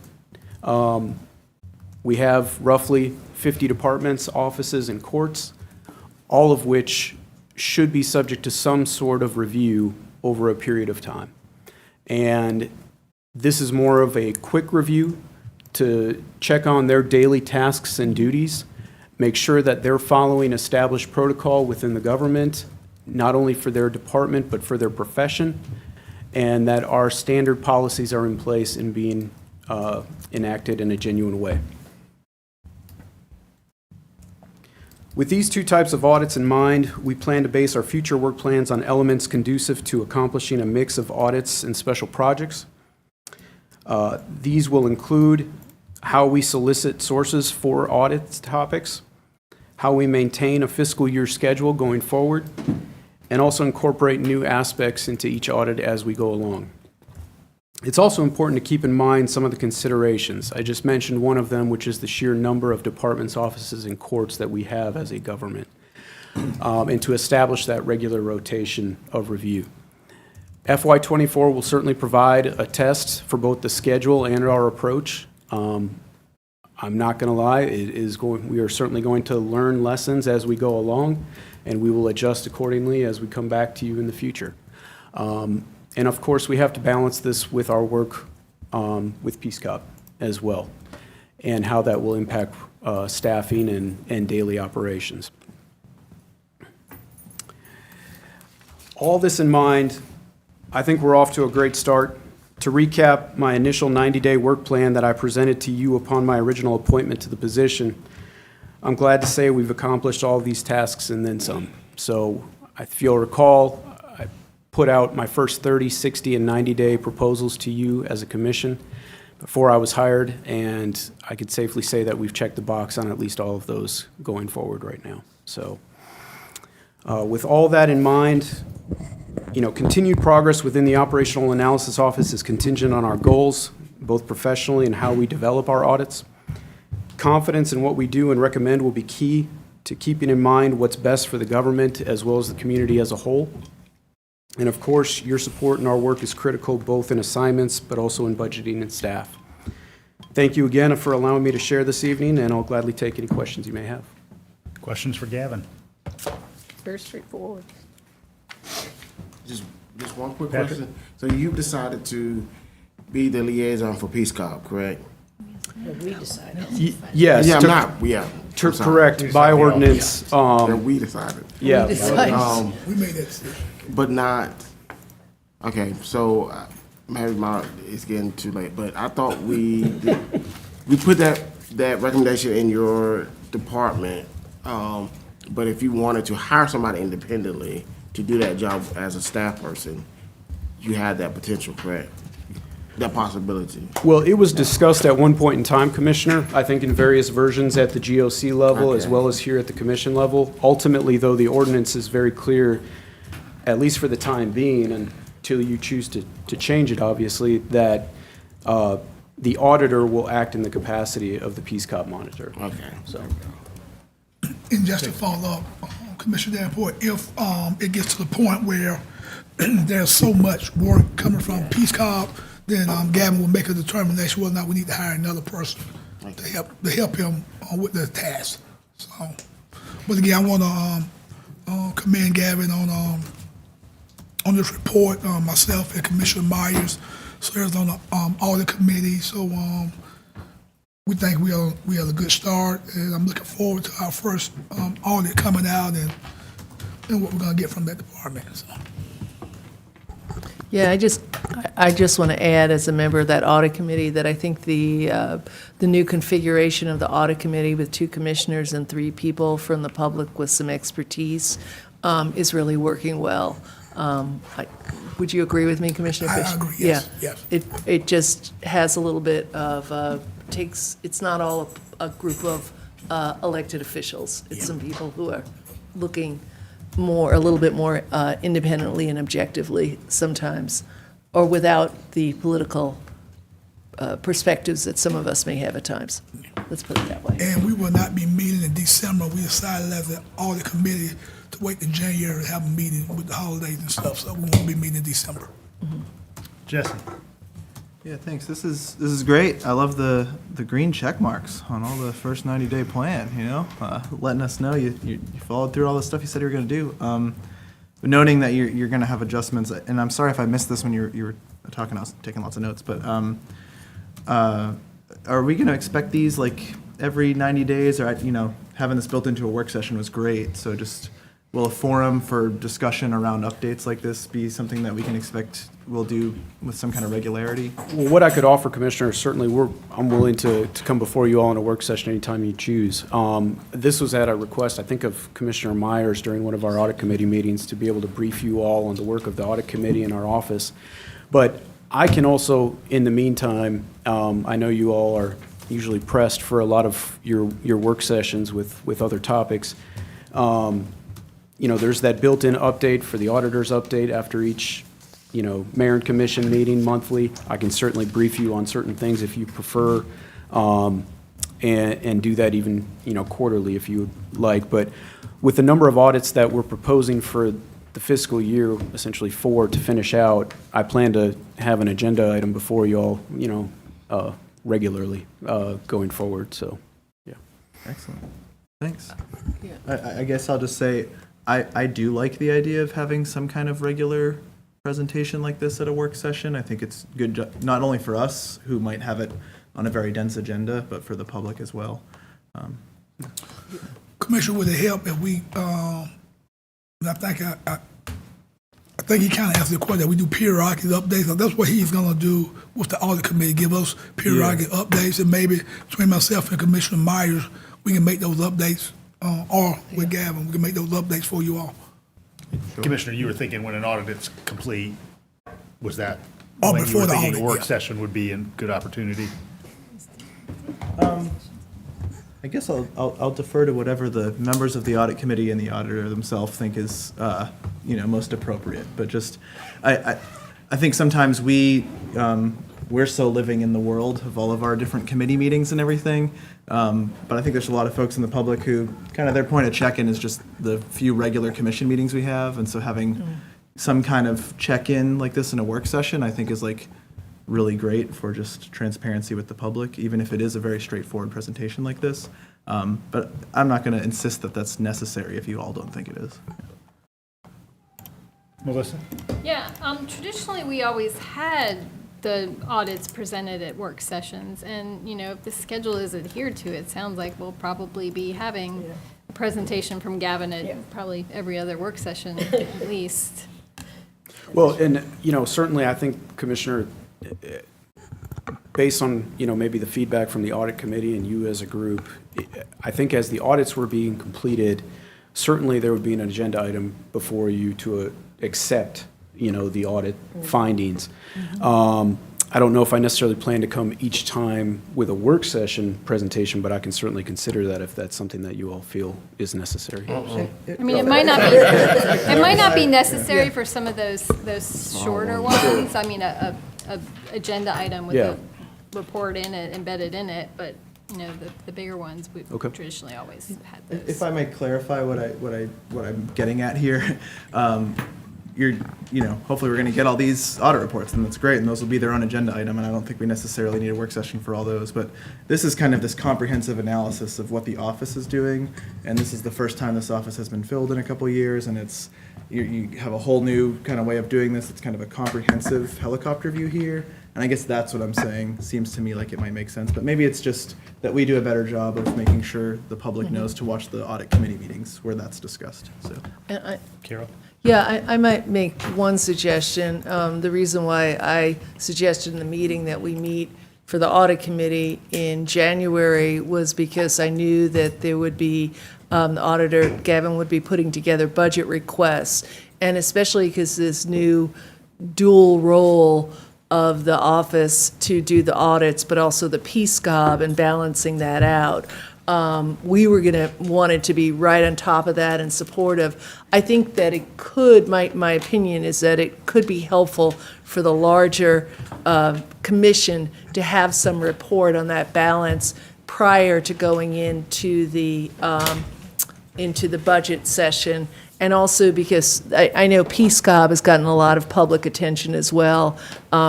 We have roughly 50 departments, offices, and courts, all of which should be subject to some sort of review over a period of time. And This is more of a quick review to check on their daily tasks and duties, make sure that they're following established protocol within the government, not only for their department, but for their profession, and that our standard policies are in place and being enacted in a genuine way. With these two types of audits in mind, we plan to base our future work plans on elements conducive to accomplishing a mix of audits and special projects. These will include how we solicit sources for audit topics, how we maintain a fiscal year schedule going forward, and also incorporate new aspects into each audit as we go along. It's also important to keep in mind some of the considerations. I just mentioned one of them, which is the sheer number of departments, offices, and courts that we have as a government, and to establish that regular rotation of review. FY24 will certainly provide a test for both the schedule and our approach. I'm not going to lie, we are certainly going to learn lessons as we go along, and we will adjust accordingly as we come back to you in the future. And of course, we have to balance this with our work with Peace Corps as well, and how that will impact staffing and daily operations. All this in mind, I think we're off to a great start. To recap my initial 90-day work plan that I presented to you upon my original appointment to the position, I'm glad to say we've accomplished all of these tasks and then some. So if you'll recall, I put out my first 30, 60, and 90-day proposals to you as a commission before I was hired, and I could safely say that we've checked the box on at least all of those going forward right now. So with all that in mind, continued progress within the Operational Analysis Office is contingent on our goals, both professionally and how we develop our audits. Confidence in what we do and recommend will be key to keeping in mind what's best for the government as well as the community as a whole. And of course, your support in our work is critical both in assignments but also in budgeting and staff. Thank you again for allowing me to share this evening, and I'll gladly take any questions you may have. Questions for Gavin? Very straightforward. Just one quick Patrick? question. So you've decided to be the liaison for Peace Corps, correct? We decided. Yes. Yeah, to- I'm sorry. Correct, by ordinance. Yeah, we decided. Yeah. We decided. We made that decision. But not, okay, so maybe it's getting too late, but I thought we put that recommendation in your department, but if you wanted to hire somebody independently to do that job as a staff person, you had that potential, correct? That possibility. Well, it was discussed at one point in time, Commissioner, I think in various versions at the GOC level as Okay. well as here at the commission level. Ultimately, though, the ordinance is very clear, at least for the time being, until you choose to change it, obviously, that the auditor will act in the capacity of the Peace Corps monitor. Okay. So, And just to follow up, Commissioner Davenport, if it gets to the point where there's so much work coming from Peace Corps, then Gavin will make a determination whether or not we need to hire another person to help him with the task. So, but again, I want to commend Gavin on this report. Myself and Commissioner Myers serves on the audit committee, so we think we have a good start, and I'm looking forward to our first audit coming out and what we're going to get from that department. So. Yeah, I just want to add, as a member of that audit committee, that I think the new configuration of the audit committee with 2 commissioners and 3 people from the public with some expertise is really working well. Would you agree with me, Commissioner Fisher? I agree, yes, Yeah. yes. It just has a little bit of, it's not all a group of elected officials. It's some people who are looking a little bit more independently and objectively sometimes, or without the political perspectives that some of us may have at times. Let's put it that way. And we will not be meeting in December. We decided as an audit committee to wait in January to have a meeting with the holidays and stuff, so we won't be meeting in December. Jesse? Yeah, thanks. This is great. I love the green check marks on all the first 90-day plan, letting us know you followed through all the stuff you said you were going to do. Noting that you're going to have adjustments, and I'm sorry if I missed this when you were talking, I was taking lots of notes, but are we going to expect these like every 90 days, or, having this built into a work session was great, so just, will a forum for discussion around updates like this be something that we can expect we'll do with some kind of regularity? Well, what I could offer, Commissioner, certainly I'm willing to come before you all in a work session anytime you choose. This was at a request, I think, of Commissioner Myers during one of our audit committee meetings to be able to brief you all on the work of the audit committee in our office. But I can also, in the meantime, I know you all are usually pressed for a lot of your work sessions with other topics. There's that built-in update for the auditor's update after each, mayor and commission meeting monthly. I can certainly brief you on certain things if you prefer, and do that even, quarterly if you would like. But with the number of audits that we're proposing for the fiscal year, essentially 4 to finish out, I plan to have an agenda item before you all, regularly going forward, so, yeah. Excellent. Thanks. Yeah. I guess I'll just say, I do like the idea of having some kind of regular presentation like this at a work session. I think it's good, not only for us, who might have it on a very dense agenda, but for the public as well. Commissioner, would it help if we, I think he kind of asked the question that we do periodic updates. So that's what he's going to do with the audit committee, give us periodic updates, and maybe between myself and Commissioner Myers, we can make those updates, or with Gavin, we can make those updates for you all. Commissioner, you were thinking when an audit is complete, was that Or when you before were the thinking audit, a work yeah. session would be a good opportunity? I guess I'll defer to whatever the members of the audit committee and the auditor themselves think is, most appropriate. But just, I think sometimes we're so living in the world of all of our different committee meetings and everything. But I think there's a lot of folks in the public who kind of their point of check-in is just the few regular commission meetings we have. And so having some kind of check-in like this in a work session, I think is like really great for just transparency with the public, even if it is a very straightforward presentation like this. But I'm not going to insist that that's necessary if you all don't think it is. Melissa? Yeah, traditionally, we always had the audits presented at work sessions, and, if the schedule is adhered to, it sounds like we'll probably be having a presentation from Gavin at probably every other work session at least. Well, and, certainly I think, Commissioner, based on, maybe the feedback from the audit committee and you as a group, I think as the audits were being completed, certainly there would be an agenda item before you to accept, the audit findings. I don't know if I necessarily plan to come each time with a work session presentation, but I can certainly consider that if that's something that you all feel is necessary. I mean, it might not be necessary for some of those shorter ones. I mean, a agenda item with a report in it, embedded in it, but, the bigger ones, we've traditionally always had those. If I may clarify what I'm getting at here, hopefully we're going to get all these audit reports, and that's great, and those will be their own agenda item, and I don't think we necessarily need a work session for all those, but this is kind of this comprehensive analysis of what the office is doing, and this is the first time this office has been filled in a couple of years, and it's, you have a whole new kind of way of doing this. It's kind of a comprehensive helicopter view here, and I guess that's what I'm saying. Seems to me like it might make sense, but maybe it's just that we do a better job of making sure the public knows to watch the audit committee meetings where that's discussed, so. Carol? Yeah, I might make one suggestion. The reason why I suggested in the meeting that we meet for the audit committee in January was because I knew that there would be, the auditor, Gavin, would be putting together budget requests. And especially because this new dual role of the office to do the audits, but also the PSCOB and balancing that out. We were going to want it to be right on top of that and supportive. I think that it could, my opinion is that it could be helpful for the larger commission to have some report on that balance prior to going into the budget session. And also because I know PSCOB has gotten a lot of public attention as well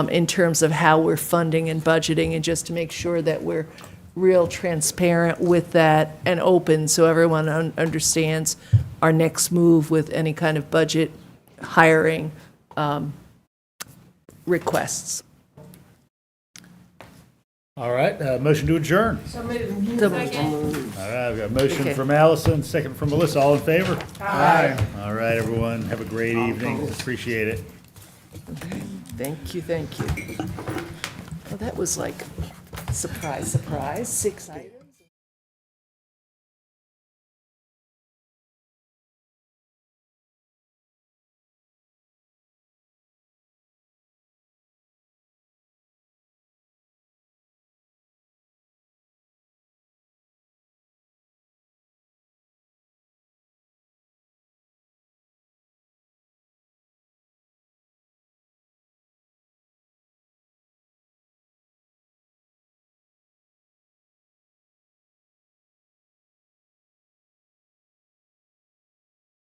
in terms of how we're funding and budgeting, and just to make sure that we're real transparent with that and open so everyone understands our next move with any kind of budget hiring requests. All right, motion to adjourn. So All right, we've got a motion Okay. from Allison, second from Melissa. All in favor? Aye. All right, everyone, have a great evening. Appreciate it. Thank you, thank you. Well, that was like, surprise, surprise, 6 items.